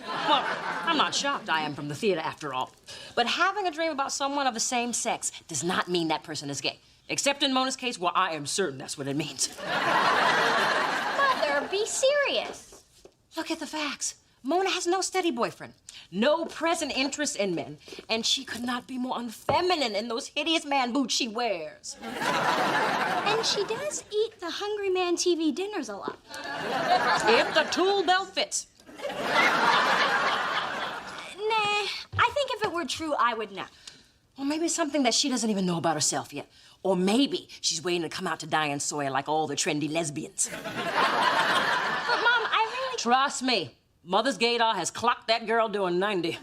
Well, I'm not shocked. I am from the theater, after all. But having a dream about someone of the same sex does not mean that person is gay. Except in Mona's case, well, I am certain that's what it means.
Mother, be serious.
Look at the facts. Mona has no steady boyfriend, no present interest in men, and she could not be more unfeminine in those hideous man boots she wears.
And she does eat the Hungry Man TV dinners a lot.
If the tool belt fits.
Nah, I think if it were true, I would know.
Or maybe it's something that she doesn't even know about herself yet. Or maybe she's waiting to come out to Diane Sawyer like all the trendy lesbians.
But, Mom, I really...
Trust me, Mother's Gaydar has clocked that girl doing 90.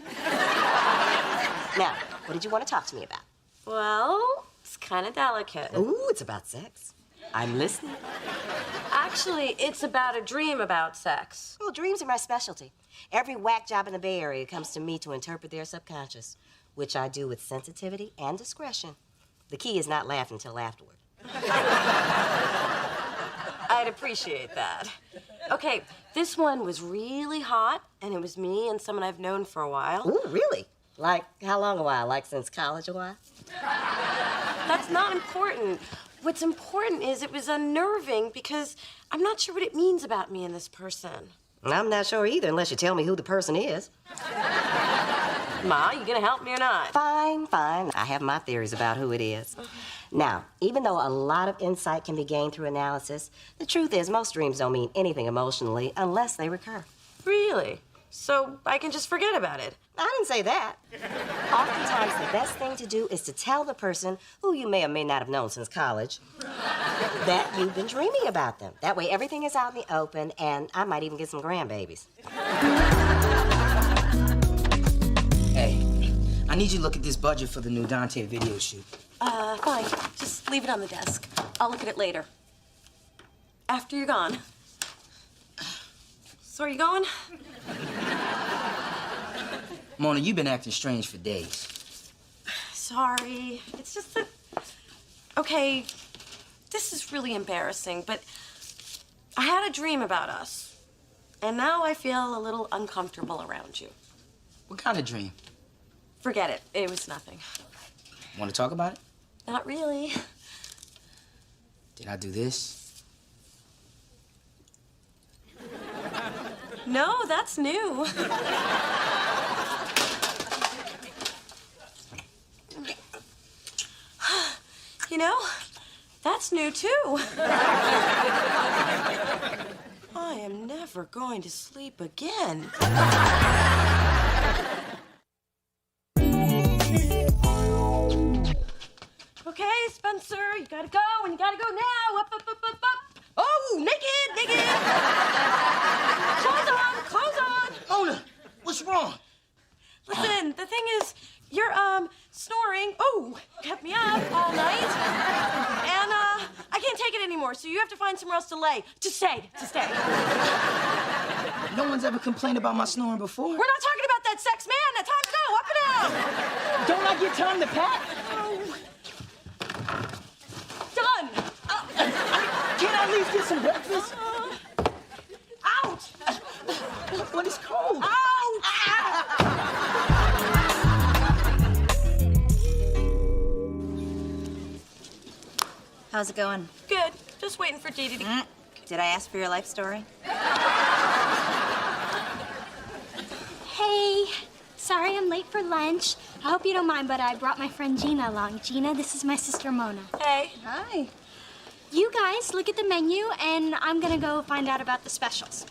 Now, what did you want to talk to me about?
Well, it's kind of delicate.
Ooh, it's about sex.
I'm listening. Actually, it's about a dream about sex.
Well, dreams are my specialty. Every whack job in the Bay Area comes to me to interpret their subconscious, which I do with sensitivity and discretion. The key is not laughing until afterward.
I'd appreciate that. Okay, this one was really hot, and it was me and someone I've known for a while.
Ooh, really? Like, how long a while? Like since college a while?
That's not important. What's important is it was unnerving because I'm not sure what it means about me and this person.
I'm not sure either, unless you tell me who the person is.
Ma, you gonna help me or not?
Fine, fine. I have my theories about who it is. Now, even though a lot of insight can be gained through analysis, the truth is most dreams don't mean anything emotionally unless they recur.
Really? So I can just forget about it?
I didn't say that. Oftentimes, the best thing to do is to tell the person, who you may or may not have known since college, that you've been dreaming about them. That way, everything is out in the open, and I might even get some grandbabies.
Hey, I need you to look at this budget for the new Dante video shoot.
Fine. Just leave it on the desk. I'll look at it later. After you're gone. So are you going?
Mona, you've been acting strange for days.
Sorry. It's just that... Okay, this is really embarrassing, but I had a dream about us. And now I feel a little uncomfortable around you.
What kind of dream?
Forget it. It was nothing.
Want to talk about it?
Not really.
Did I do this?
No, that's new. You know, that's new too. I am never going to sleep again. Okay, Spencer, you gotta go, and you gotta go now. Up, up, up, up, up. Oh, naked, naked. Clothes on.
Mona, what's wrong?
Listen, the thing is, you're, snoring. Oh, kept me up all night. And, I can't take it anymore, so you have to find somewhere else to lay. To stay.
No one's ever complained about my snoring before.
We're not talking about that sex, man. That time to go. Up and out.
Don't I get time to pack?
Oh. Done.
Can't I at least get some breakfast?
Ouch.
But it's cold.
Ouch.
How's it going?
Good. Just waiting for Dee Dee to...
Did I ask for your life story?
Hey, sorry I'm late for lunch. I hope you don't mind, but I brought my friend Gina along. Gina, this is my sister Mona.
Hey.
Hi. You guys look at the menu, and I'm gonna go find out about the specials.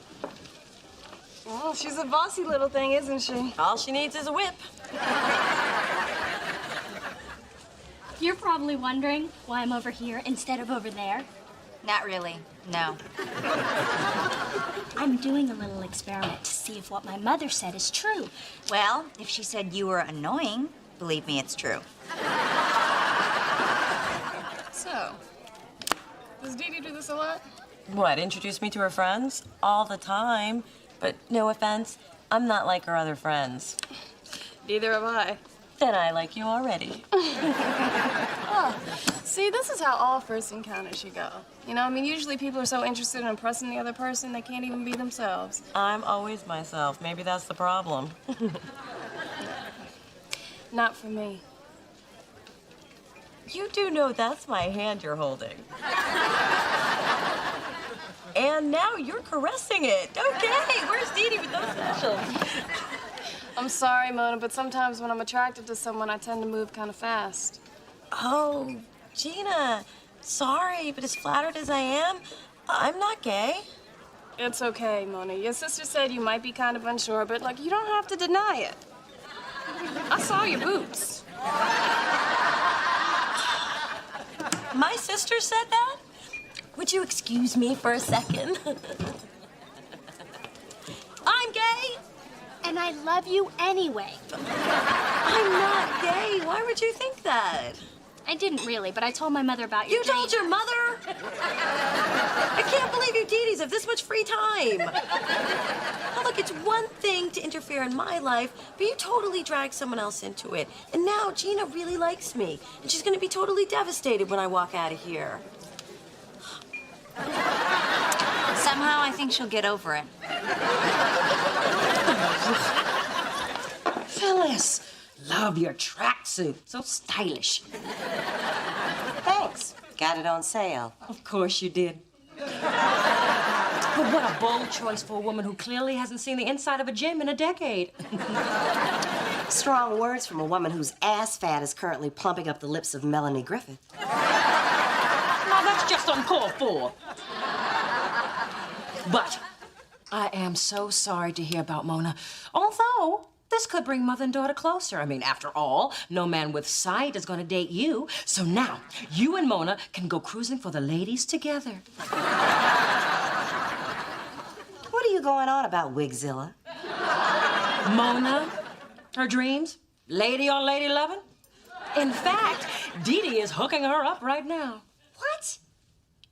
Well, she's a bossy little thing, isn't she?
All she needs is a whip.
You're probably wondering why I'm over here instead of over there.
Not really, no.
I'm doing a little experiment to see if what my mother said is true.
Well, if she said you were annoying, believe me, it's true.
So, does Dee Dee do this a lot?
What, introduce me to her friends? All the time. But no offense, I'm not like her other friends.
Neither am I.
Then I like you already.
Oh, see, this is how all first encounters should go. You know, I mean, usually people are so interested in impressing the other person, they can't even be themselves.
I'm always myself. Maybe that's the problem.
Not for me.
You do know that's my hand you're holding. And now you're caressing it. Okay, where's Dee Dee with those specials?
I'm sorry, Mona, but sometimes when I'm attracted to someone, I tend to move kind of fast.
Oh, Gina, sorry, but as flattered as I am, I'm not gay.
It's okay, Mona. Your sister said you might be kind of unsure, but, like, you don't have to deny it. I saw your boots.
My sister said that? Would you excuse me for a second? I'm gay.
And I love you anyway.
I'm not gay. Why would you think that?
I didn't really, but I told my mother about your
You told your mother? I can't believe you Dee Dees have this much free time. Now, look, it's one thing to interfere in my life, but you totally dragged someone else into it. And now Gina really likes me, and she's gonna be totally devastated when I walk out of here.
Somehow, I think she'll get over it.
Phyllis, love your tracksuit. So stylish.
Thanks. Got it on sale.
Of course you did. But what a bold choice for a woman who clearly hasn't seen the inside of a gym in a decade.
Strong words from a woman whose ass fat is currently plumping up the lips of Melanie Griffith.
Now, that's just uncalled for. But I am so sorry to hear about Mona. Although, this could bring mother and daughter closer. I mean, after all, no man with sight is going to date you. So now, you and Mona can go cruising for the ladies together.
What are you going on about, Wigzilla?
Mona, her dreams, lady on lady loving. In fact, Dee Dee is hooking her up right now.
What?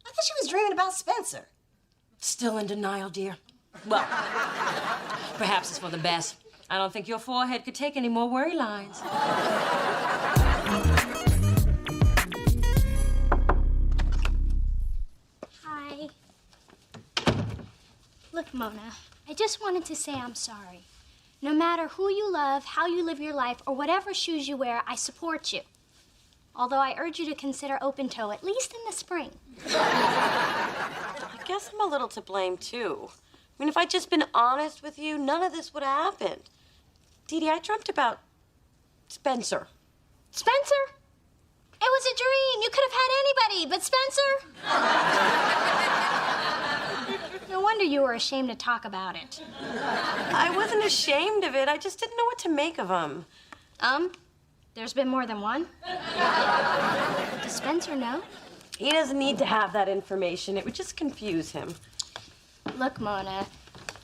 I thought she was dreaming about Spencer.
Still in denial, dear. Well, perhaps it's for the best. I don't think your forehead could take any more worry lines.
Hi. Look, Mona, I just wanted to say I'm sorry. No matter who you love, how you live your life, or whatever shoes you wear, I support you. Although I urge you to consider open toe, at least in the spring.
I guess I'm a little to blame, too. I mean, if I'd just been honest with you, none of this would have happened. Dee Dee, I dreamt about Spencer.
Spencer? It was a dream. You could have had anybody but Spencer. No wonder you were ashamed to talk about it.
I wasn't ashamed of it. I just didn't know what to make of him.
There's been more than one? Does Spencer know?
He doesn't need to have that information. It would just confuse him.
Look, Mona,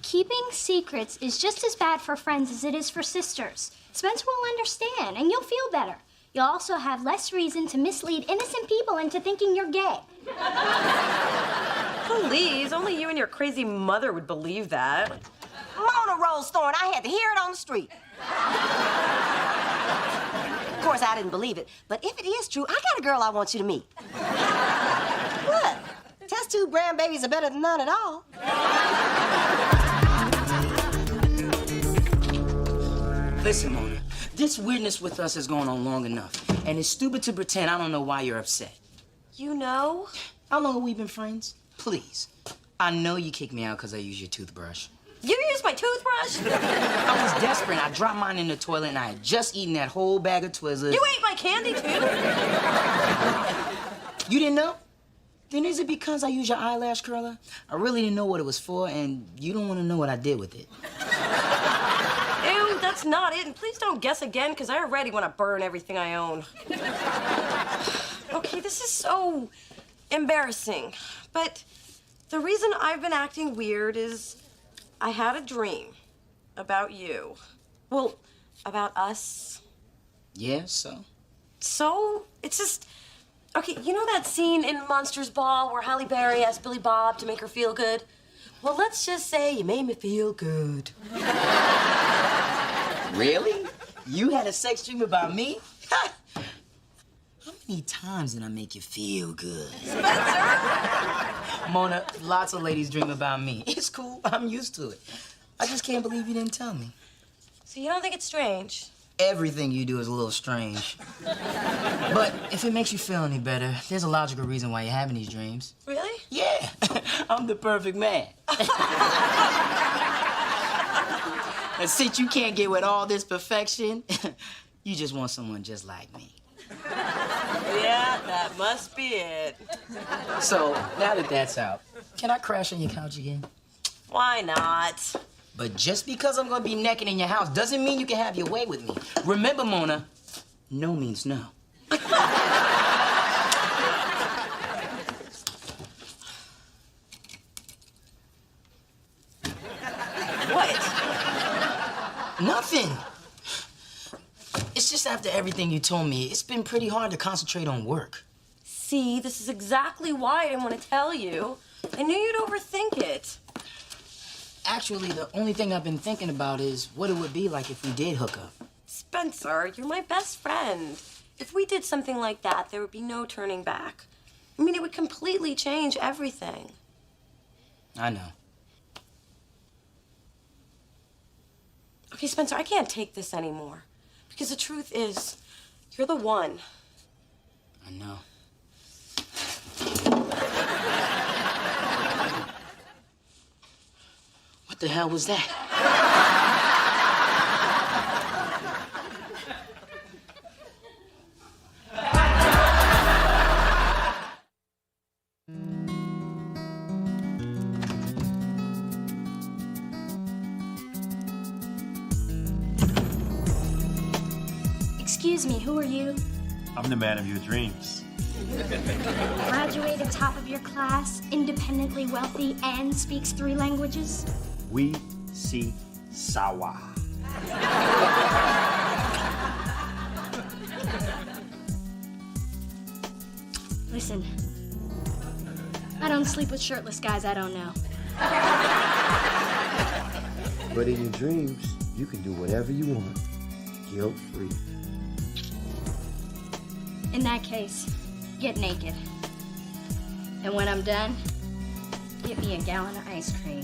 keeping secrets is just as bad for friends as it is for sisters. Spencer will understand, and you'll feel better. You'll also have less reason to mislead innocent people into thinking you're gay.
Please, only you and your crazy mother would believe that.
Mona Rolesthorne, I had to hear it on the street. Of course, I didn't believe it, but if it is true, I got a girl I want you to meet. What? Test tube brand babies are better than none at all.
Listen, Mona, this weirdness with us has gone on long enough, and it's stupid to pretend I don't know why you're upset.
You know?
How long have we been friends? Please. I know you kicked me out because I used your toothbrush.
You used my toothbrush?
I was desperate. I dropped mine in the toilet, and I had just eaten that whole bag of Twizzlers.
You ate my candy, too?
You didn't know? Then is it because I used your eyelash curler? I really didn't know what it was for, and you don't want to know what I did with it.
Ew, that's not it. And please don't guess again, because I already want to burn everything I own. Okay, this is so embarrassing. But the reason I've been acting weird is I had a dream about you. Well, about us.
Yeah, so?
So, it's just... Okay, you know that scene in Monsters Ball where Halle Berry asked Billy Bob to make her feel good? Well, let's just say you made me feel good.
Really? You had a sex dream about me? How many times did I make you feel good?
Spencer!
Mona, lots of ladies dream about me. It's cool. I'm used to it. I just can't believe you didn't tell me.
So you don't think it's strange?
Everything you do is a little strange. But if it makes you feel any better, there's a logical reason why you're having these dreams.
Really?
Yeah. I'm the perfect man. And since you can't get with all this perfection, you just want someone just like me.
Yeah, that must be it.
So, now that that's out, can I crash on your couch again?
Why not?
But just because I'm gonna be naked in your house doesn't mean you can have your way with me. Remember, Mona, no means no.
What?
Nothing. It's just after After everything you told me, it's been pretty hard to concentrate on work.
See, this is exactly why I didn't want to tell you. I knew you'd overthink it.
Actually, the only thing I've been thinking about is what it would be like if we did hook up.
Spencer, you're my best friend. If we did something like that, there would be no turning back. I mean, it would completely change everything.
I know.
Okay, Spencer, I can't take this anymore. Because the truth is, you're the one.
I know. What the hell was that?
Excuse me, who are you?
I'm the man of your dreams.
Graduated top of your class, independently wealthy, and speaks 3 languages?
We see Sawa.
Listen, I don't sleep with shirtless guys I don't know.
But in your dreams, you can do whatever you want, guilt-free.
In that case, get naked. And when I'm done, get me a gallon of ice cream.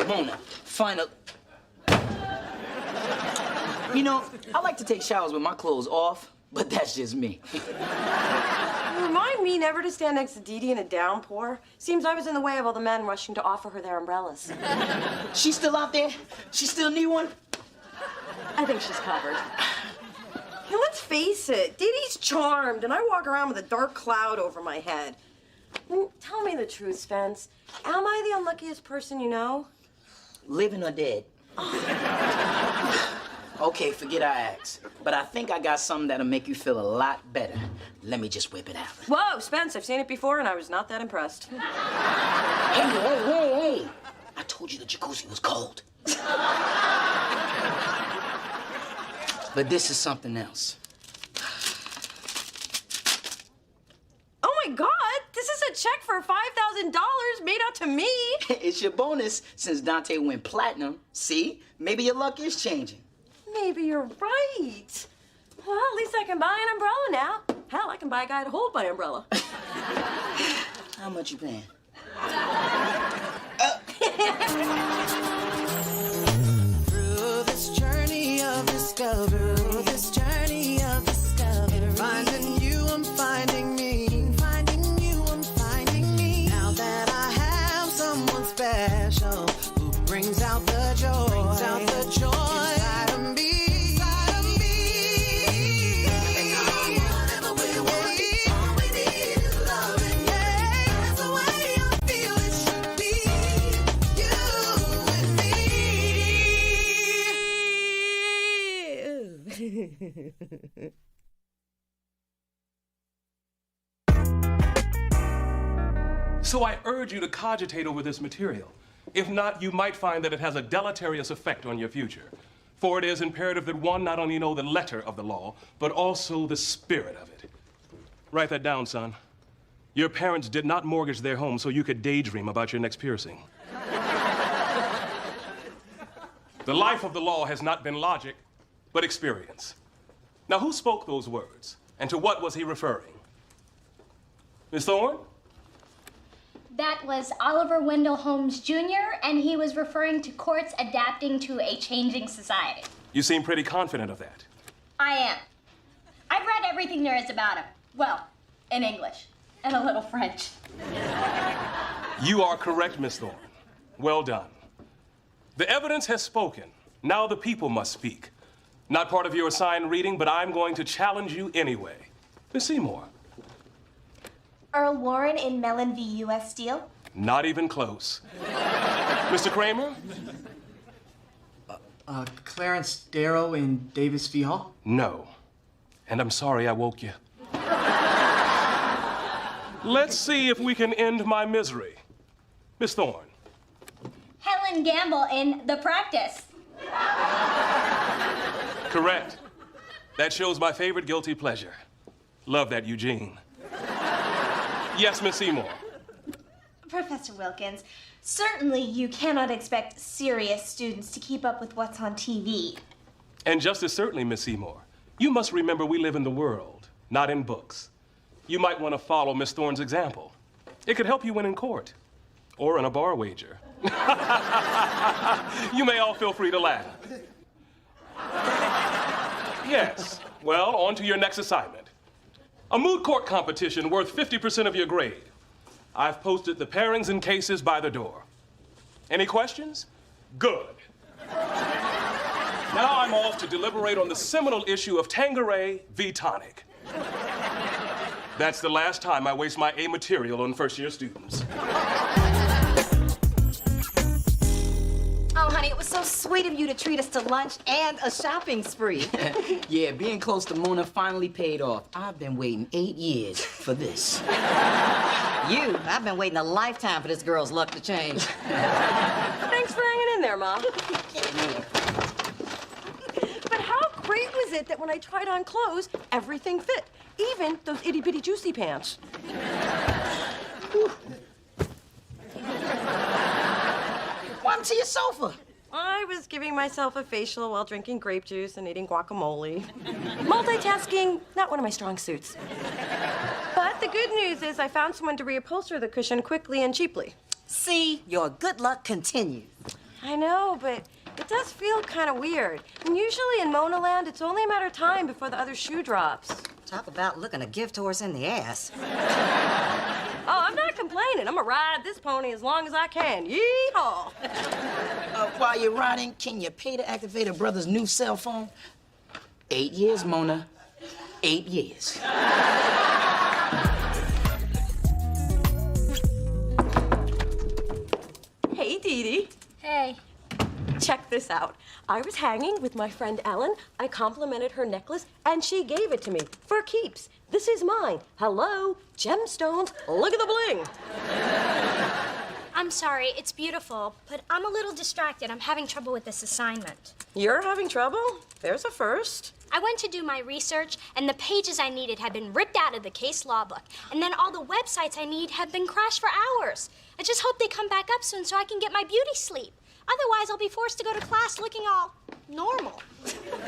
Mona, final. You know, I like to take showers with my clothes off, but that's just me.
Remind me never to stand next to Dee Dee in a downpour. Seems I was in the way of all the men rushing to offer her their umbrellas.
She's still out there? She still need one?
I think she's covered. Now, let's face it, Dee Dee's charmed, and I walk around with a dark cloud over my head. Tell me the truth, Spence. Am I the unluckiest person you know?
Living or dead? Okay, forget I asked. But I think I got something that'll make you feel a lot better. Let me just whip it out.
Whoa, Spence, I've seen it before, and I was not that impressed.
Hey. I told you the jacuzzi was cold. But this is something else.
Oh, my God! This is a check for $5,000 made out to me.
It's your bonus since Dante went platinum. See? Maybe your luck is changing.
Maybe you're right. Well, at least I can buy an umbrella now. Hell, I can buy a guy to hold my umbrella.
How much you paying?
Through this journey of discovery, finding you, I'm finding me. Finding you, I'm finding me. Now that I have someone special who brings out the joy, inside of me. And whatever we want, all we need is loving. Yeah, that's the way I feel it should be. You and me.
So I urge you to cogitate over this material. If not, you might find that it has a deleterious effect on your future. For it is imperative that one not only know the letter of the law, but also the spirit of it. Write that down, son. Your parents did not mortgage their home so you could daydream about your next piercing. The life of the law has not been logic, but experience. Now, who spoke those words, and to what was he referring? Miss Thorne?
That was Oliver Wendell Holmes Jr., and he was referring to courts adapting to a changing society.
You seem pretty confident of that.
I am. I've read everything there is about him. Well, in English and a little French.
You are correct, Miss Thorne. Well done. The evidence has spoken. Now the people must speak. Not part of your assigned reading, but I'm going to challenge you anyway. Miss Seymour.
Earl Warren in Mellon v. U.S. Steel.
Not even close. Mr. Kramer?
Clarence Darrow in Davis v. Hall?
No. And I'm sorry I woke you. Let's see if we can end my misery. Miss Thorne.
Helen Gamble in The Practice.
Correct. That shows my favorite guilty pleasure. Love that, Eugene. Yes, Miss Seymour.
Professor Wilkins, certainly you cannot expect serious students to keep up with what's on TV.
And just as certainly, Miss Seymour, you must remember we live in the world, not in books. You might want to follow Miss Thorne's example. It could help you win in court or in a bar wager. You may all feel free to laugh. Yes. Well, on to your next assignment. A moot court competition worth 50% of your grade. I've posted the pairings and cases by the door. Any questions? Good. Now I'm off to deliberate on the seminal issue of Tanqueray v. Tonic. That's the last time I waste my A material on first-year students.
Oh, honey, it was so sweet of you to treat us to lunch and a shopping spree.
Yeah, being close to Mona finally paid off. I've been waiting 8 years for this.
I've been waiting a lifetime for this girl's luck to change.
Thanks for hanging in there, Mom. But how great was it that when I tried on clothes, everything fit? Even those itty-bitty juicy pants.
What happened to your sofa?
I was giving myself a facial while drinking grape juice and eating guacamole. Multitasking, not one of my strong suits. But the good news is I found someone to reupholster the cushion quickly and cheaply.
See, your good luck continues.
I know, but it does feel kind of weird. And usually in Mona Land, it's only a matter of time before the other shoe drops.
Talk about looking a gift horse in the ass.
Oh, I'm not complaining. I'm gonna ride this pony as long as I can. Yee-haw!
While you're riding, can you pay to activate a brother's new cell phone? 8 years, Mona. 8 years.
Hey, Dee Dee.
Hey.
Check this out. I was hanging with my friend Ellen. I complimented her necklace, and she gave it to me for keeps. This is mine. Hello, gemstones. Look at the bling.
I'm sorry, it's beautiful, but I'm a little distracted. I'm having trouble with this assignment.
You're having trouble? There's a first.
I went to do my research, and the pages I needed had been ripped out of the case law book. And then all the websites I need have been crashed for hours. I just hope they come back up soon so I can get my beauty sleep. Otherwise, I'll be forced to go to class looking all normal.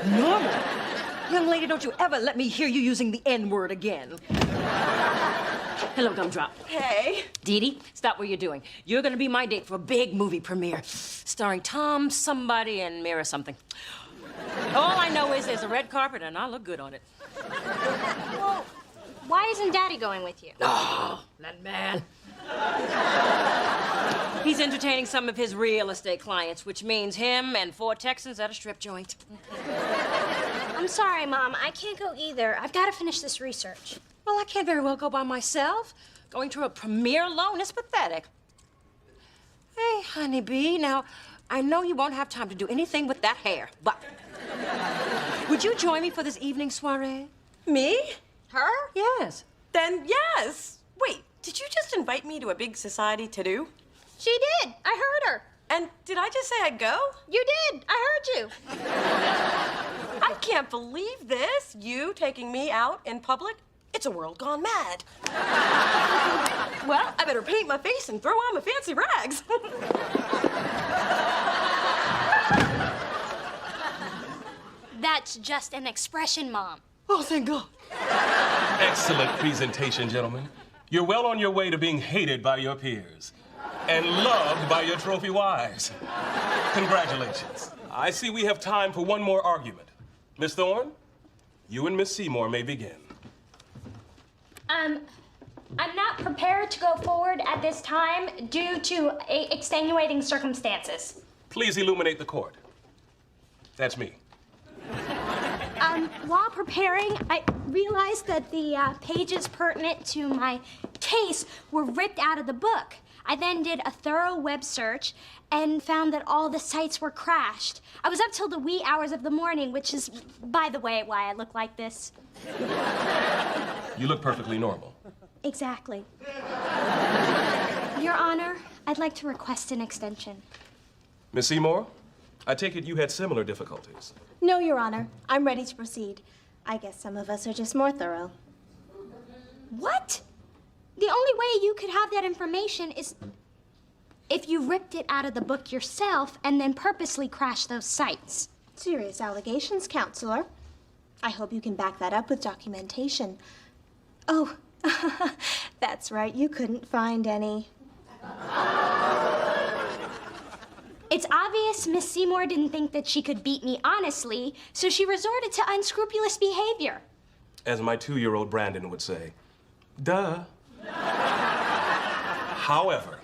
Normal? Young lady, don't you ever let me hear you using the N-word again. Hello, Gumdrop.
Hey.
Dee Dee, stop what you're doing. You're gonna be my date for a big movie premiere, starring Tom somebody and Mira something. All I know is there's a red carpet and I look good on it.
Well, why isn't Daddy going with you?
Oh, that man. He's entertaining some of his real estate clients, which means him and 4 Texans at a strip joint.
I'm sorry, Mom. I can't go either. I've got to finish this research.
Well, I can't very well go by myself. Going to a premiere alone is pathetic. Hey, honeybee, now, I know you won't have time to do anything with that hair, but would you join me for this evening soiree?
Me?
Her? Yes.
Then yes. Wait, did you just invite me to a big society to-do?
She did. I heard her.
And did I just say I'd go?
You did. I heard you.
I can't believe this. You taking me out in public? It's a world gone mad. Well, I better paint my face and throw on my fancy rags.
That's just an expression, Mom.
Oh, thank God.
Excellent presentation, gentlemen. You're well on your way to being hated by your peers and loved by your trophy wives. Congratulations. I see we have time for one more argument. Miss Thorne, you and Miss Seymour may begin.
I'm not prepared to go forward at this time due to extenuating circumstances.
Please illuminate the court. That's me.
While preparing, I realized that the pages pertinent to my case were ripped out of the book. I then did a thorough web search and found that all the sites were crashed. I was up till the wee hours of the morning, which is, by the way, why I look like this.
You look perfectly normal.
Exactly. Your Honor, I'd like to request an extension.
Miss Seymour, I take it you had similar difficulties.
No, Your Honor. I'm ready to proceed. I guess some of us are just more thorough.
What? The only way you could have that information is if you ripped it out of the book yourself and then purposely crashed those sites.
Serious allegations, Counselor. I hope you can back that up with documentation. Oh, that's right. You couldn't find any.
It's obvious Miss Seymour didn't think that she could beat me honestly, so she resorted to unscrupulous behavior.
As my 2-year-old Brandon would say, duh. However,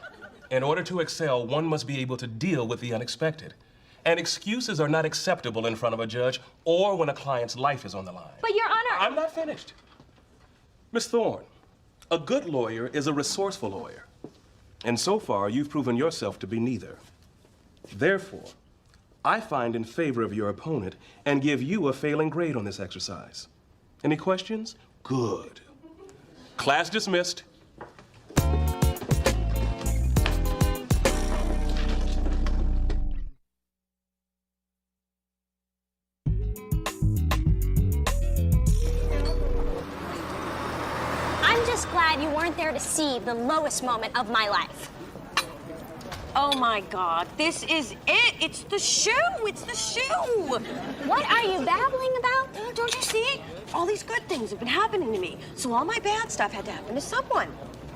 in order to excel, one must be able to deal with the unexpected. And excuses are not acceptable in front of a judge or when a client's life is on the line.
But, Your Honor...
I'm not finished. Miss Thorne, a good lawyer is a resourceful lawyer. And so far, you've proven yourself to be neither. Therefore, I find in favor of your opponent and give you a failing grade on this exercise. Any questions? Good. Class dismissed.
I'm just glad you weren't there to see the lowest moment of my life.
Oh my God, this is it. It's the shoe. It's the shoe.
What are you babbling about?
Don't you see? All these good things have been happening to me. So all my bad stuff had to happen to someone.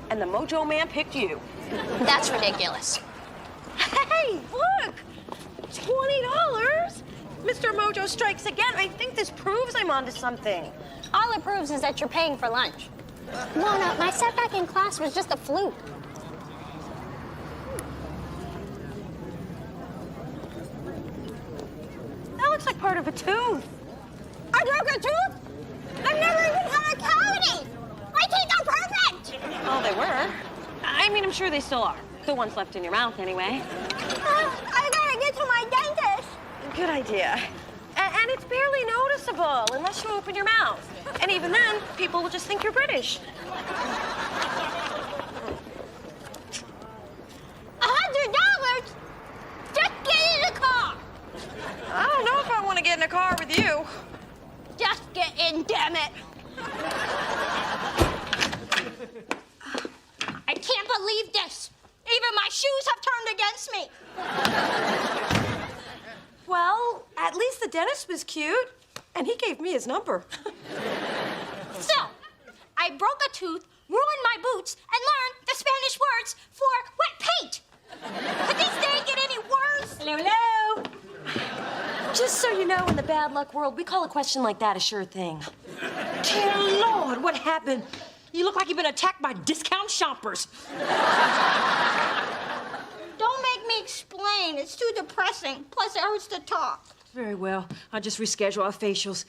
And the Mojo Man picked you.
That's ridiculous.
Hey, look! $20! Mr. Mojo strikes again. I think this proves I'm onto something.
All it proves is that you're paying for lunch. Lana, my setback in class was just a fluke.
That looks like part of a tooth.
I broke a tooth? I've never even had a cavity. My teeth are perfect.
Oh, they were. I mean, I'm sure they still are. The ones left in your mouth, anyway.
I gotta get to my dentist.
Good idea. And it's barely noticeable unless you open your mouth. And even then, people will just think you're British.
$100? Just get in the car.
I don't know if I want to get in a car with you.
Just get in, damn it. I can't believe this. Even my shoes have turned against me.
Well, at least the dentist was cute. And he gave me his number.
So, I broke a tooth, ruined my boots, and learned the Spanish words for wet paint. Could this day get any worse?
Hello, hello. Just so you know, in the bad luck world, we call a question like that a sure thing.
Dear Lord, what happened? You look like you've been attacked by discount shoppers.
Don't make me explain. It's too depressing. Plus, it hurts to talk.
Very well. I'll just reschedule our facials.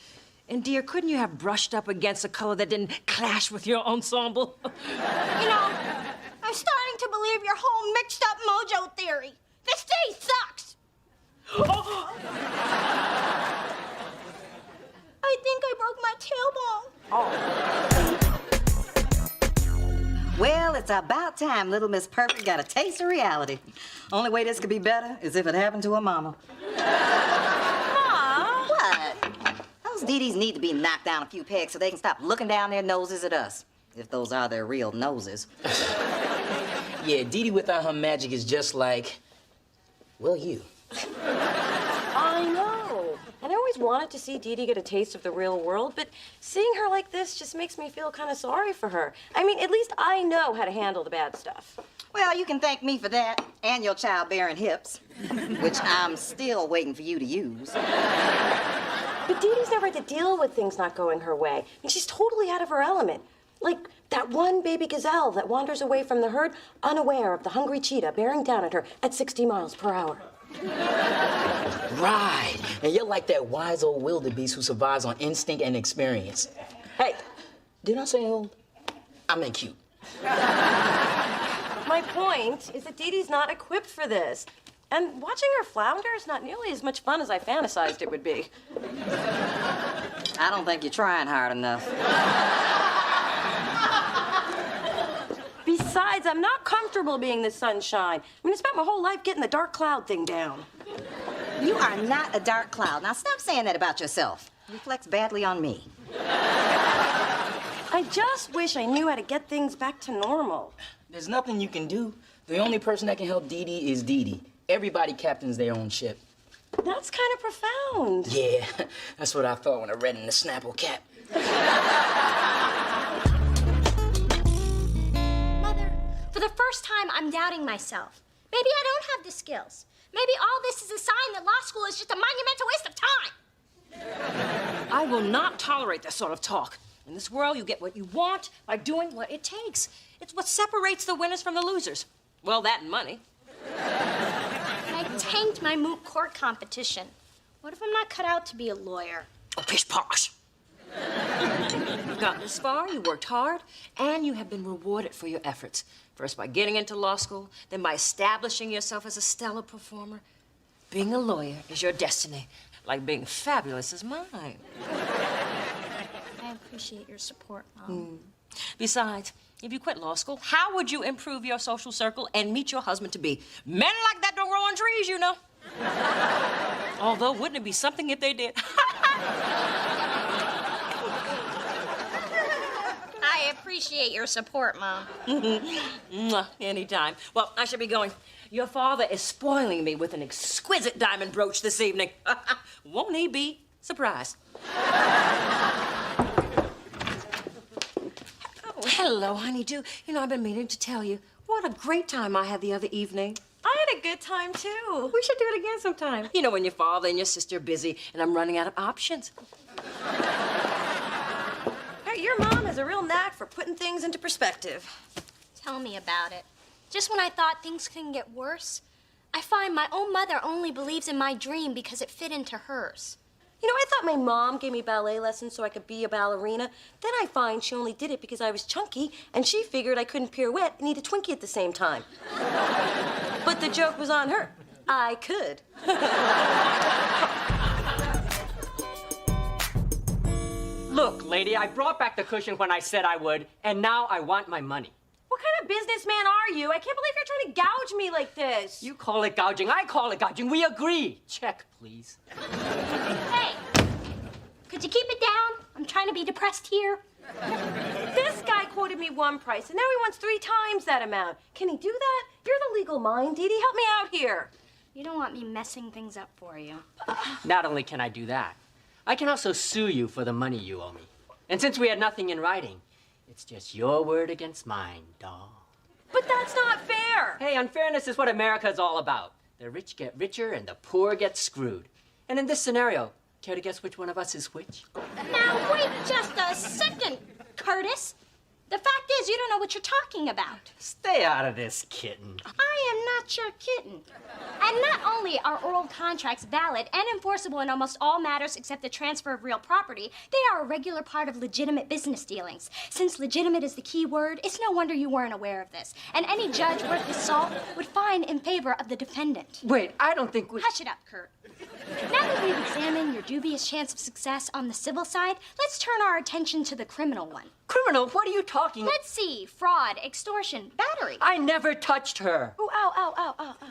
And dear, couldn't you have brushed up against a color that didn't clash with your ensemble?
You know, I'm starting to believe your whole mixed-up mojo theory. This day sucks.
Oh.
I think I broke my tailbone.
Well, it's about time little Miss Perfect got a taste of reality. Only way this could be better is if it happened to her mama.
Mom?
What? Those Dee-Dees need to be knocked down a few pegs so they can stop looking down their noses at us. If those are their real noses.
Yeah, Dee Dee without her magic is just like, well, you.
I know. And I always wanted to see Dee Dee get a taste of the real world, but seeing her like this just makes me feel kind of sorry for her. I mean, at least I know how to handle the bad stuff.
Well, you can thank me for that, and your childbearing hips, which I'm still waiting for you to use.
But Dee Dee's never had to deal with things not going her way. I mean, she's totally out of her element. Like that one baby gazelle that wanders away from the herd, unaware of the hungry cheetah bearing down at her at 60 miles per hour.
Right. And you're like that wise old wildebeest who survives on instinct and experience. Hey, did I say old? I meant cute.
My point is that Dee Dee's not equipped for this. And watching her flounder is not nearly as much fun as I fantasized it would be.
I don't think you're trying hard enough.
Besides, I'm not comfortable being the sunshine. I mean, I spent my whole life getting the dark cloud thing down.
You are not a dark cloud. Now stop saying that about yourself. It reflects badly on me.
I just wish I knew how to get things back to normal.
There's nothing you can do. The only person that can help Dee Dee is Dee Dee. Everybody captains their own ship.
That's kind of profound.
Yeah, that's what I thought when I read in the Snapple Cap.
Mother, for the first time, I'm doubting myself. Maybe I don't have the skills. Maybe all this is a sign that law school is just a monumental waste of time.
I will not tolerate this sort of talk. In this world, you get what you want by doing what it takes. It's what separates the winners from the losers. Well, that and money.
I tanked my moot court competition. What if I'm not cut out to be a lawyer?
Oh, pish posh. You've gotten this far, you worked hard, and you have been rewarded for your efforts. First by getting into law school, then by establishing yourself as a stellar performer. Being a lawyer is your destiny, like being fabulous is mine.
I appreciate your support, Mom.
Besides, if you quit law school, how would you improve your social circle and meet your husband-to-be? Men like that don't grow on trees, you know. Although, wouldn't it be something if they did?
I appreciate your support, Mom.
Mwah, anytime. Well, I should be going. Your father is spoiling me with an exquisite diamond brooch this evening. Won't he be surprised? Hello, honeydew. You know, I've been meaning to tell you what a great time I had the other evening.
I had a good time, too.
We should do it again sometime. You know, when your father and your sister are busy and I'm running out of options.
Hey, your mom has a real knack for putting things into perspective.
Tell me about it. Just when I thought things couldn't get worse, I find my own mother only believes in my dream because it fit into hers.
You know, I thought my mom gave me ballet lessons so I could be a ballerina. Then I find she only did it because I was chunky, and she figured I couldn't pirouette and eat a Twinkie at the same time. But the joke was on her. I could.
Look, lady, I brought back the cushion when I said I would, and now I want my money.
What kind of businessman are you? I can't believe you're trying to gouge me like this.
You call it gouging, I call it gouging. We agree. Check, please.
Hey, could you keep it down? I'm trying to be depressed here.
This guy quoted me one price, and now he wants 3 times that amount. Can he do that? You're the legal mind, Dee Dee. Help me out here.
You don't want me messing things up for you.
Not only can I do that, I can also sue you for the money you owe me. And since we had nothing in writing, it's just your word against mine, doll.
But that's not fair.
Hey, unfairness is what America is all about. The rich get richer and the poor get screwed. And in this scenario, care to guess which one of us is which?
Now, wait just a second, Curtis. The fact is, you don't know what you're talking about.
Stay out of this, kitten.
I am not your kitten. And not only are oral contracts valid and enforceable in almost all matters except the transfer of real property, they are a regular part of legitimate business dealings. Since legitimate is the key word, it's no wonder you weren't aware of this. And any judge worth his salt would find in favor of the defendant.
Wait, I don't think we...
Hush it up, Kurt. Now that we've examined your dubious chance of success on the civil side, let's turn our attention to the criminal one.
Criminal? What are you talking about?
Let's see. Fraud, extortion, battery.
I never touched her.
Oh, ow, ow, ow, ow, ow.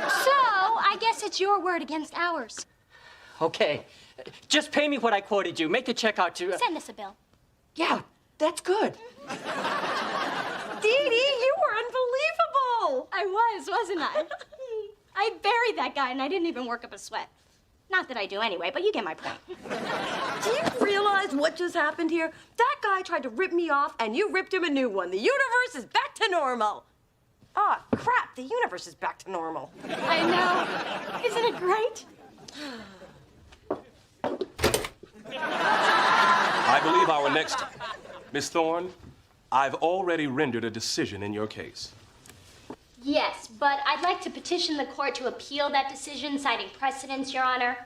So, I guess it's your word against ours.
Okay. Just pay me what I quoted you. Make the check out to...
Send us a bill.
Yeah, that's good.
Dee Dee, you were unbelievable.
I was, wasn't I? I buried that guy and I didn't even work up a sweat. Not that I do anyway, but you get my point.
Do you realize what just happened here? That guy tried to rip me off, and you ripped him a new one. The universe is back to normal. Ah, crap, the universe is back to normal.
I know. Isn't it great?
I believe our next... Miss Thorne, I've already rendered a decision in your case.
Yes, but I'd like to petition the court to appeal that decision, citing precedents, Your Honor.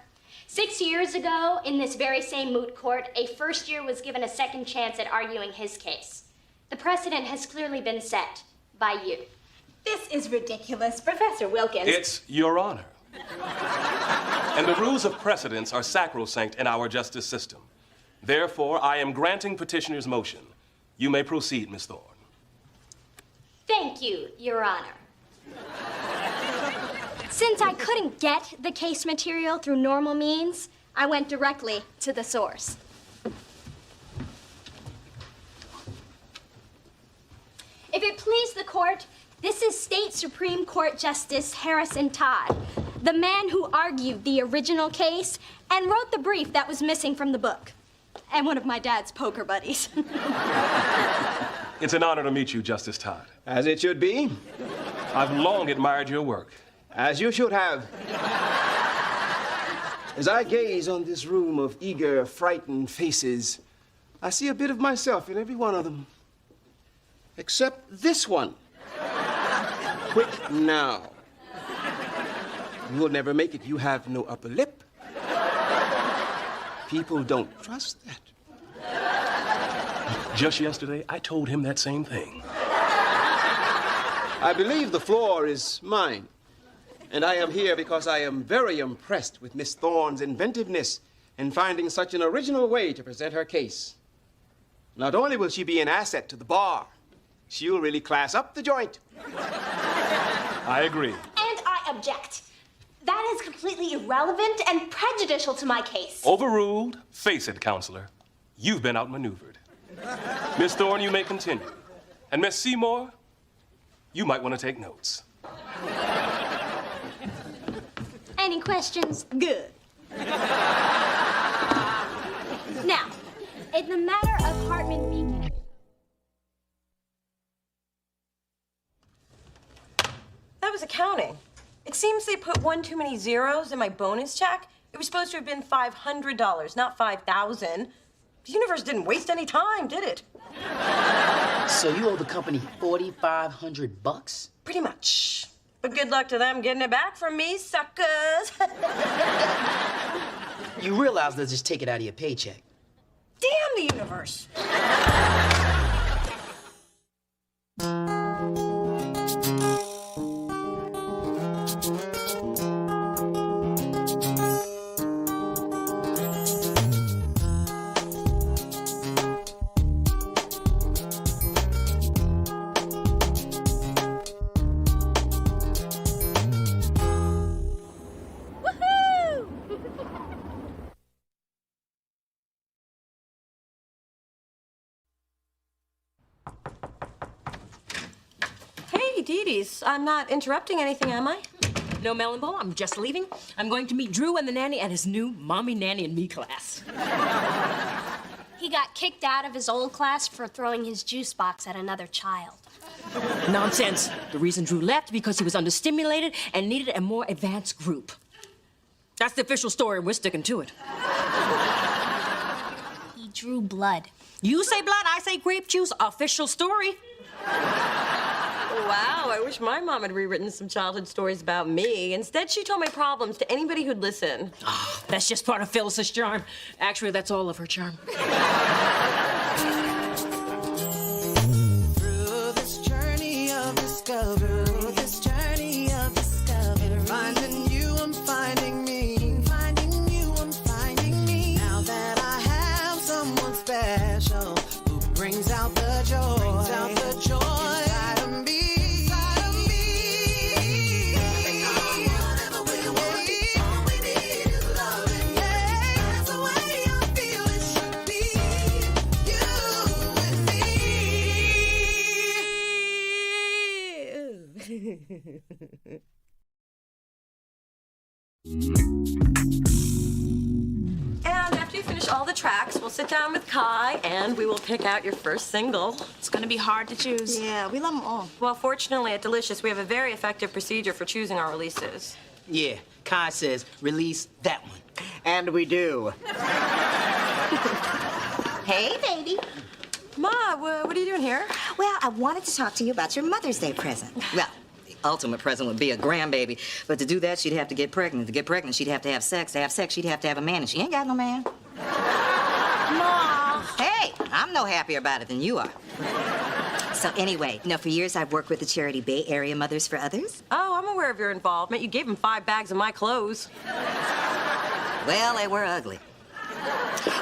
6 years ago, in this very same moot court, a first year was given a second chance at arguing his case. The precedent has clearly been set by you.
This is ridiculous, Professor Wilkins.
It's Your Honor. And the rules of precedence are sacrosanct in our justice system. Therefore, I am granting petitioner's motion. You may proceed, Miss Thorne.
Thank you, Your Honor. Since I couldn't get the case material through normal means, I went directly to the source. If it please the court, this is State Supreme Court Justice Harrison Todd, the man who argued the original case and wrote the brief that was missing from the book, and one of my dad's poker buddies.
It's an honor to meet you, Justice Todd.
As it should be.
I've long admired your work.
As you should have. As I gaze on this room of eager, frightened faces, I see a bit of myself in every one of them. Except this one. Quick now. You will never make it. You have no upper lip. People don't trust that.
Just yesterday, I told him that same thing.
I believe the floor is mine. And I am here because I am very impressed with Miss Thorne's inventiveness in finding such an original way to present her case. Not only will she be an asset to the bar, she'll really class up the joint.
I agree.
And I object. That is completely irrelevant and prejudicial to my case.
Overruled. Face it, counselor. You've been outmaneuvered. Miss Thorne, you may continue. And Miss Seymour, you might want to take notes.
Any questions? Good. Now, in the matter of Hartman v.
That was accounting. It seems they put one too many zeros in my bonus check. It was supposed to have been $500, not $5,000. The universe didn't waste any time, did it?
So you owe the company $4,500?
Pretty much. But good luck to them getting it back from me, suckers.
You realize they'll just take it out of your paycheck.
Damn the universe. Hey, Dee-Dee's. I'm not interrupting anything, am I?
No, Melonbo, I'm just leaving. I'm going to meet Drew and the nanny at his new Mommy, Nanny, and Me class.
He got kicked out of his old class for throwing his juice box at another child.
Nonsense. The reason Drew left because he was understimulated and needed a more advanced group. That's the official story, and we're sticking to it.
He drew blood.
You say blood, I say grape juice. Official story.
Wow, I wish my mom had rewritten some childhood stories about me. Instead, she told my problems to anybody who'd listen.
Oh, that's just part of Phyllis's charm. Actually, that's all of her charm.
Through this journey of discovery, finding you, I'm finding me. Finding you, I'm finding me. Now that I have someone special who brings out the joy, inside of me.
And after you finish all the tracks, we'll sit down with Kai and we will pick out your first single.
It's gonna be hard to choose.
Yeah, we love them all.
Well, fortunately at Delicious, we have a very effective procedure for choosing our releases.
Yeah, Kai says release that one.
And we do.
Hey, baby.
Ma, what are you doing here?
Well, I wanted to talk to you about your Mother's Day present. Well, the ultimate present would be a grandbaby. But to do that, she'd have to get pregnant. To get pregnant, she'd have to have sex. To have sex, she'd have to have a man. And she ain't got no man.
Ma!
Hey, I'm no happier about it than you are. So anyway, for years I've worked with the charity Bay Area Mothers for Others.
Oh, I'm aware of your involvement. You gave him 5 bags of my clothes.
Well, they were ugly.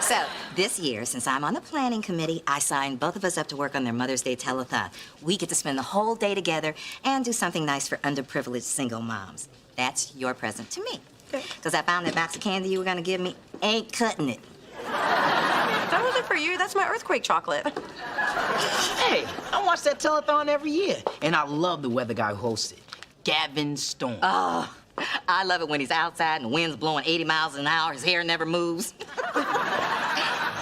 So, this year, since I'm on the planning committee, I signed both of us up to work on their Mother's Day telethon. We get to spend the whole day together and do something nice for underprivileged single moms. That's your present to me. Because I found that box of candy you were going to give me ain't cutting it.
That wasn't for you. That's my earthquake chocolate.
Hey, I watch that telethon every year, and I love the weather guy who hosts it, Gavin Storm.
Oh, I love it when he's outside and the wind's blowing 80 miles an hour. His hair never moves.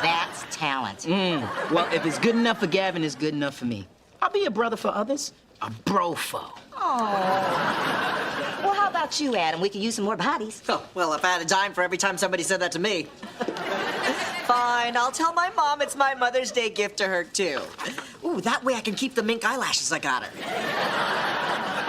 That's talent.
Well, if it's good enough for Gavin, it's good enough for me. I'll be a brother for others, a brofo.
Oh. Well, how about you, Adam? We could use some more bodies.
Oh, well, if I had a dime for every time somebody said that to me. Fine, I'll tell my mom it's my Mother's Day gift to her, too. Ooh, that way I can keep the mink eyelashes I got her.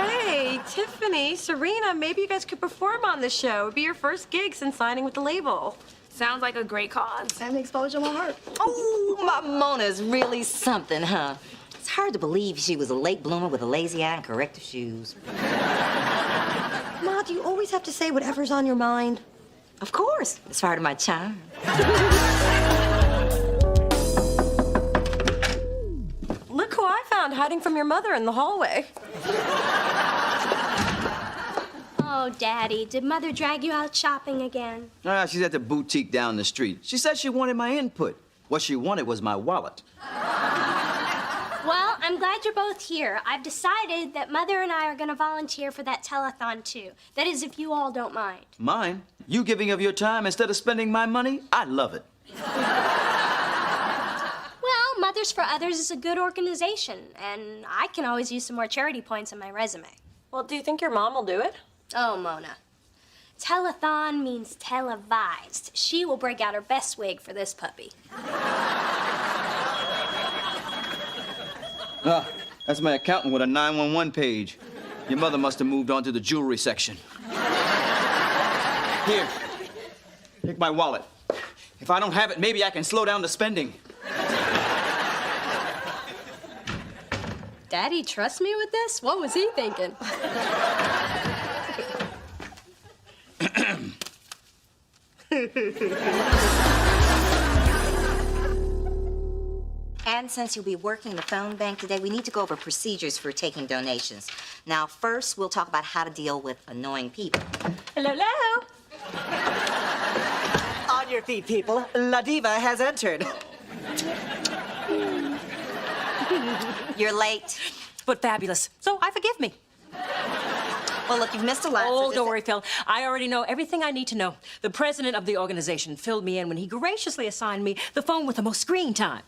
Hey, Tiffany, Serena, maybe you guys could perform on this show. It'd be your first gig since signing with the label.
Sounds like a great cause.
And the exposure won't hurt. Oh, my Mona's really something, huh? It's hard to believe she was a late bloomer with a lazy eye and corrective shoes.
Ma, do you always have to say whatever's on your mind?
Of course. It's part of my charm.
Look who I found hiding from your mother in the hallway.
Oh, Daddy, did Mother drag you out shopping again?
She's at the boutique down the street. She said she wanted my input. What she wanted was my wallet.
Well, I'm glad you're both here. I've decided that Mother and I are going to volunteer for that telethon, too. That is, if you all don't mind.
Mine? You giving of your time instead of spending my money? I love it.
Well, Mothers for Others is a good organization, and I can always use some more charity points on my resume.
Well, do you think your mom will do it?
Oh, Mona. Telethon means televised. She will break out her best wig for this puppy.
That's my accountant with a 911 page. Your mother must have moved on to the jewelry section. Here, take my wallet. If I don't have it, maybe I can slow down the spending.
Daddy, trust me with this? What was he thinking?
And since you'll be working the phone bank today, we need to go over procedures for taking donations. Now, first, we'll talk about how to deal with annoying people.
Hello, hello.
On your feet, people. La Diva has entered.
You're late.
But fabulous. So, forgive me.
Well, look, you've missed a lot.
Oh, don't worry, Phil. I already know everything I need to know. The president of the organization filled me in when he graciously assigned me the phone with the most screen time.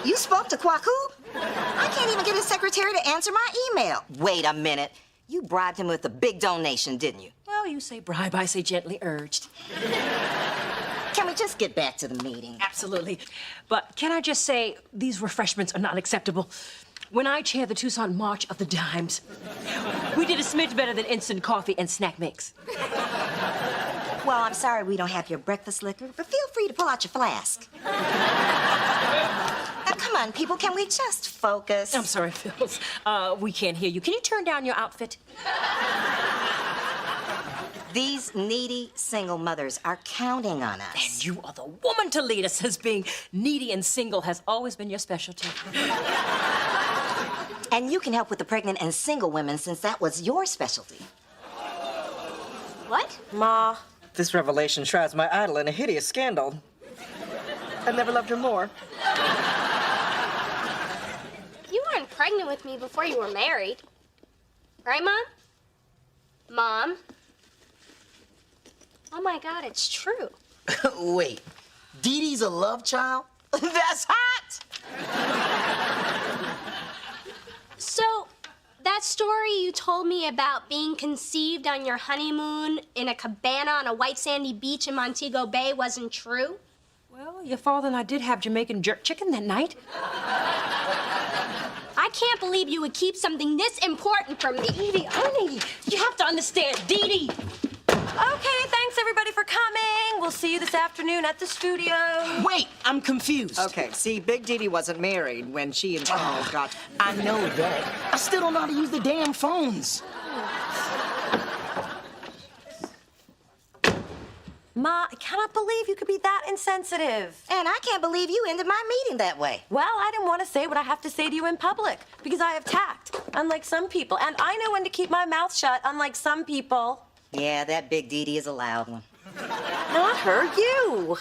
You spoke to Kwaku? I can't even get his secretary to answer my email. Wait a minute. You bribed him with a big donation, didn't you?
Well, you say bribe, I say gently urged.
Can we just get back to the meeting?
Absolutely. But can I just say, these refreshments are not acceptable. When I chaired the Tucson March of the Dimes, we did a smidge better than instant coffee and snack mix.
Well, I'm sorry we don't have your breakfast liquor, but feel free to pull out your flask. Now, come on, people, can we just focus?
I'm sorry, Phil. We can't hear you. Can you turn down your outfit?
These needy single mothers are counting on us.
And you are the woman to lead us, as being needy and single has always been your specialty.
And you can help with the pregnant and single women, since that was your specialty.
What?
Ma.
This revelation shrouds my idol in a hideous scandal. I've never loved her more.
You weren't pregnant with me before you were married. Right, Mom? Mom? Oh my God, it's true.
Wait, Dee Dee's a love child? That's hot!
So, that story you told me about being conceived on your honeymoon in a cabana on a white sandy beach in Montego Bay wasn't true?
Well, your father and I did have Jamaican jerk chicken that night.
I can't believe you would keep something this important from me.
Dee Dee, honey, you have to understand, Dee Dee.
Okay, thanks everybody for coming. We'll see you this afternoon at the studio.
Wait, I'm confused.
Okay, see, Big Dee Dee wasn't married when she and Charles got...
I know that. I still don't know how to use the damn phones.
Ma, I cannot believe you could be that insensitive.
And I can't believe you ended my meeting that way.
Well, I didn't want to say what I have to say to you in public because I have tact, unlike some people. And I know when to keep my mouth shut, unlike some people.
Yeah, that Big Dee Dee is a loud one.
Not her, you.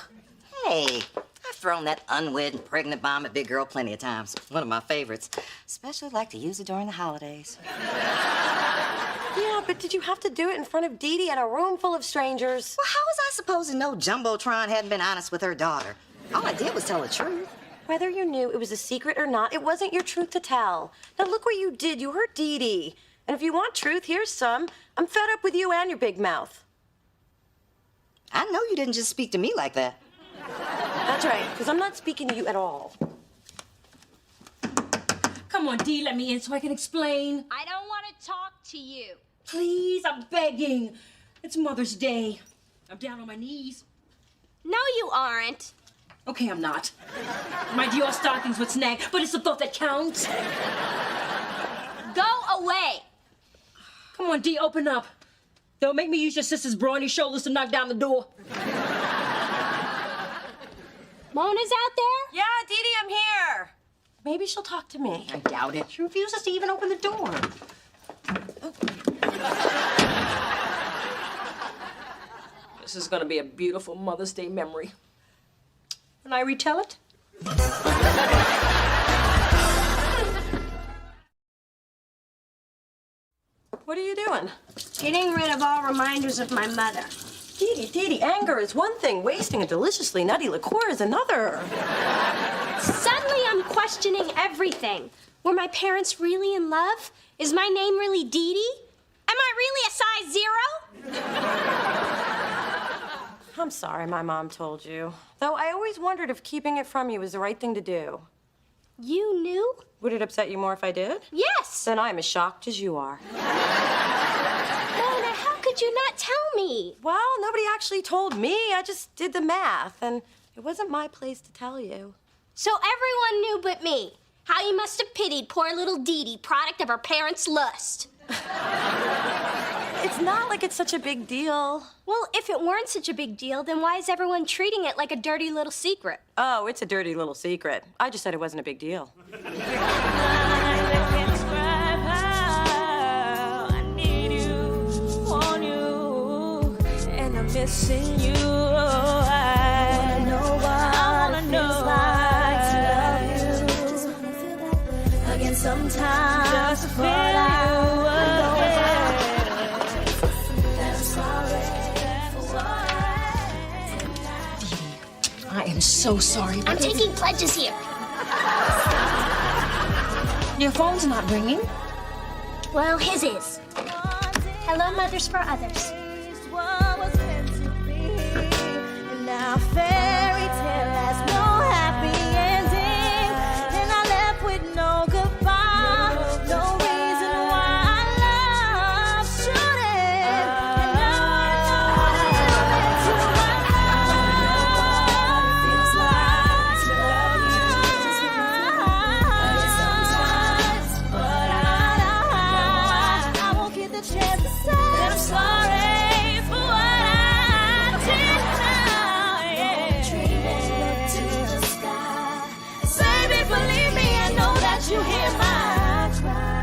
Hey, I've thrown that unwed and pregnant bomb at Big Girl plenty of times. One of my favorites. Especially like to use it during the holidays.
Yeah, but did you have to do it in front of Dee Dee and a room full of strangers?
Well, how was I supposed to know Jumbotron hadn't been honest with her daughter? All I did was tell the truth.
Whether you knew it was a secret or not, it wasn't your truth to tell. Now look what you did. You hurt Dee Dee. And if you want truth, here's some. I'm fed up with you and your big mouth.
I know you didn't just speak to me like that.
That's right, because I'm not speaking to you at all.
Come on, Dee, let me in so I can explain.
I don't want to talk to you.
Please, I'm begging. It's Mother's Day. I'm down on my knees.
No, you aren't.
Okay, I'm not. My Dior stockings would snag, but it's the thought that counts.
Go away.
Come on, Dee, open up. Don't make me use your sister's brawny shoulders to knock down the door.
Mona's out there?
Yeah, Dee Dee, I'm here. Maybe she'll talk to me.
I doubt it. She refuses to even open the door. This is gonna be a beautiful Mother's Day memory. When I retell it.
What are you doing?
Getting rid of all reminders of my mother.
Dee Dee, anger is one thing. Wasting a deliciously nutty liqueur is another.
Suddenly I'm questioning everything. Were my parents really in love? Is my name really Dee Dee? Am I really a size 0?
I'm sorry my mom told you. Though I always wondered if keeping it from you was the right thing to do.
You knew?
Would it upset you more if I did?
Yes.
Then I'm as shocked as you are.
Mona, how could you not tell me?
Well, nobody actually told me. I just did the math, and it wasn't my place to tell you.
So everyone knew but me. How you must have pitied poor little Dee Dee, product of her parents' lust.
It's not like it's such a big deal.
Well, if it weren't such a big deal, then why is everyone treating it like a dirty little secret?
Oh, it's a dirty little secret. I just said it wasn't a big deal.
Missing you, I know what it feels like to love you. Just wanna feel that again sometimes. Just to feel you again. I'm sorry for
I am so sorry.
I'm taking pledges here.
Your phone's not ringing.
Well, his is. Hello, Mothers for Others.
Now fairy tale has no happy ending, and I left with no goodbye, no reason why I love shooting, and now I know into my heart feels like to love you, just sometimes, but I won't get the chance to say that I'm sorry for what I did. Believe me, I know that you hear my cry.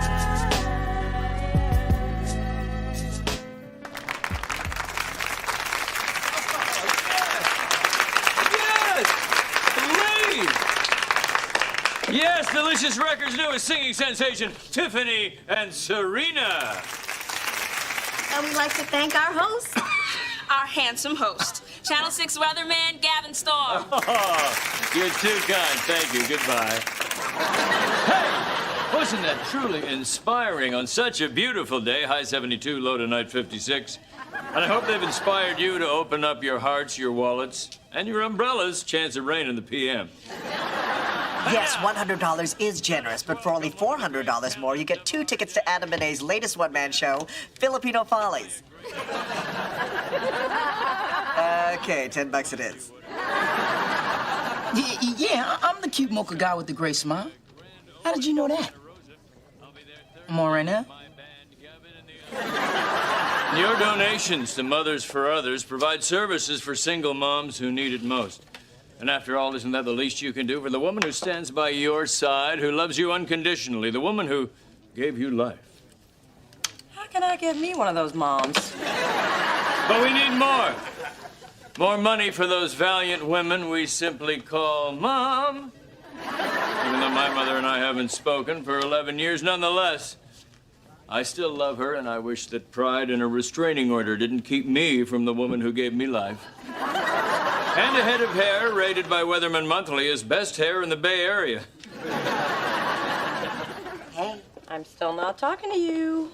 Yes! Yes, Delicious Records' newest singing sensation, Tiffany and Serena.
And we'd like to thank our hosts.
Our
our handsome host, Channel 6 weatherman Gavin Storm.
Oh, you're too kind. Thank you. Goodbye. Hey, wasn't that truly inspiring on such a beautiful day? High 72, low tonight 56. And I hope they've inspired you to open up your hearts, your wallets, and your umbrellas. Chance of rain in the PM.
Yes, $100 is generous, but for only $400 more, you get 2 tickets to Adam Benet's latest one-man show, Filipino Follies. Okay, $10 it is.
Yeah, I'm the cute mocha guy with the gray smile. How did you know that? I'm on right now.
Your donations to Mothers for Others provide services for single moms who need it most. And after all, isn't that the least you can do for the woman who stands by your side, who loves you unconditionally, the woman who gave you life?
How can I give me one of those moms?
But we need more. More money for those valiant women we simply call Mom. Even though my mother and I haven't spoken for 11 years, nonetheless, I still love her, and I wish that pride and a restraining order didn't keep me from the woman who gave me life. And a head of hair rated by Weatherman Monthly as best hair in the Bay Area.
Hey, I'm still not talking to you.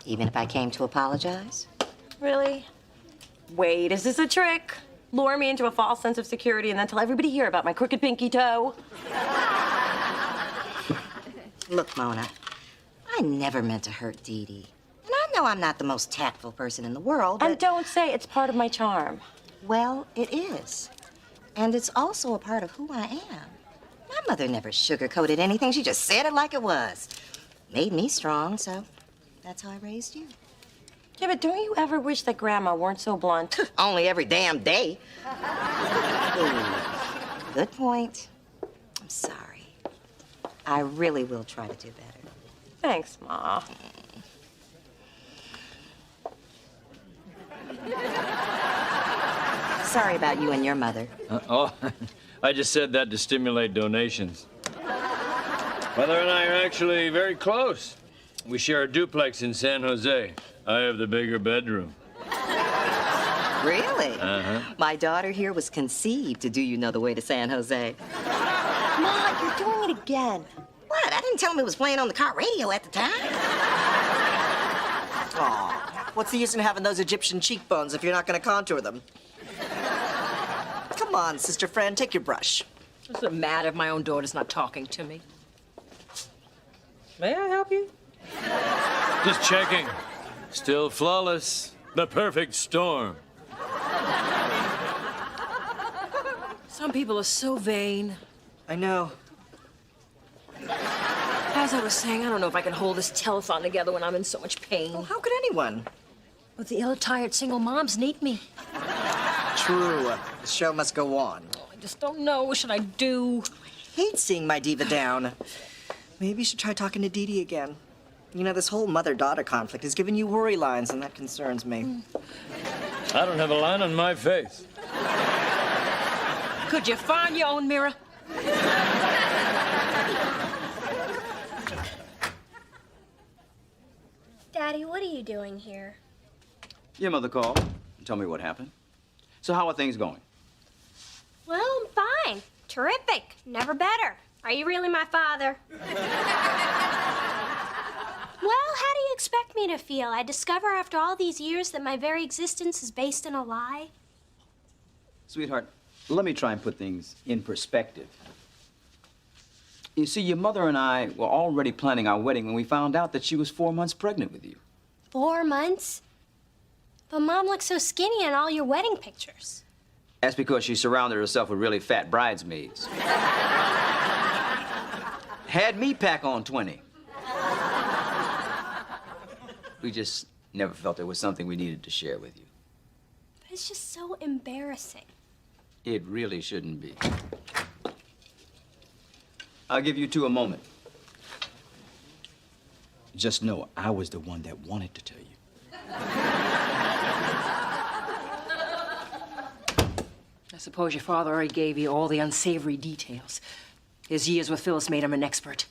Even if I came to apologize?
Really? Wait, is this a trick? Lure me into a false sense of security and then tell everybody here about my crooked pinky toe?
Look, Mona, I never meant to hurt Dee Dee. And I know I'm not the most tactful person in the world,
And don't say it's part of my charm.
Well, it is. And it's also a part of who I am. My mother never sugarcoated anything. She just said it like it was. Made me strong, so that's how I raised you.
Yeah, but don't you ever wish that Grandma weren't so blunt?
Only every damn day. Ooh, good point. I'm sorry. I really will try to do better.
Thanks, Ma.
Sorry about you and your mother.
I just said that to stimulate donations. Mother and I are actually very close. We share a duplex in San Jose. I have the bigger bedroom.
Really?
Uh-huh.
My daughter here was conceived to do you know the way to San Jose.
Ma, you're doing it again.
What? I didn't tell him it was playing on the car radio at the time.
Aw, what's the use in having those Egyptian cheekbones if you're not going to contour them? Come on, sister friend, take your brush.
I'm so mad if my own daughter's not talking to me. May I help you?
Just checking. Still flawless. The perfect storm.
Some people are so vain.
I know.
As I was saying, I don't know if I can hold this telethon together when I'm in so much pain.
Well, how could anyone?
But the ill-tired single moms need me.
True. The show must go on.
I just don't know. What should I do?
I hate seeing my diva down. Maybe you should try talking to Dee Dee again. You know, this whole mother-daughter conflict has given you worry lines, and that concerns me.
I don't have a line on my face.
Could you find your own mirror?
Daddy, what are you doing here?
Your mother called and told me what happened. So how are things going?
Well, I'm fine. Terrific. Never better. Are you really my father? Well, how do you expect me to feel? I discover after all these years that my very existence is based in a lie.
Sweetheart, let me try and put things in perspective. You see, your mother and I were already planning our wedding when we found out that she was 4 months pregnant with you.
4 months? But Mom looks so skinny in all your wedding pictures.
That's because she surrounded herself with really fat bridesmaids. Had me pack on 20. We just never felt it was something we needed to share with you.
But it's just so embarrassing.
It really shouldn't be. I'll give you two a moment. Just know I was the one that wanted to tell you.
I suppose your father already gave you all the unsavory details. His years with Phyllis made him an expert.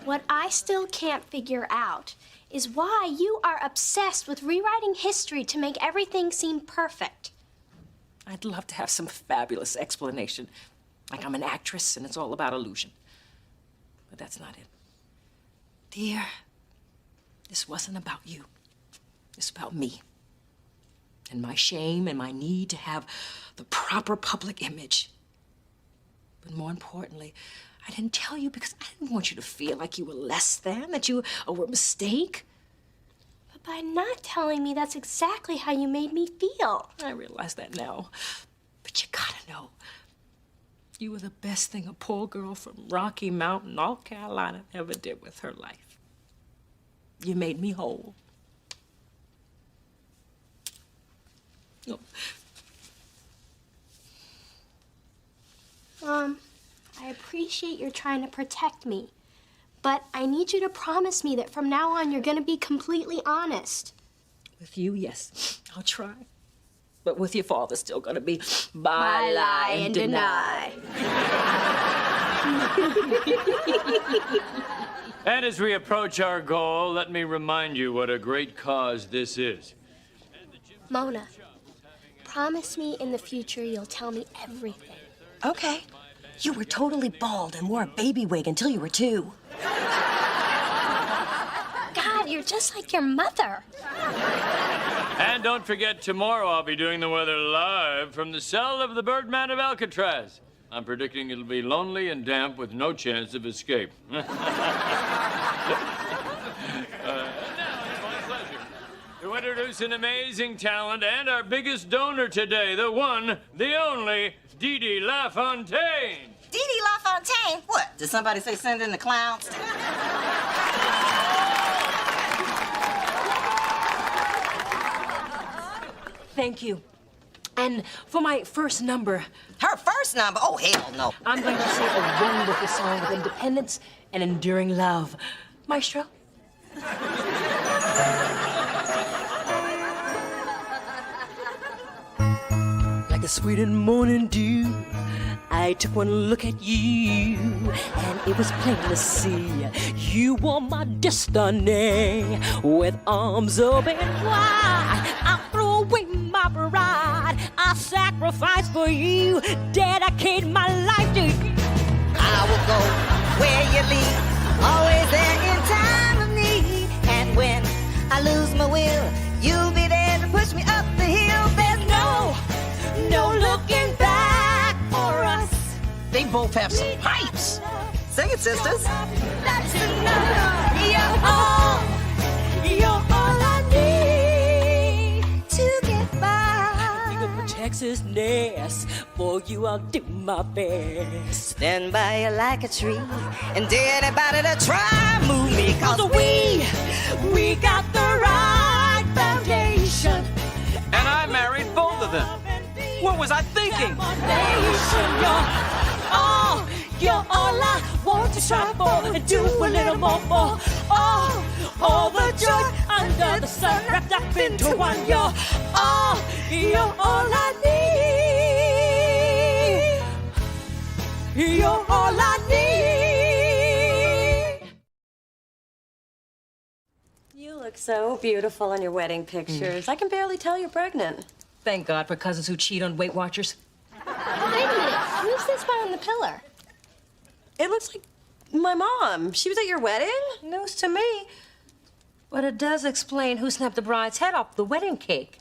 What I still can't figure out is why you are obsessed with rewriting history to make everything seem perfect.
I'd love to have some fabulous explanation, like I'm an actress and it's all about illusion. But that's not it. Dear, this wasn't about you. It's about me. And my shame and my need to have the proper public image. But more importantly, I didn't tell you because I didn't want you to feel like you were less than, that you were a mistake.
But by not telling me, that's exactly how you made me feel.
I realize that now. But you gotta know, you were the best thing a poor girl from Rocky Mountain, North Carolina, ever did with her life. You made me whole. Oh.
I appreciate you're trying to protect me, but I need you to promise me that from now on you're gonna be completely honest.
With you, yes, I'll try. But with your father, still gonna be
By lie and deny.
And as we approach our goal, let me remind you what a great cause this is.
Mona, promise me in the future you'll tell me everything.
Okay. You were totally bald and wore a baby wig until you were 2.
God, you're just like your mother.
And don't forget, tomorrow I'll be doing the weather live from the cell of the Birdman of Alcatraz. I'm predicting it'll be lonely and damp with no chance of escape. Now it's my pleasure to introduce an amazing talent and our biggest donor today, the one, the only, Dee Dee LaFontaine.
Dee Dee LaFontaine? What? Did somebody say send in the clowns?
Thank you. And for my first number...
Her first number? Oh, hell no.
I'm going to sing a wonderful song of independence and enduring love. Maestro? Like a sweet and morning dew, I took one look at you, and it was plain to see you were my destiny. With arms open wide, I threw away my pride. I sacrificed for you, dedicate my life to you.
I will go where you lead, always there in time of need. And when I lose my will, you'll be there to push me up the hill. There's no looking back for us.
They both have some pipes.
Sing it, sisters.
That's enough. You're all I need to get by.
Even for Texas nest, for you I'll do my best.
Stand by you like a tree, and dare anybody to try move me, cause
we got the right foundation.
And I married both of them. What was I thinking?
You're all I want to try for and do a little more for. All the joy under the sun wrapped up into one. You're all I need. You're all I need.
You look so beautiful in your wedding pictures. I can barely tell you're pregnant.
Thank God for cousins who cheat on Weight Watchers.
Wait a minute. Who's this one on the pillar?
It looks like my mom. She was at your wedding?
News to me. But it does explain who snapped the bride's head off the wedding cake.